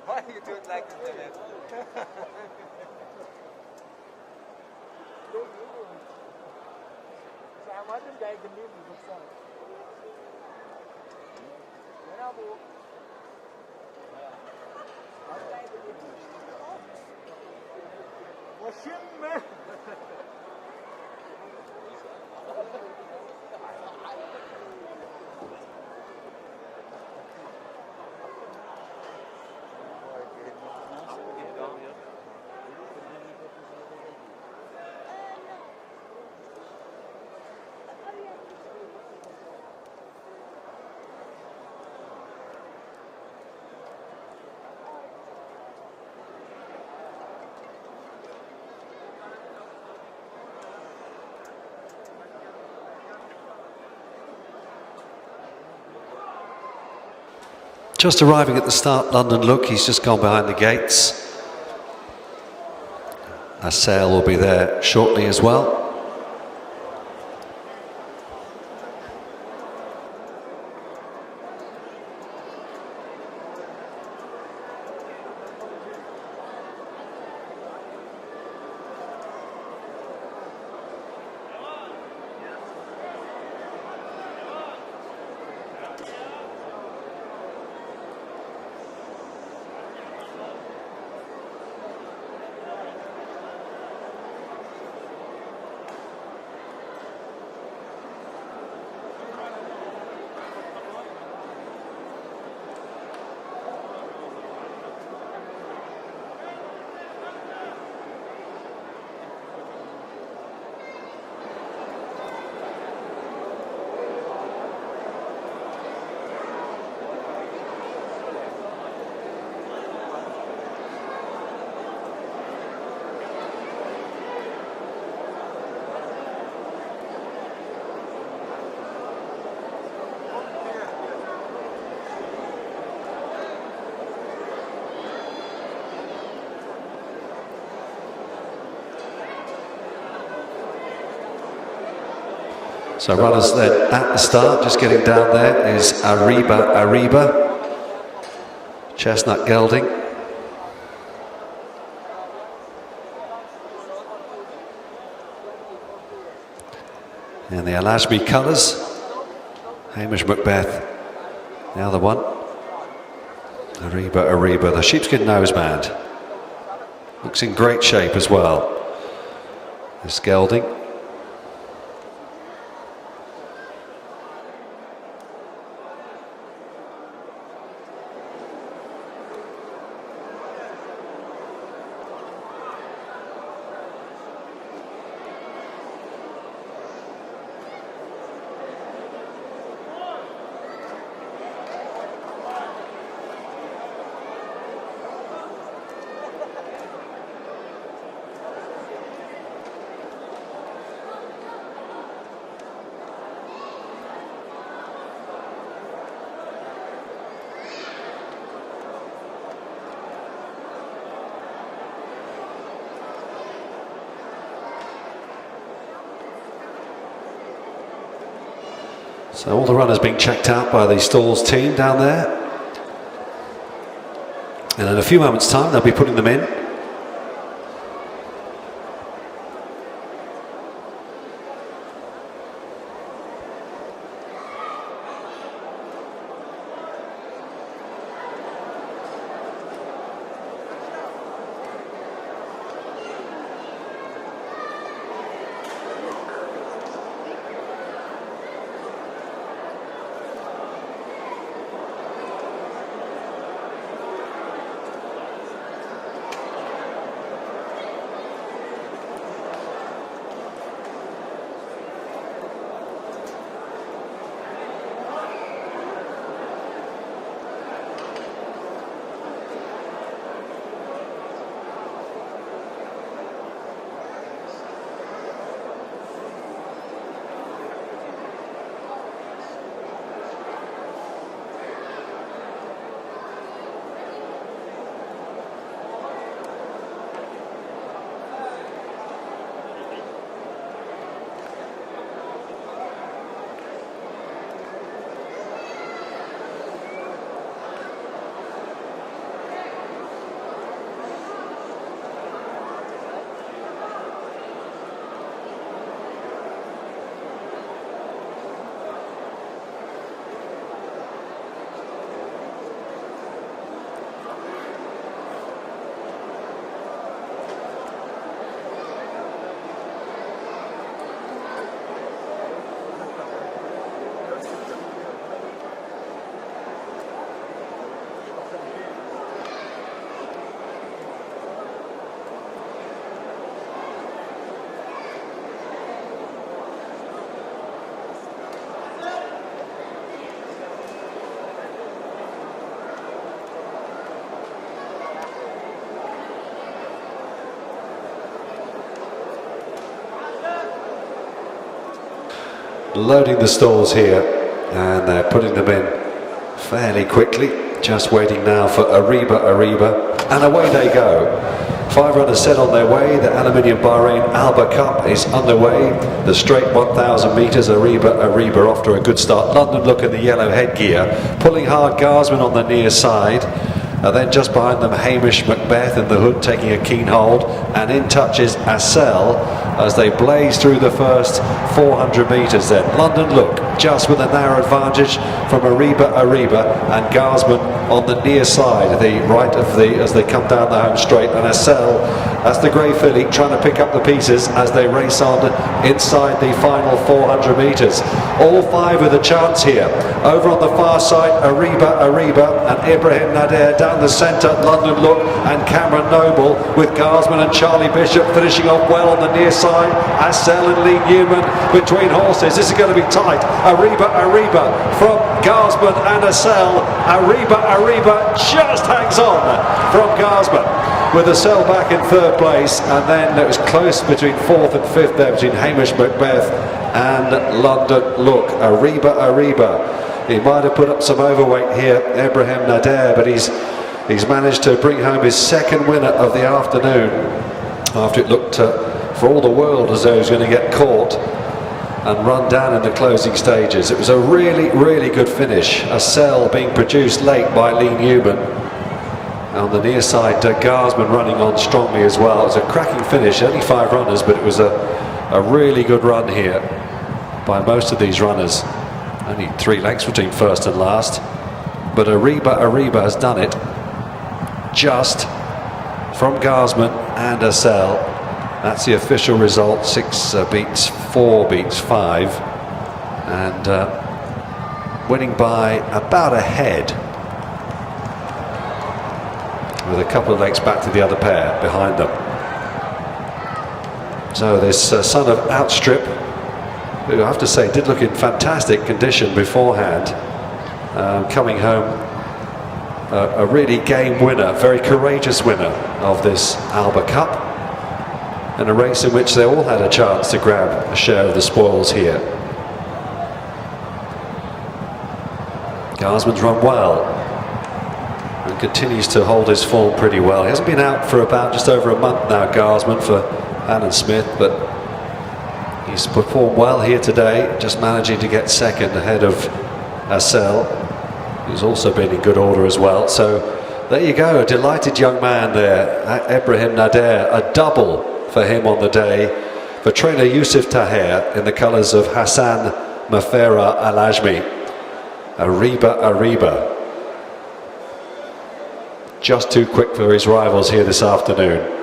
Why you do it like this? Just arriving at the start, London Look, he's just gone behind the gates. A sail will be there shortly as well. So runners then at the start, just getting down there is Ariba, Chestnut Gelding. In the Al-Ajmi colours, Hamish Macbeth, the other one. Ariba, the sheepskin noseband. Looks in great shape as well. This Gelding. So all the runners being checked out by the stalls team down there. And in a few moments' time, they'll be putting them in. Loading the stalls here, and they're putting them in fairly quickly. Just waiting now for Ariba, and away they go. 5 runners set on their way. The Aluminium Bahrain ALBA Cup is underway. The straight 1,000 metres, Ariba off to a good start. London Look in the yellow headgear, pulling hard. Garsman on the near side. And then just behind them, Hamish Macbeth in the hood taking a keen hold, and in touches Assel as they blaze through the first 400 metres. Then London Look just with a narrow advantage from Ariba, and Garsman on the near side, the right of the, as they come down the home straight, and Assel, that's the grey filly, trying to pick up the pieces as they race on inside the final 400 metres. All 5 with a chance here. Over on the far side, Ariba, and Ibrahim Nader down the centre, London Look and Cameron Noble, with Garsman and Charlie Bishop finishing off well on the near side. Assel and Lee Newman between horses. This is going to be tight. Ariba from Garsman and Assel. Ariba just hangs on from Garsman, with Assel back in 3rd place, and then it was close between 4th and 5th there between Hamish Macbeth and London Look. Ariba, he might have put up some overweight here, Ibrahim Nader, but he's managed to bring home his 2nd winner of the afternoon, after it looked for all the world as though he was going to get caught and run down in the closing stages. It was a really good finish. Assel being produced late by Lee Newman. On the near side, Garsman running on strongly as well. It was a cracking finish, only 5 runners, but it was a really good run here by most of these runners. Only 3 lengths between first and last. But Ariba has done it just from Garsman and Assel. That's the official result. 6 beats 4 beats 5, and winning by about a head, with a couple of lengths back to the other pair behind them. So this son of Outstrip, who I have to say did look in fantastic condition beforehand, coming home a really game winner, very courageous winner of this ALBA Cup, in a race in which they all had a chance to grab a share of the spoils here. Garsman's run well and continues to hold his form pretty well. He hasn't been out for about just over a month now, Garsman, for Alan Smith, but He's performed well here today, just managing to get second ahead of Asel, who's also been in good order as well. So there you go, a delighted young man there, Ibrahim Nader, a double for him on the day, for trainer Yusuf Taher in the colours of Hassan Mafera Al-Ajmi. Ariba. Just too quick for his rivals here this afternoon.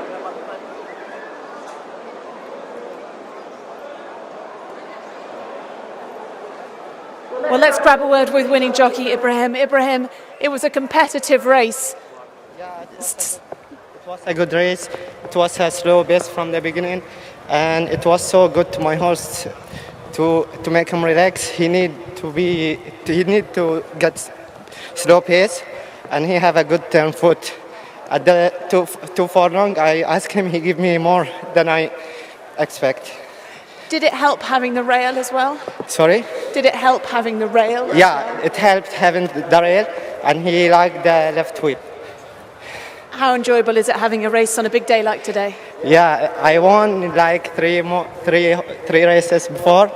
Well, let's grab a word with winning jockey Ibrahim. Ibrahim, it was a competitive race. It was a good race. It was a slow pace from the beginning, and it was so good to my horse to make him relax. He need to get slow pace, and he have a good turn foot. At the two furlong, I asked him. He give me more than I expect. Did it help having the rail as well? Sorry? Did it help having the rail? Yeah, it helped having the rail, and he liked the left whip. How enjoyable is it having a race on a big day like today? Yeah, I won like three races before,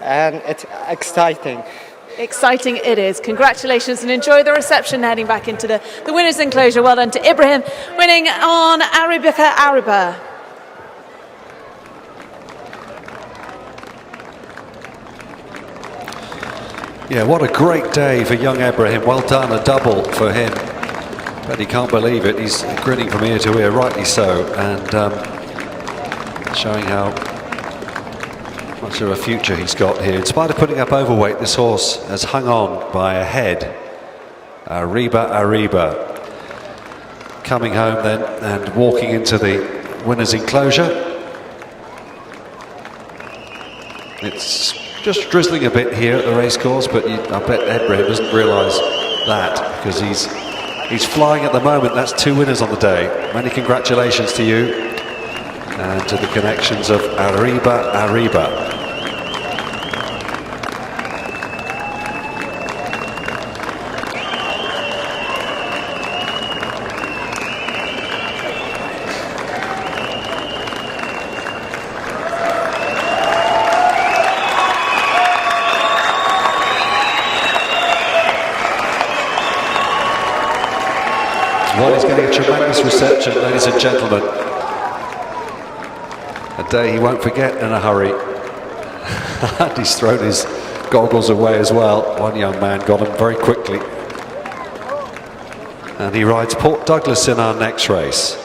and it's exciting. Exciting it is. Congratulations and enjoy the reception heading back into the winner's enclosure. Well done to Ibrahim, winning on Arabica Ariba. Yeah, what a great day for young Ibrahim. Well done, a double for him. But he can't believe it. He's grinning from ear to ear, rightly so, and showing how much of a future he's got here. In spite of putting up overweight, this horse has hung on by a head. Ariba. Coming home then and walking into the winner's enclosure. It's just drizzling a bit here at the racecourse, but I bet Ibrahim doesn't realise that, because he's flying at the moment. That's 2 winners on the day. Many congratulations to you and to the connections of Ariba. Well, he's getting a tremendous reception, ladies and gentlemen. A day he won't forget in a hurry. And he's thrown his goggles away as well. One young man got him very quickly. And he rides Port Douglas in our next race.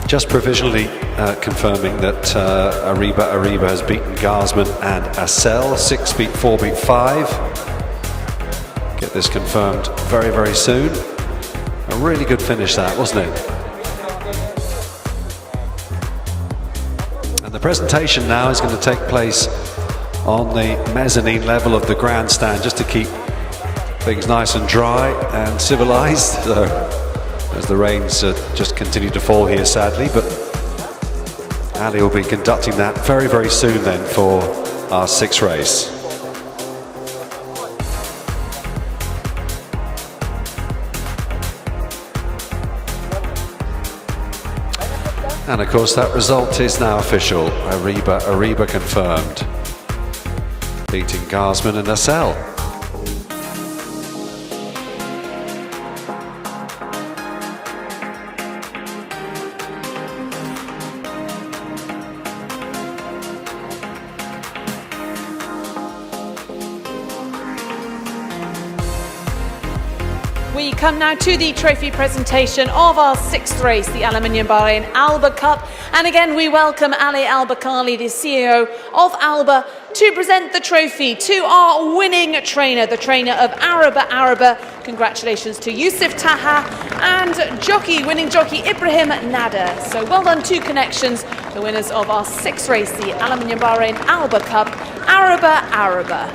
Just provisionally confirming that Ariba has beaten Garsman and Asel, 6 beat 4 beat 5. Get this confirmed very, very soon. A really good finish that, wasn't it? And the presentation now is going to take place on the mezzanine level of the grandstand, just to keep things nice and dry and civilized. So, as the rains just continue to fall here, sadly, but Ali will be conducting that very, very soon then for our 6th race. And of course that result is now official. Ariba confirmed, beating Garsman and Assel. We come now to the trophy presentation of our 6th race, the Aluminium Bahrain ALBA Cup. And again, we welcome Ali Al-Bakali, the CEO of ALBA, to present the trophy to our winning trainer, the trainer of Araba. Congratulations to Yusuf Taha and winning jockey Ibrahim Nada. So well done to Connections, the winners of our 6th race, the Aluminium Bahrain ALBA Cup, Araba.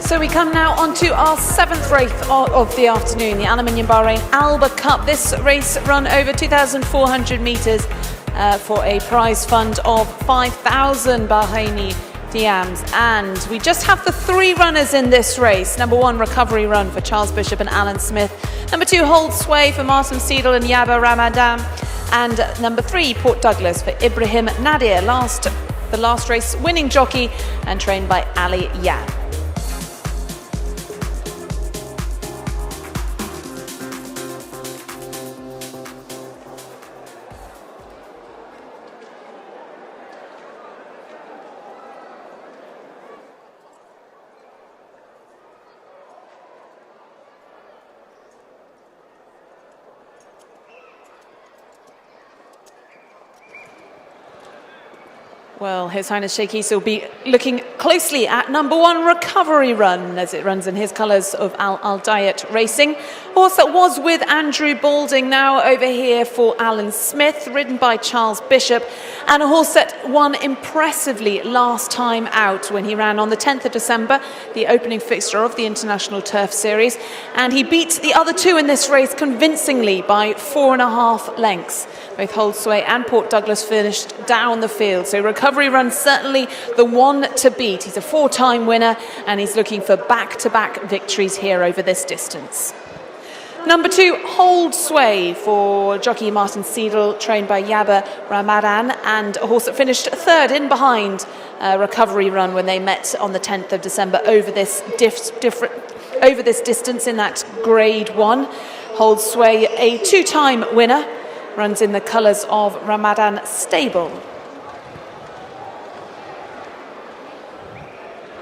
So we come now on to our 7th race of the afternoon, the Aluminium Bahrain ALBA Cup. This race run over 2,400 metres for a prize fund of 5,000 Bahraini Diams. And we just have the 3 runners in this race. Number 1, Recovery Run for Charles Bishop and Alan Smith. Number 2, Hold Sway for Martin Seidel and Yaba Ramadan. And number 3, Port Douglas for Ibrahim Nadir, the last race winning jockey and trained by Ali Yan. Well, His Highness Sheikh Issa will be looking closely at number 1, Recovery Run, as it runs in his colours of Al Dayat Racing. Horse that was with Andrew Balding, now over here for Alan Smith, ridden by Charles Bishop, and a horse that won impressively last time out when he ran on the 10th of December, the opening fixture of the International Turf Series, and he beat the other 2 in this race convincingly by 4.5 lengths. Both Hold Sway and Port Douglas finished down the field. So Recovery Run certainly the one to beat. He's a 4-time winner and he's looking for back-to-back victories here over this distance. Number 2, Hold Sway for jockey Martin Seidel, trained by Yaba Ramadan, and a horse that finished 3rd in behind Recovery Run when they met on the 10th of December over this distance in that Grade 1. Hold Sway, a 2-time winner, runs in the colours of Ramadan Stable.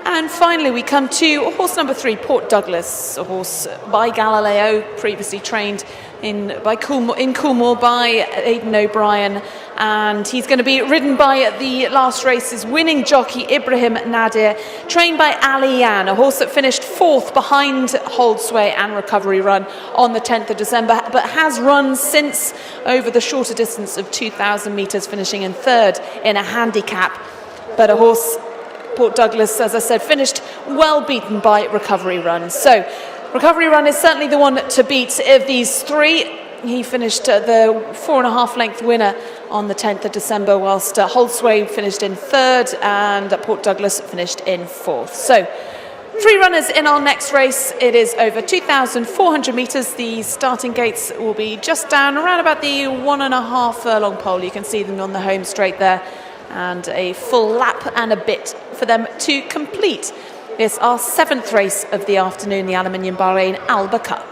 And finally we come to horse number 3, Port Douglas, a horse by Galileo, previously trained in Coolmore by Aidan O'Brien, and he's going to be ridden by the last race's winning jockey Ibrahim Nadir, trained by Ali Yan, a horse that finished 4th behind Hold Sway and Recovery Run on the 10th of December, but has run since over the shorter distance of 2,000 metres, finishing in 3rd in a handicap. But a horse, Port Douglas, as I said, finished well beaten by Recovery Run. So Recovery Run is certainly the one to beat of these 3. He finished the 4.5 length winner on the 10th of December, whilst Hold Sway finished in 3rd and Port Douglas finished in 4th. So 3 runners in our next race. It is over 2,400 metres. The starting gates will be just down around about the 1.5 furlong pole. You can see them on the home straight there, and a full lap and a bit for them to complete this, our 7th race of the afternoon, the Aluminium Bahrain ALBA Cup.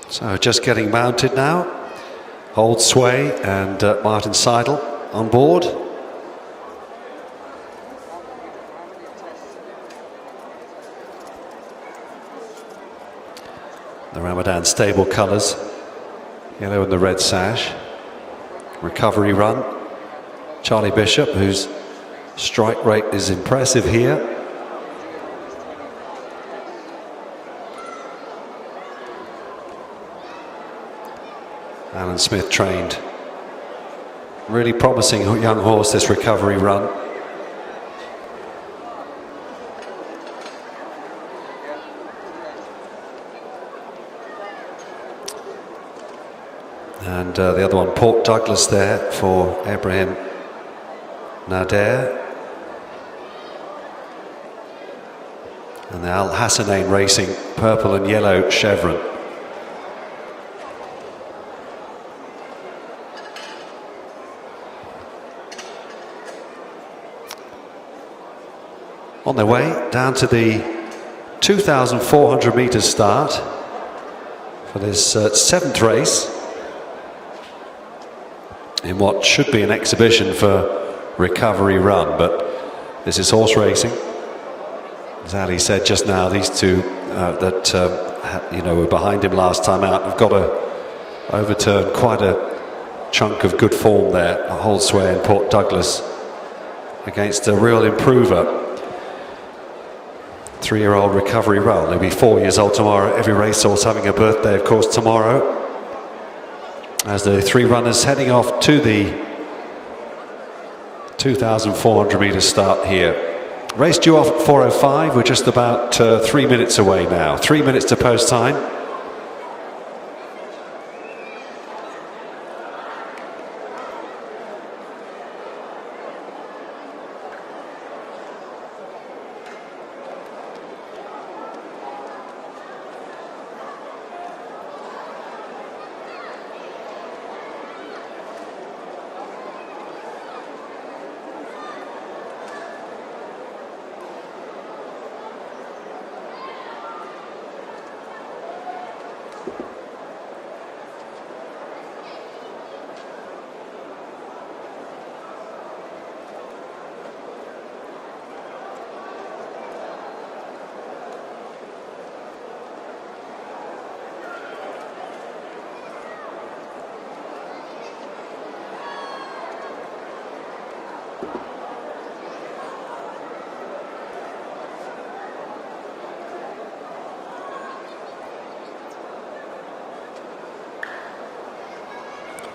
So just getting mounted now. Hold Sway and Martin Seidel on board. The Ramadan stable colours, yellow and the red sash. Recovery run. Charlie Bishop, whose strike rate is impressive here. Alan Smith trained. Really promising young horse, this recovery run. And the other one, Port Douglas there for Ibrahim Nader. And the Al Hassanain Racing purple and yellow chevron. On their way down to the 2,400 metres start for this seventh race in what should be an exhibition for recovery run, but this is horse racing. As Ali said just now, these two were behind him last time out have got to overturn quite a chunk of good form there. Hold Sway and Port Douglas against a real improver. 3-year-old recovery run. He'll be 4 years old tomorrow. Every racehorse having a birthday, of course, tomorrow. As the three runners heading off to the 2,400 metre start here. Race due off at 4:05. We're just about 3 minutes away now. 3 minutes to post time.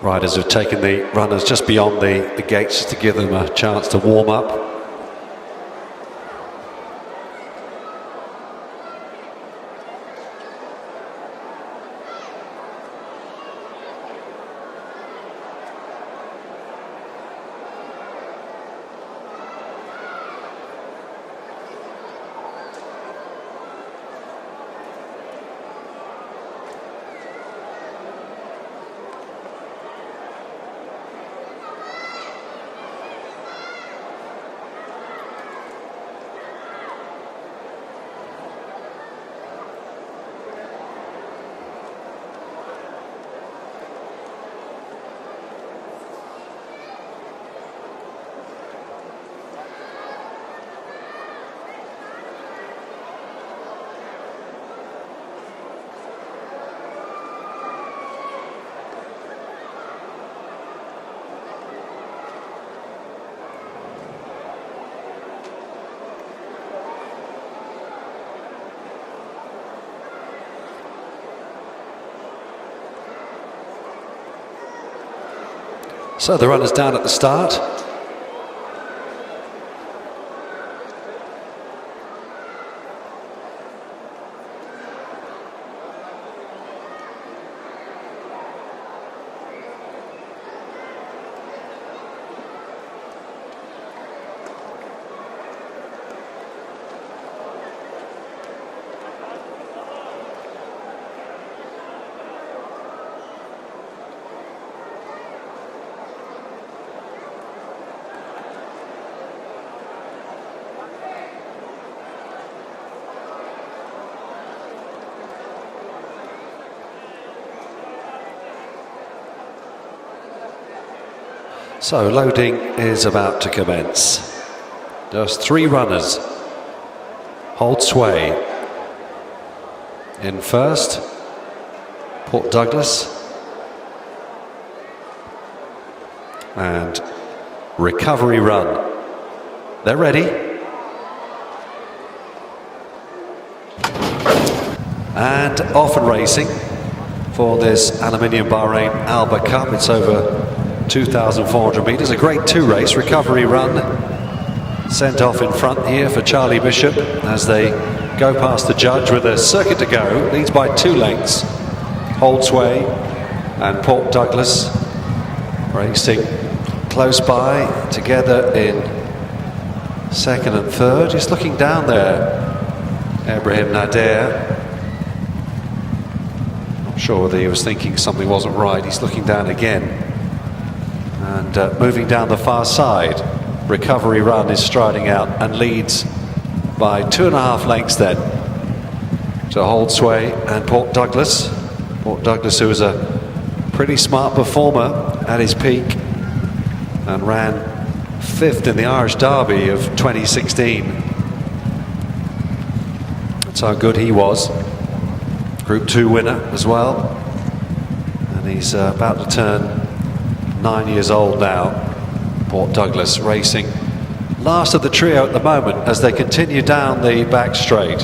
Riders have taken the runners just beyond the gates just to give them a chance to warm up. So the runners down at the start. So loading is about to commence. Just 3 runners. Hold sway. In first, Port Douglas. And Recovery Run. They're ready. And off and racing for this Aluminium Bahrain ALBA Cup. It's over 2,400 metres. A grade 2 race. Recovery Run sent off in front here for Charlie Bishop as they go past the judge with a circuit to go. Leads by 2 lengths. Hold Sway and Port Douglas racing close by together in second and third. Just looking down there, Ibrahim Nader. Not sure whether he was thinking something wasn't right. He's looking down again. And moving down the far side, Recovery Run is striding out and leads by 2.5 lengths then to Hold Sway and Port Douglas. Port Douglas, who was a pretty smart performer at his peak and ran 5th in the Irish Derby of 2016. That's how good he was. Group 2 winner as well. And he's about to turn 9 years old now. Port Douglas racing last of the trio at the moment as they continue down the back straight.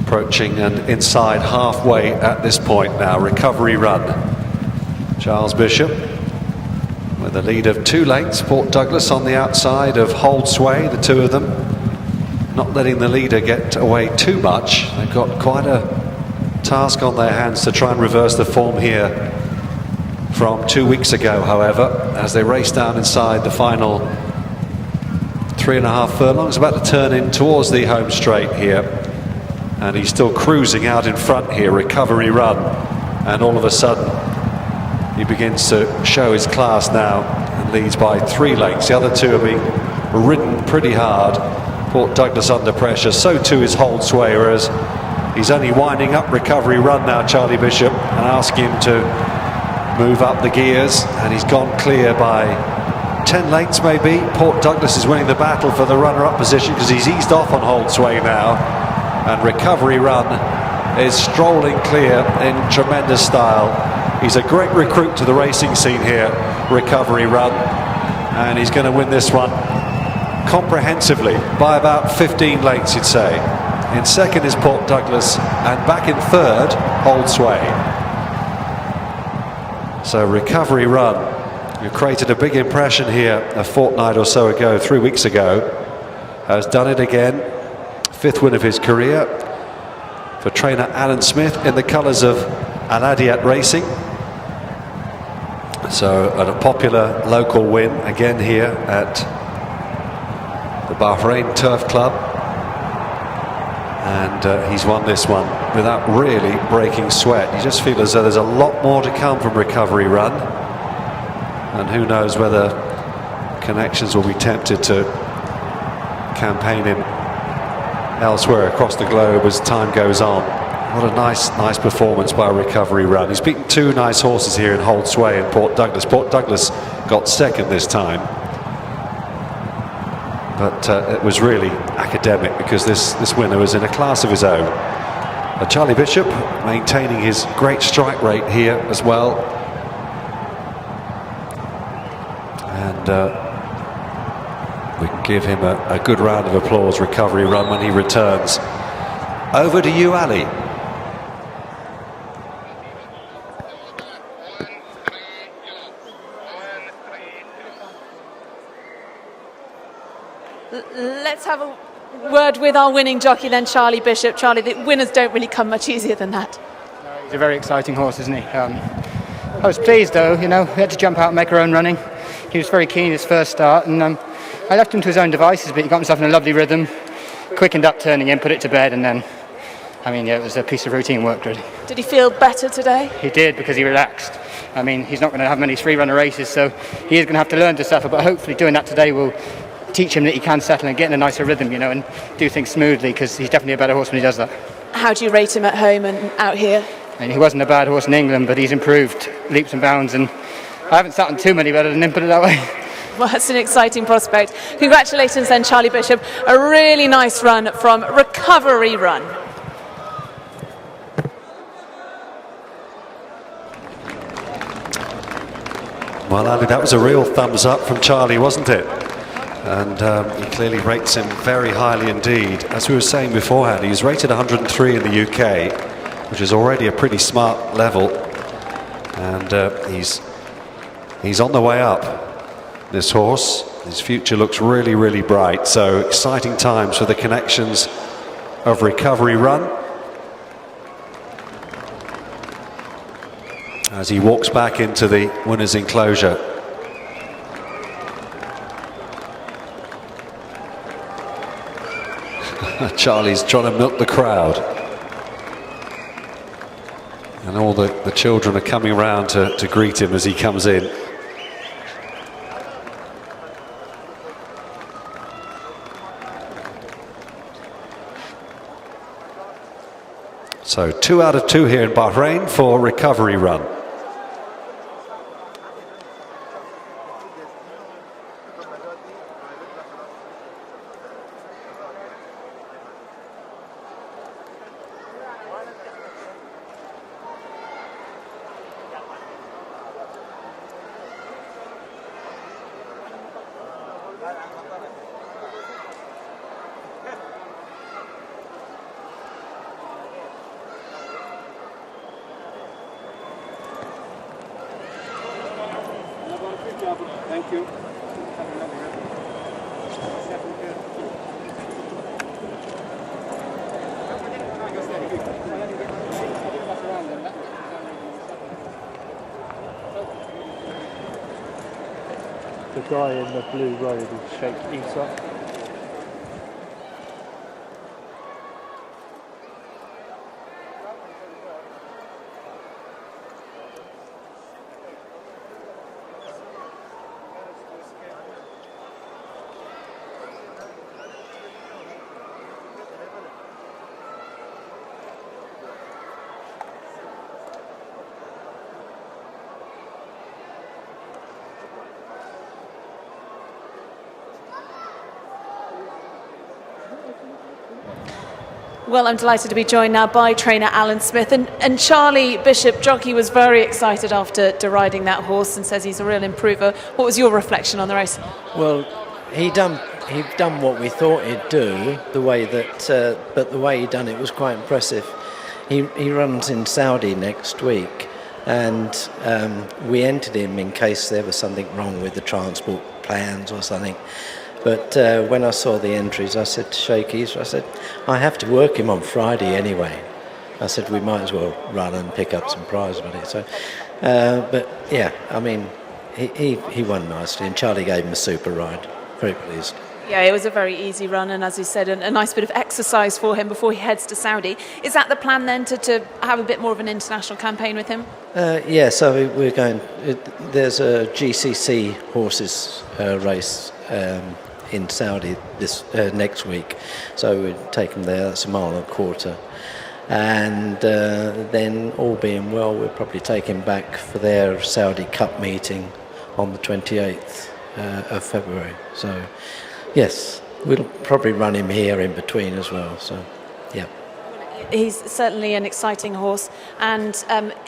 Approaching and inside halfway at this point now. Recovery Run. Charles Bishop with a lead of 2 lengths. Port Douglas on the outside of Hold Sway, the two of them. Not letting the leader get away too much. They've got quite a task on their hands to try and reverse the form here from 2 weeks ago, however, as they race down inside the final 3.5 furlongs, about to turn in towards the home straight here. And he's still cruising out in front here, Recovery Run. And all of a sudden, he begins to show his class now and leads by 3 lengths. The other two are being ridden pretty hard. Port Douglas under pressure, so too is Hold Sway, whereas he's only winding up Recovery Run now, Charlie Bishop, and asking him to move up the gears, and he's gone clear by 10 lengths maybe. Port Douglas is winning the battle for the runner-up position because he's eased off on Hold Sway now, and Recovery Run is strolling clear in tremendous style. He's a great recruit to the racing scene here, Recovery Run, and he's going to win this one comprehensively by about 15 lengths, you'd say. In second is Port Douglas, and back in third, Hold Sway. So Recovery Run, who created a big impression here a fortnight or so ago, 3 weeks ago, has done it again. 5th win of his career for trainer Alan Smith in the colours of Al-Adiyat Racing. So at a popular local win again here at the Bahrain Turf Club, and he's won this one without really breaking sweat. You just feel as though there's a lot more to come from Recovery Run, and who knows whether connections will be tempted to campaign him elsewhere across the globe as time goes on. What a nice performance by Recovery Run. He's beaten 2 nice horses here in Hold Sway and Port Douglas. Port Douglas got second this time, but it was really academic because this winner was in a class of his own. Charlie Bishop maintaining his great strike rate here as well, and we can give him a good round of applause, Recovery Run, when he returns. Over to you, Ali. Let's have a word with our winning jockey then, Charlie Bishop. Charlie, the winners don't really come much easier than that. He's a very exciting horse, isn't he? I was pleased though, we had to jump out and make our own running. He was very keen his first start, and I left him to his own devices, but he got himself in a lovely rhythm, quickened up turning in, put it to bed, and then, it was a piece of routine work really. Did he feel better today? He did, because he relaxed. He's not going to have many 3-runner races, so he is going to have to learn to suffer, but hopefully doing that today will teach him that he can settle and get in a nicer rhythm, and do things smoothly, because he's definitely a better horse when he does that. How do you rate him at home and out here? And he wasn't a bad horse in England, but he's improved leaps and bounds, and I haven't sat on too many better than him, put it that way. Well, that's an exciting prospect. Congratulations then, Charlie Bishop. A really nice run from Recovery Run. Well, Andy, that was a real thumbs up from Charlie, wasn't it? And he clearly rates him very highly indeed. As we were saying beforehand, he's rated 103 in the UK, which is already a pretty smart level. And he's on the way up, this horse. His future looks really, really bright. So exciting times for the connections of Recovery Run. As he walks back into the winner's enclosure. Charlie's trying to milk the crowd. And all the children are coming around to greet him as he comes in. So 2 out of 2 here in Bahrain for Recovery Run. Thank you. The guy in the blue robe is Sheikh Isa. Well, I'm delighted to be joined now by trainer Alan Smith. And Charlie Bishop, jockey, was very excited after deriding that horse and says he's a real improver. What was your reflection on the race? Well, he'd done what we thought he'd do, the way that, but the way he done it was quite impressive. He runs in Saudi next week, and we entered him in case there was something wrong with the transport plans or something. But when I saw the entries, I said to Sheikh Isa, I said, I have to work him on Friday anyway. I said, we might as well run and pick up some prize money. So, but yeah, I mean, he won nicely, and Charlie gave him a super ride. Very pleased. Yeah, it was a very easy run, and as you said, a nice bit of exercise for him before he heads to Saudi. Is that the plan then, to have a bit more of an international campaign with him? Yeah, so we're going, there's a GCC horses race in Saudi this next week, so we'd take them there. That's 1.25 miles, and then all being well, we'll probably take him back for their Saudi Cup meeting on the 28th of February. So yes, we'll probably run him here in between as well. So yeah. He's certainly an exciting horse, and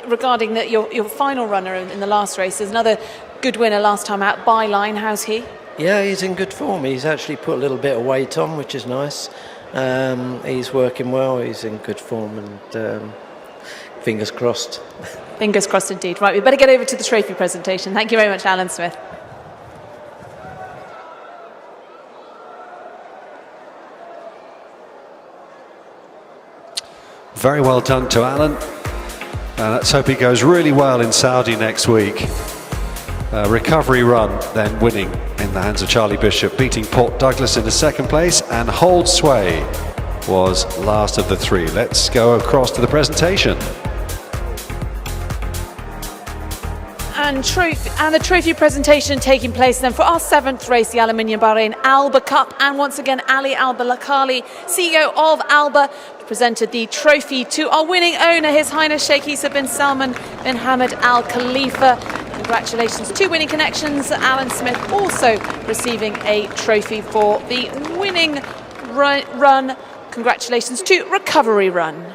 regarding that, your final runner in the last race is another good winner last time out, Byline. How's he? Yeah, he's in good form. He's actually put a little bit of weight on, which is nice. He's working well. He's in good form, and fingers crossed. Fingers crossed indeed. Right, we better get over to the trophy presentation. Thank you very much, Alan Smith. Very well done to Alan. Let's hope he goes really well in Saudi next week. Recovery Run then winning in the hands of Charlie Bishop, beating Port Douglas in the second place, and Hold Sway was last of the three. Let's go across to the presentation. And the trophy presentation taking place then for our 7th race, the Aluminium Bahrain ALBA Cup. And once again, Ali Alba Lakali, CEO of ALBA, presented the trophy to our winning owner, His Highness Sheikh Isa bin Salman bin Hamad Al Khalifa. Congratulations to Winning Connections. Alan Smith also receiving a trophy for the winning run. Congratulations to Recovery Run.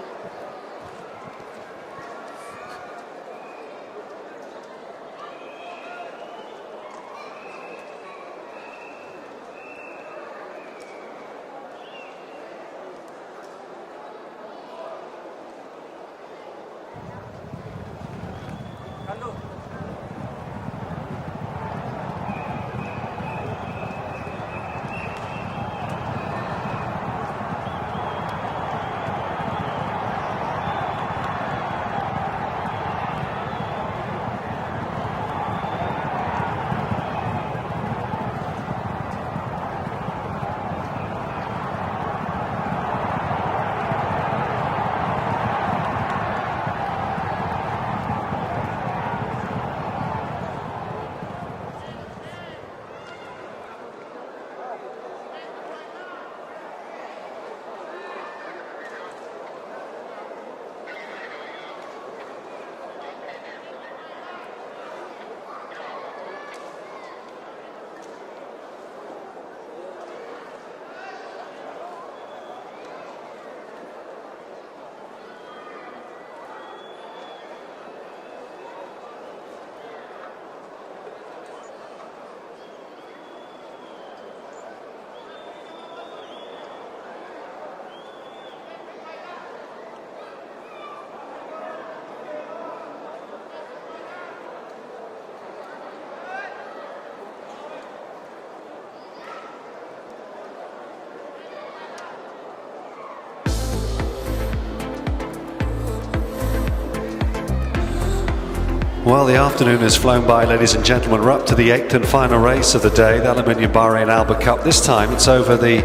Well, the afternoon has flown by, ladies and gentlemen. We're up to the 8th and final race of the day, the ALUMINIUM BAHRAIN ALBA Cup. This time it's over the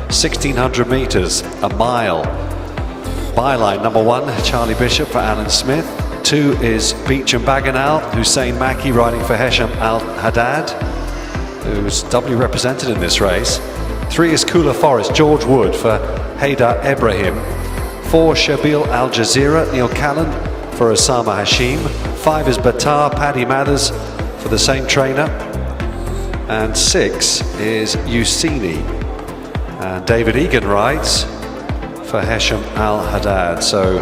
1,600 metres, a mile. Byline number 1, Charlie Bishop for Alan Smith. 2 is Beecham Baganal, Hussein Maki riding for Hesham Al Haddad, who's doubly represented in this race. 3 is Kula Forest, George Wood for Haydar Ibrahim. 4, Shabil Al Jazeera, Neil Callan for Osama Hashim. 5 is Batar, Paddy Mathers for the same trainer. And 6 is Usini. And David Egan rides for Hesham Al Haddad. So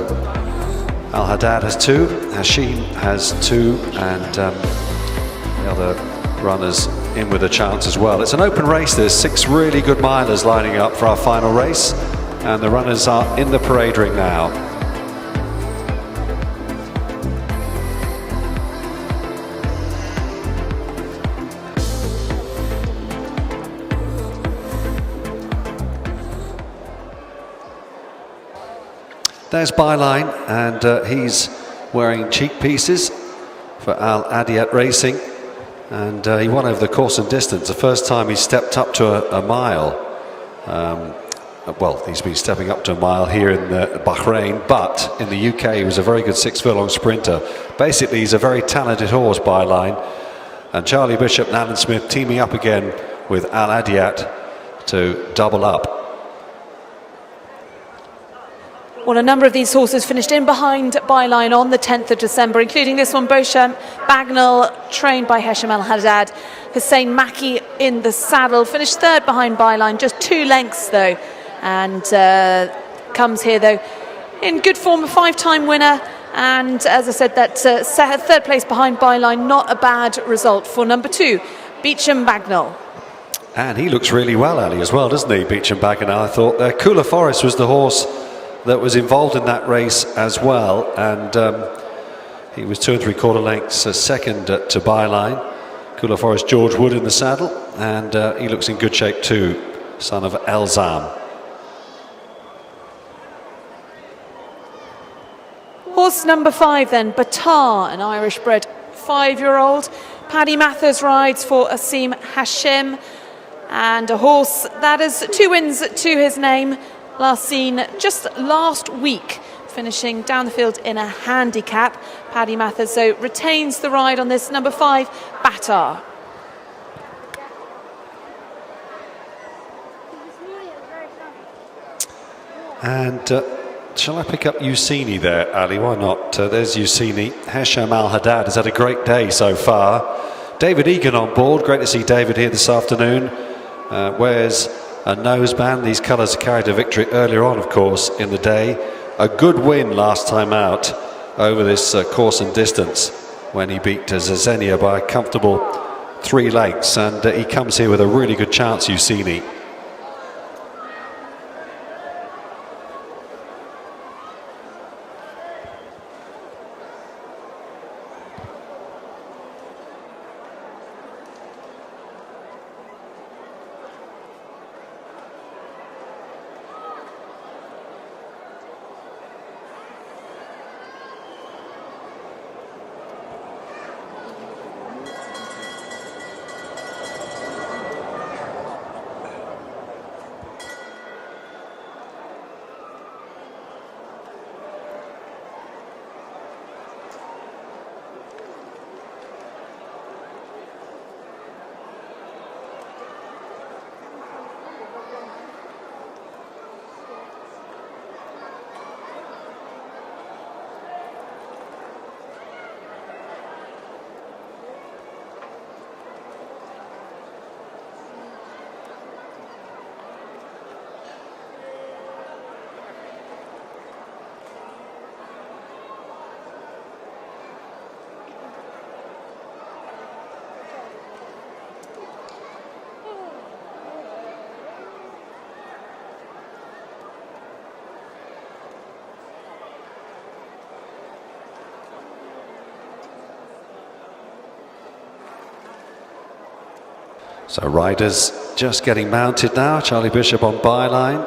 Al Haddad has 2, Hashim has 2, and the other runners in with a chance as well. It's an open race. There's 6 really good milers lining up for our final race, and the runners are in the parade ring now. There's Byline, and he's wearing cheek pieces for Al Adiyat Racing, and he won over the course and distance. The first time he stepped up to a mile. Well, he's been stepping up to a mile here in Bahrain, but in the UK he was a very good 6-furlong sprinter. Basically, he's a very talented horse, Byline, and Charlie Bishop and Alan Smith teaming up again with Al Adiyat to double up. Well, a number of these horses finished in behind Byline on the 10th of December, including this one, Beauchamp Bagnall, trained by Hesham Al Haddad. Hussein Maki in the saddle, finished 3rd behind Byline, just 2 lengths though, and comes here though in good form, a 5-time winner. And as I said, that 3rd place behind Byline, not a bad result for number 2, Beecham Bagnall. And he looks really well, Ali, as well, doesn't he, Beecham Bagnall? I thought Kula Forest was the horse that was involved in that race as well, and he was 2 3/4 lengths second to Byline. Kula Forest, George Wood in the saddle, and he looks in good shape too, son of Elzam. Horse number 5 then, Batar, an Irish-bred 5-year-old. Paddy Mathers rides for Asim Hashim, and a horse that has 2 wins to his name. Last seen just last week, finishing down the field in a handicap. Paddy Mathers, so retains the ride on this number 5, Batar. And Shall I pick up Yusini there, Ali? Why not? There's Yusini. Hesham Al-Haddad has had a great day so far. David Egan on board. Great to see David here this afternoon. Wears a noseband. These colours carried a victory earlier on, of course, in the day. A good win last time out over this course and distance when he beat Zazenia by a comfortable 3 lengths. And he comes here with a really good chance, Yusini. So riders just getting mounted now. Charlie Bishop on byline.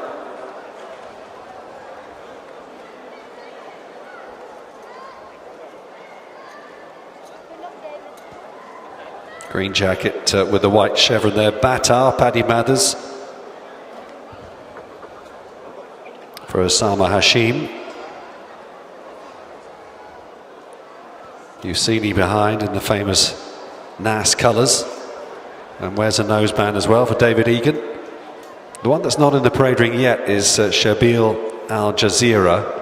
Green jacket with the white chevron there. Batar, Paddy Mathers. For Osama Hashim. Yusini behind in the famous NAS colours. And wears a noseband as well for David Egan. The one that's not in the parade ring yet is Shabil Al Jazeera.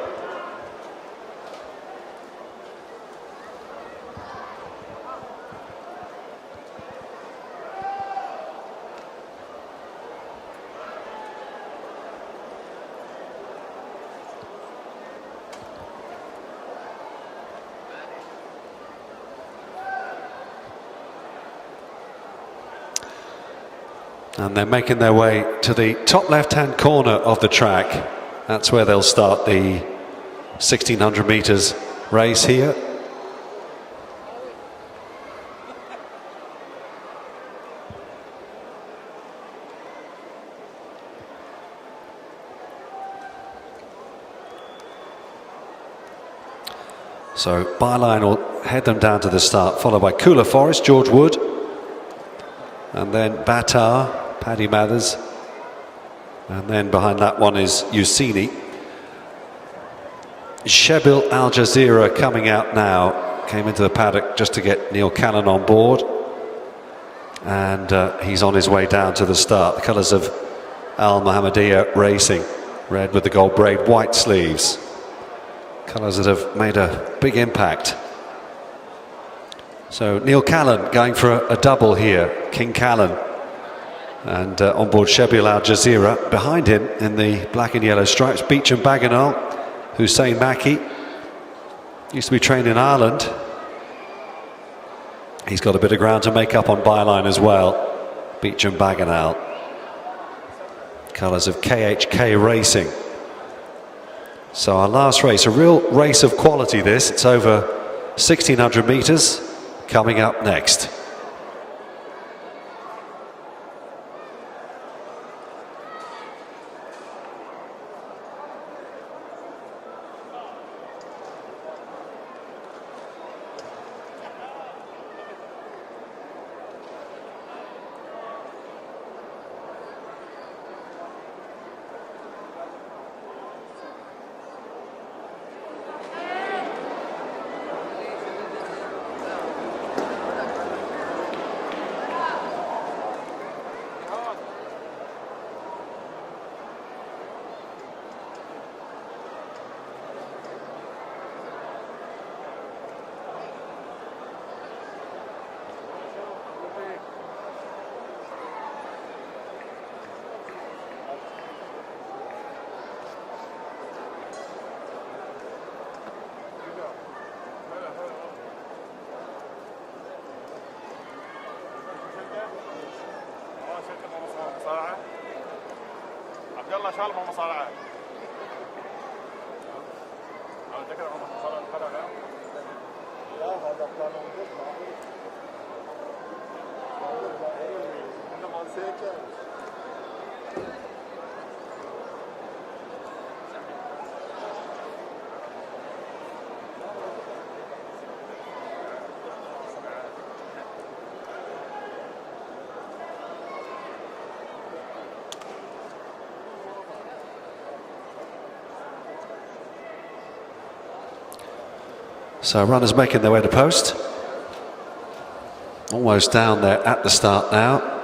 And they're making their way to the top left-hand corner of the track. That's where they'll start the 1600 metres race here. So Byline will head them down to the start, followed by Cooler Forest, George Wood, and then Batar, Paddy Mathers, and then behind that one is Yusini. Shabil Al Jazeera coming out now, came into the paddock just to get Neil Callan on board, and he's on his way down to the start. The colours of Al Mohammadiyah Racing, red with the gold braid, white sleeves, colours that have made a big impact. So Neil Callan going for a double here, King Callan. And on board Shabil Al Jazeera, behind him in the black and yellow stripes, Beecham Bagenal, Hussein Maki, used to be trained in Ireland. He's got a bit of ground to make up on byline as well, Beecham Bagenal. Colours of KHK Racing. So our last race, a real race of quality this. It's over 1600 metres, coming up next. So runners making their way to post. Almost down there at the start now.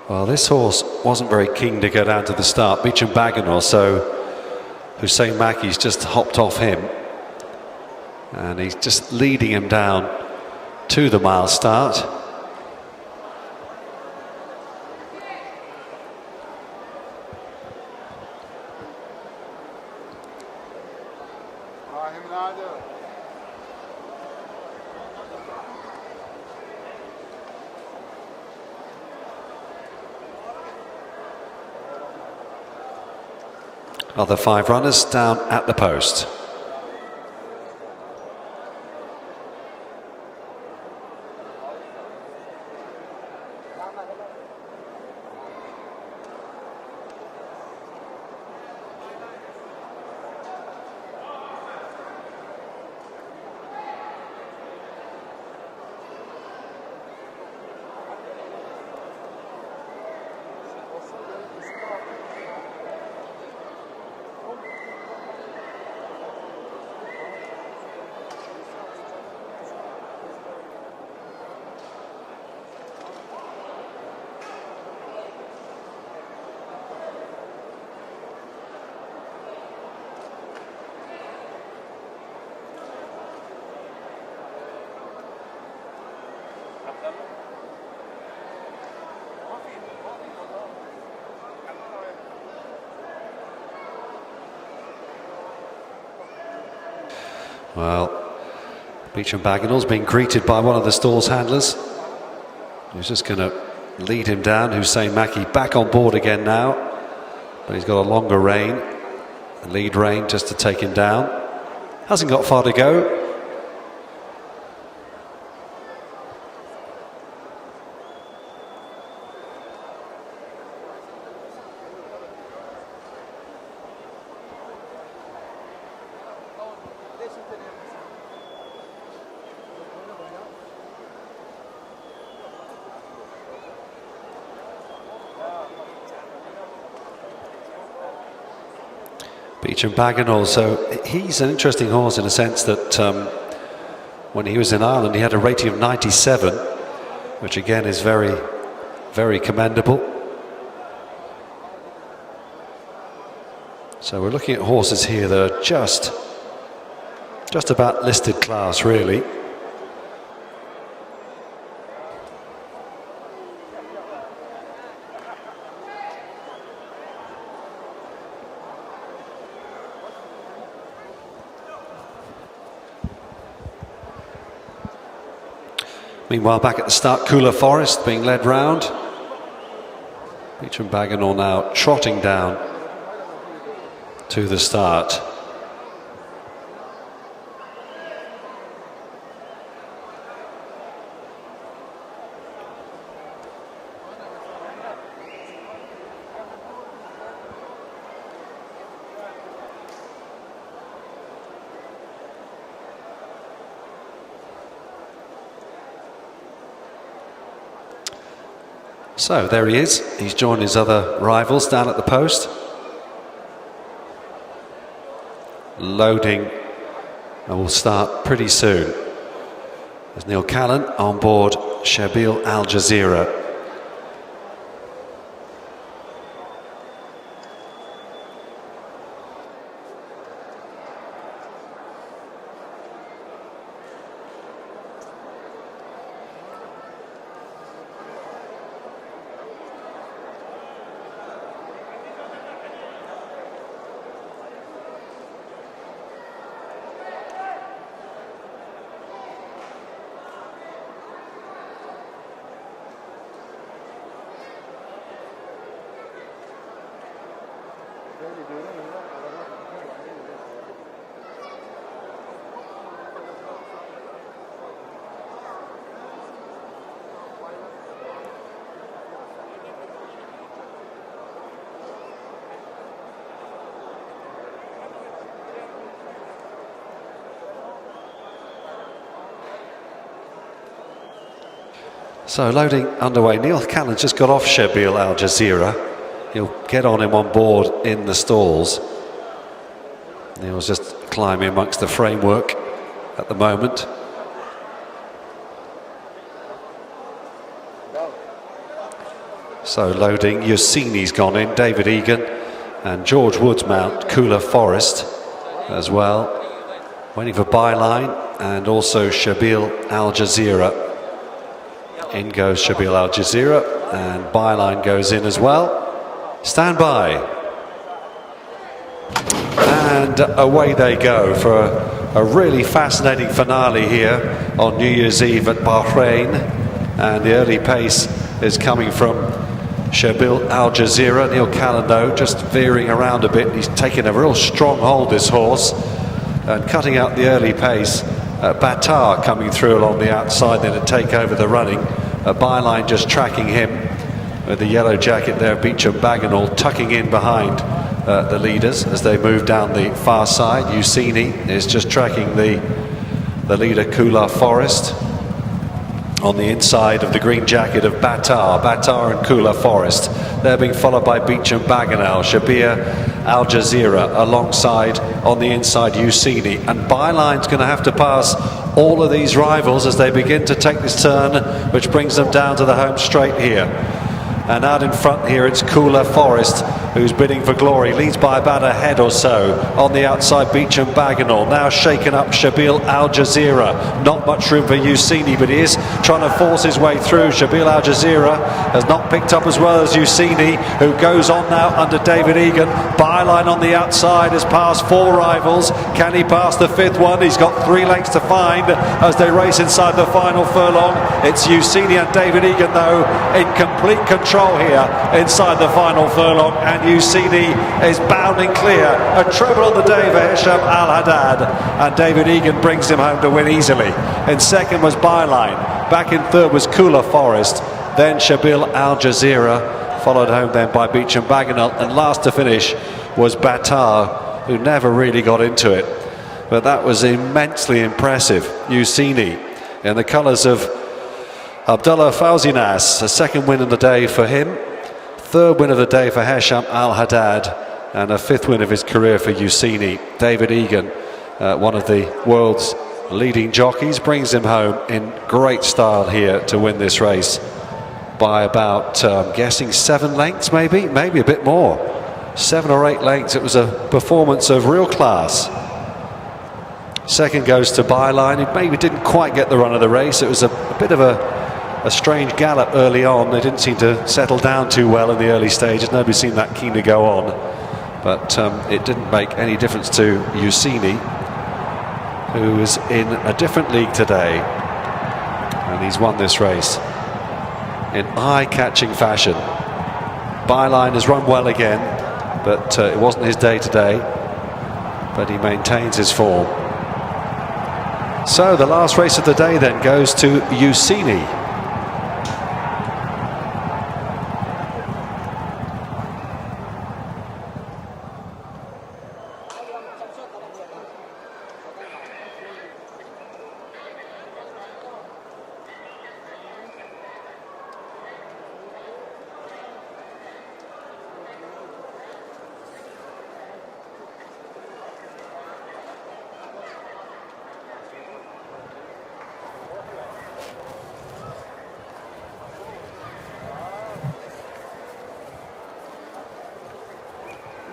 Well, this horse wasn't very keen to go down to the start, Beecham Bagenor, so Hussein Maki's just hopped off him. And he's just leading him down to the mile start. Other 5 runners down at the post. Well, Beecham Bagenor's being greeted by one of the stall's handlers. He's just going to lead him down. Hussein Maki back on board again now, but he's got a longer rein, a lead rein just to take him down. Hasn't got far to go. Beecham Bagenor, so he's an interesting horse in a sense that when he was in Ireland he had a rating of 97, which again is very, very commendable. So we're looking at horses here that are just about listed class, really. Meanwhile, back at the start, Cooler Forest being led round. Beecham Bagenor now trotting down to the start. So there he is. He's joined his other rivals down at the post. Loading and will start pretty soon. There's Neil Callan on board Shabil Al Jazeera. So loading underway. Neil Callan's just got off Shabil Al Jazeera. He'll get on him on board in the stalls. Neil's just climbing amongst the framework at the moment. So loading, Yossini's gone in, David Egan and George Woods mount Kula Forest as well. Waiting for byline and also Shabil Al Jazeera. In goes Shabil Al Jazeera and byline goes in as well. Stand by. And away they go for a really fascinating finale here on New Year's Eve at Bahrain. And the early pace is coming from Shabil Al Jazeera. Neil Callan though just veering around a bit. He's taking a real strong hold, this horse, and cutting out the early pace. Batar coming through along the outside then to take over the running. Byline just tracking him with the yellow jacket there, Beecham Bagenal tucking in behind the leaders as they move down the far side. Yossini is just tracking the leader Kula Forest on the inside of the green jacket of Batar and Kula Forest. They're being followed by Beecham Bagenal, Shabil Al Jazeera alongside on the inside Yossini, and Byline's going to have to pass all of these rivals as they begin to take this turn, which brings them down to the home straight here. And out in front here it's Kula Forest who's bidding for glory, leads by about a head or so. On the outside Beecham Bagenal, now shaken up Shabil Al Jazeera. Not much room for Yossini, but he is trying to force his way through. Shabil Al Jazeera has not picked up as well as Yossini, who goes on now under David Egan. Byline on the outside has passed four rivals. Can he pass the fifth one? He's got 3 lengths to find as they race inside the final furlong. It's Yossini and David Egan though in complete control here inside the final furlong, and Yossini is bounding clear. A treble on the day for Hisham Al Haddad, and David Egan brings him home to win easily. In second was Byline, back in third was Kula Forest, then Shabil Al Jazeera, followed home then by Beecham Bagenal, and last to finish was Batar, who never really got into it. But that was immensely impressive. Yossini in the colours of Abdullah Fawzinas, a second win of the day for him, third win of the day for Hisham Al Haddad, and a fifth win of his career for Yossini. David Egan, one of the world's leading jockeys, brings him home in great style here to win this race by about, I'm guessing 7 lengths maybe a bit more. 7 or 8 lengths. It was a performance of real class. Second goes to Byline, who maybe didn't quite get the run of the race. It was a bit of a strange gallop early on. They didn't seem to settle down too well in the early stages. Nobody seemed that keen to go on. But it didn't make any difference to Yossini, who is in a different league today. And he's won this race in eye-catching fashion. Byline has run well again, but it wasn't his day today. But he maintains his form. So the last race of the day then goes to Yossini.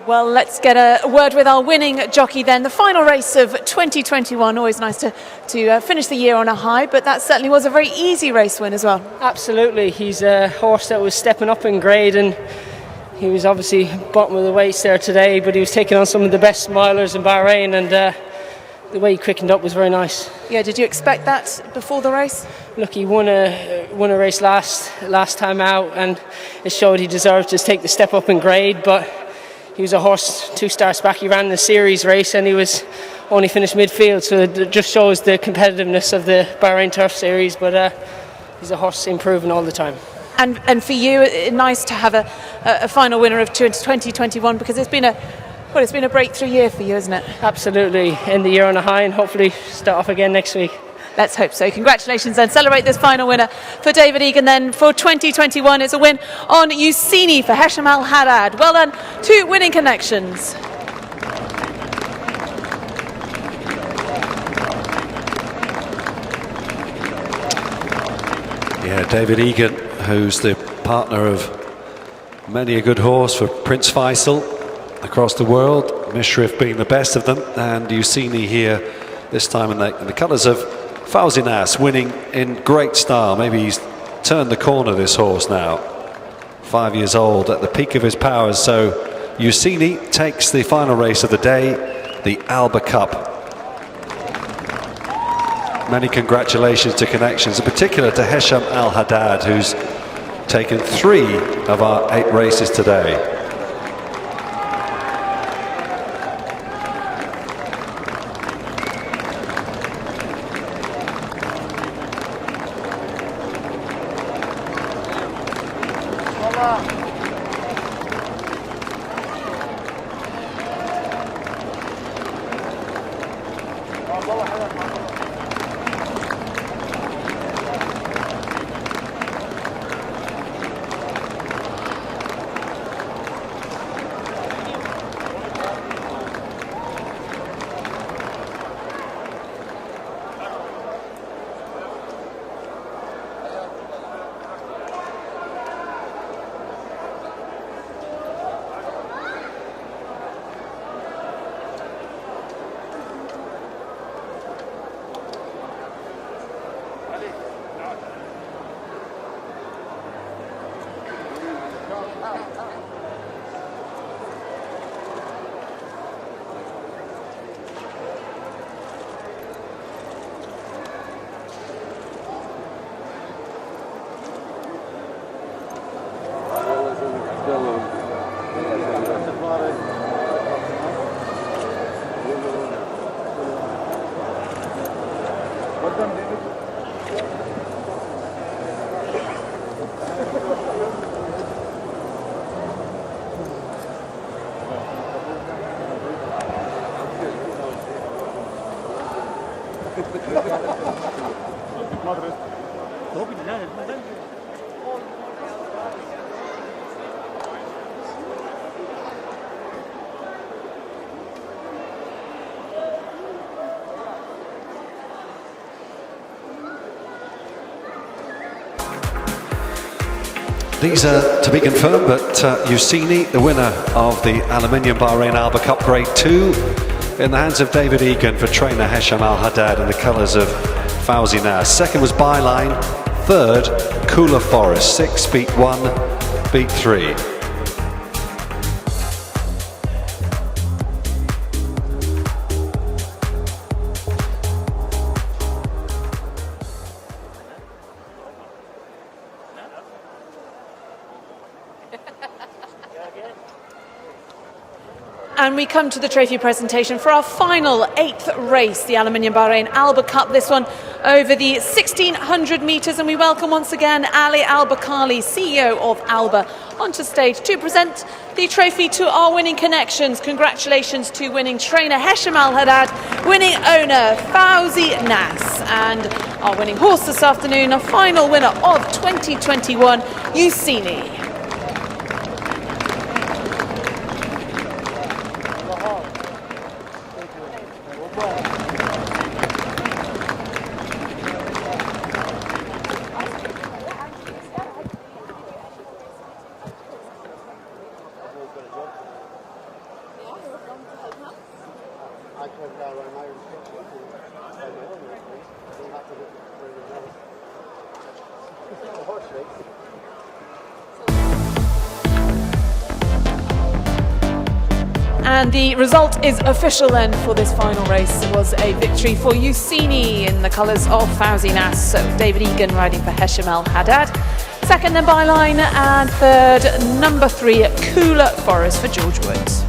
Well, let's get a word with our winning jockey then. The final race of 2021. Always nice to finish the year on a high, but that certainly was a very easy race win as well. Absolutely. He's a horse that was stepping up in grade, and he was obviously bottom of the weights there today, but he was taking on some of the best milers in Bahrain, and the way he quickened up was very nice. Yeah, did you expect that before the race? Look, he won a race last time out, and it showed he deserved to take the step up in grade, but he was a horse 2 starts back. He ran the series race and he was only finished midfield, so it just shows the competitiveness of the Bahrain Turf Series, but he's a horse improving all the time. And for you, nice to have a final winner of 2021, because it's been a breakthrough year for you, isn't it? Absolutely. End the year on a high and hopefully start off again next week. Let's hope so. Congratulations and celebrate this final winner for David Egan. Then for 2021, it's a win on Ucini for Hesham Al Haddad. Well done to Winning Connections. Yeah, David Egan, who's the partner of many a good horse for Prince Faisal across the world, Mishrif being the best of them, and Ucini here this time in the colours of Fawzi Nas, winning in great style. Maybe he's turned the corner, this horse now. 5 years old, at the peak of his powers. So Ucini takes the final race of the day, the ALBA Cup. Many congratulations to Connections, in particular to Hesham Al Haddad, who's taken 3 of our 8 races today. These are to be confirmed, but Ucini, the winner of the Aluminium Bahrain ALBA Cup Grade 2, in the hands of David Egan for trainer Hesham Al Haddad in the colours of Fawzi Nas. Second was Byline, third Cooler Forest, 6 beat 1, beat 3. And we come to the trophy presentation for our final 8th race, the Aluminium Bahrain ALBA Cup, this one over the 1600 metres, and we welcome once again Ali Al-Bakali, CEO of ALBA, onto stage to present the trophy to our winning connections. Congratulations to winning trainer Hesham Al Haddad, winning owner Fawzi Nas, and our winning horse this afternoon, our final winner of 2021, Ucini. And the result is official then for this final race. It was a victory for Ucini in the colours of Fauzi Nas. So David Egan riding for Hesham El Haddad. Second then Byline, and third, number 3, Cooler Forest for George Woods.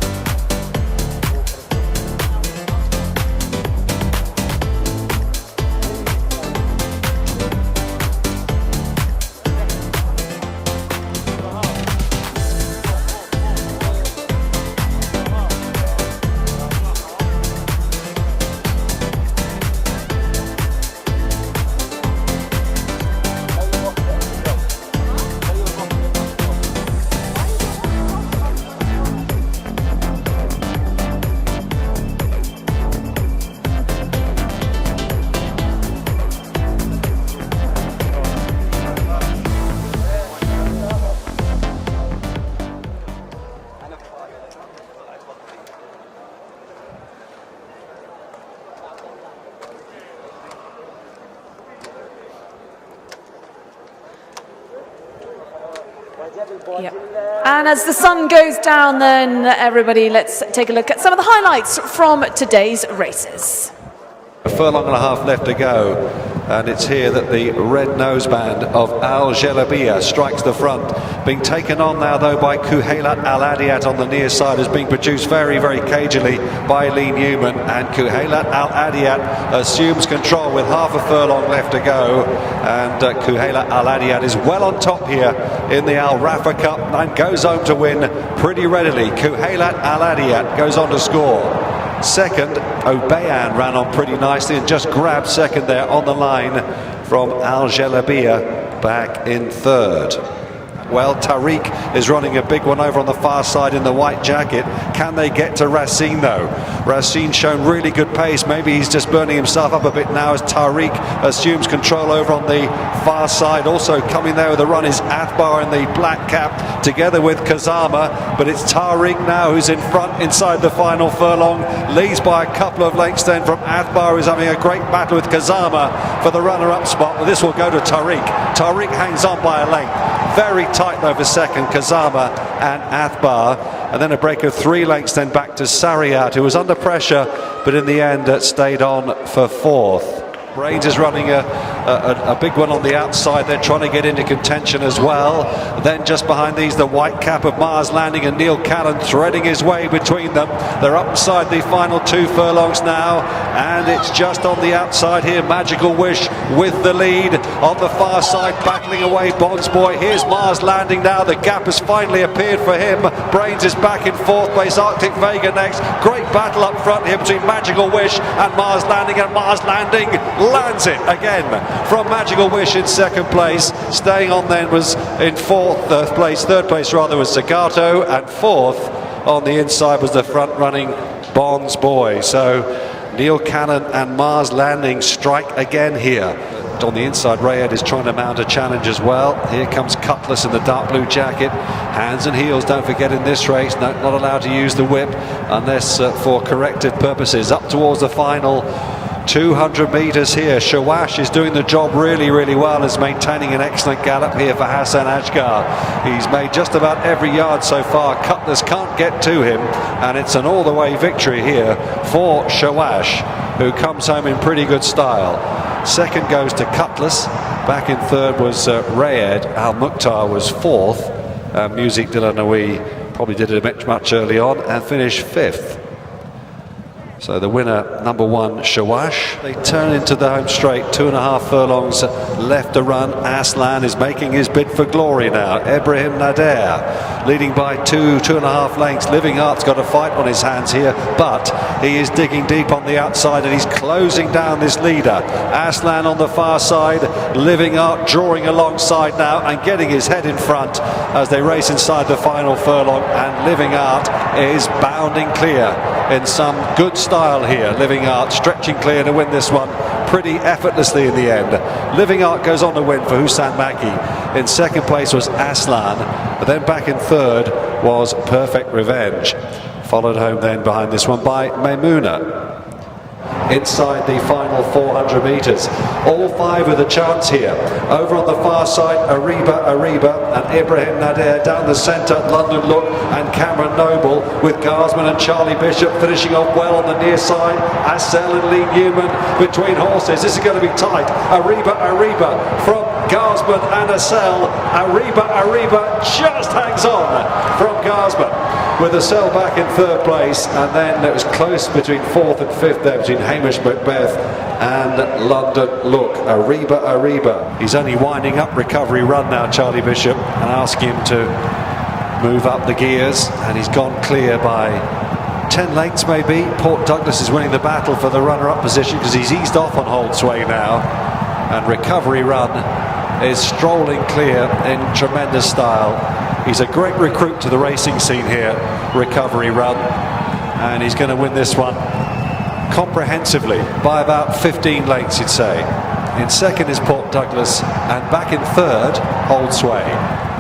Yep. And as the sun goes down, then everybody, let's take a look at some of the highlights from today's races. A furlong and a half left to go, and it's here that the red noseband of Al Jalabiya strikes the front. Being taken on now, though, by Kuhailat Al Adiyat on the near side, is being produced very, very cagily by Lee Newman, and Kuhailat Al Adiyat assumes control with half a furlong left to go, and Kuhailat Al Adiyat is well on top here in the Al RAFFA Cup and goes home to win pretty readily. Kuhailat Al Adiyat goes on to score. Second, Obayan ran on pretty nicely and just grabbed second there on the line from Al Jalabiya back in third. Well, Tariq is running a big one over on the far side in the white jacket. Can they get to Racine though? Racine's shown really good pace. Maybe he's just burning himself up a bit now as Tariq assumes control over on the far side. Also coming there with a run is Athbar in the black cap together with Kazama. But it's Tariq now who's in front inside the final furlong. Leads by a couple of lengths then from Athbar, who's having a great battle with Kazama for the runner-up spot. But this will go to Tariq. Tariq hangs on by a length. Very tight though for second, Kazama and Athbar, and then a break of 3 lengths then back to Sariat, who was under pressure but in the end stayed on for fourth. Brains is running a big one on the outside. They're trying to get into contention as well. Then just behind these, the white cap of Mars Landing and Neil Callan threading his way between them. They're up inside the final 2 furlongs now, and it's just on the outside here. Magical Wish with the lead on the far side, battling away Bonds Boy. Here's Mars Landing now. The gap has finally appeared for him. Brains is back in fourth place. Arctic Vega next. Great battle up front here between Magical Wish and Mars Landing, and Mars Landing lands it again from Magical Wish in second place. Staying on then was in third place rather was Zagato, and fourth on the inside was the front running Bonds Boy. So Neil Cannon and Mars Landing strike again here. On the inside, Rayed is trying to mount a challenge as well. Here comes Cutlass in the dark blue jacket. Hands and heels, don't forget, in this race. No, not allowed to use the whip unless for corrective purposes. Up towards the final 200 metres here. Shawash is doing the job really, really well, is maintaining an excellent gallop here for Hassan Ajgar. He's made just about every yard so far. Cutlass can't get to him, and it's an all-the-way victory here for Shawash, who comes home in pretty good style. Second goes to Cutlass. Back in third was Rayed. Al Mukhtar was fourth. Music de la Nuit probably did it much early on and finished fifth. So the winner, number 1, Shawash. They turn into the home straight, 2.5 furlongs left to run. Aslan is making his bid for glory now. Ibrahim Nader leading by 2.5 lengths. Living Art's got a fight on his hands here, but he is digging deep on the outside and he's closing down this leader. Aslan on the far side, Living Art drawing alongside now and getting his head in front as they race inside the final furlong, and Living Art is bounding clear in some good style here. Living Art stretching clear to win this one pretty effortlessly in the end. Living Art goes on to win for Hussein Maki. In second place was Aslan, but then back in third was Perfect Revenge, followed home then behind this one by Maimuna. inside the final 400 metres. All 5 with a chance here. Over on the far side, Ariba and Ibrahim Nader down the centre, London Look and Cameron Noble, with Garsman and Charlie Bishop finishing off well on the near side. Assel and Lee Newman between horses. This is going to be tight. Ariba from Garsman and Assel. Ariba just hangs on from Garsman, with Assel back in 3rd place, and then it was close between 4th and 5th there between Hamish Macbeth and London Look. Ariba. He's only winding up Recovery Run now, Charlie Bishop, and asking him to move up the gears, and he's gone clear by 10 lengths maybe. Port Douglas is winning the battle for the runner-up position because he's eased off on Holdsway now, and Recovery Run is strolling clear in tremendous style. He's a great recruit to the racing scene here, Recovery Run, and he's going to win this one comprehensively by about 15 lengths, you'd say. In 2nd is Port Douglas, and back in 3rd, Holdsway.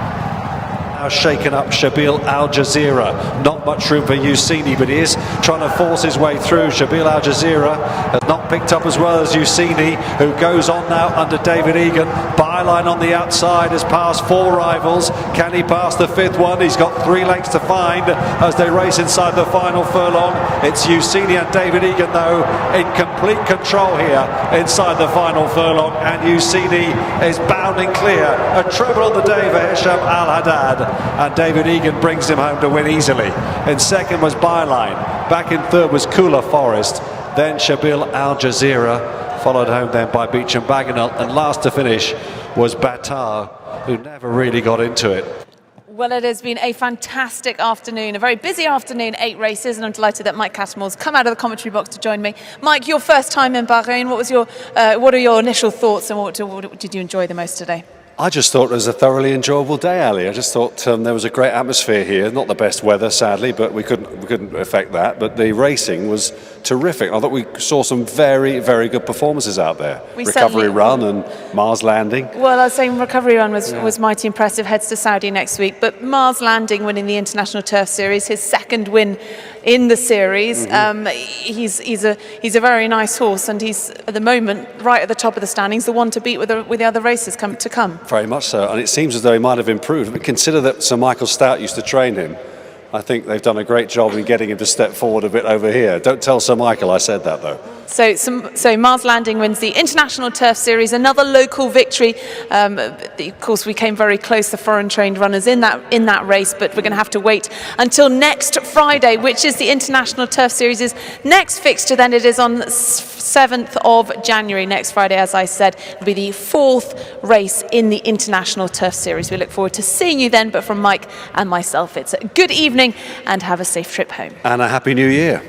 Now shaken up Shabil Al Jazeera. Not much room for Ucini, but he is trying to force his way through. Shabil Al Jazeera has not picked up as well as Ucini, who goes on now under David Egan. Byline on the outside has passed 4 rivals. Can he pass the 5th one? He's got 3 lengths to find as they race inside the final furlong. It's Ucini and David Egan, though, in complete control here inside the final furlong, and Ucini is bounding clear. A treble on the day for Hisham Al Haddad, and David Egan brings him home to win easily. In 2nd was Byline. Back in 3rd was Kula Forest. Then Shabil Al Jazeera, followed home then by Beecham Bagenal, and last to finish was Batar, who never really got into it. Well, it has been a fantastic afternoon, a very busy afternoon, 8 races, and I'm delighted that Mike Cattlemore's come out of the commentary box to join me. Mike, your first time in Bahrain, what are your initial thoughts, and what did you enjoy the most today? I just thought it was a thoroughly enjoyable day, Ali. I just thought there was a great atmosphere here. Not the best weather, sadly, but we couldn't affect that. But the racing was terrific. I thought we saw some very, very good performances out there. Recovery Run and Mars Landing. Well, I was saying Recovery Run was mighty impressive. Heads to Saudi next week. But Mars Landing winning the International Turf Series, his 2nd win in the series. He's a very nice horse, and he's at the moment right at the top of the standings, the one to beat with the other races to come. Very much so, and it seems as though he might have improved. But consider that Sir Michael Stout used to train him. I think they've done a great job in getting him to step forward a bit over here. Don't tell Sir Michael I said that, though. So Mars Landing wins the International Turf Series, another local victory. Of course, we came very close, the foreign trained runners in that race, but we're going to have to wait until next Friday, which is the International Turf Series' next fixture. Then it is on 7th of January, next Friday, as I said. It'll be the 4th race in the International Turf Series. We look forward to seeing you then, but from Mike and myself, it's a good evening and have a safe trip home. And a Happy New Year.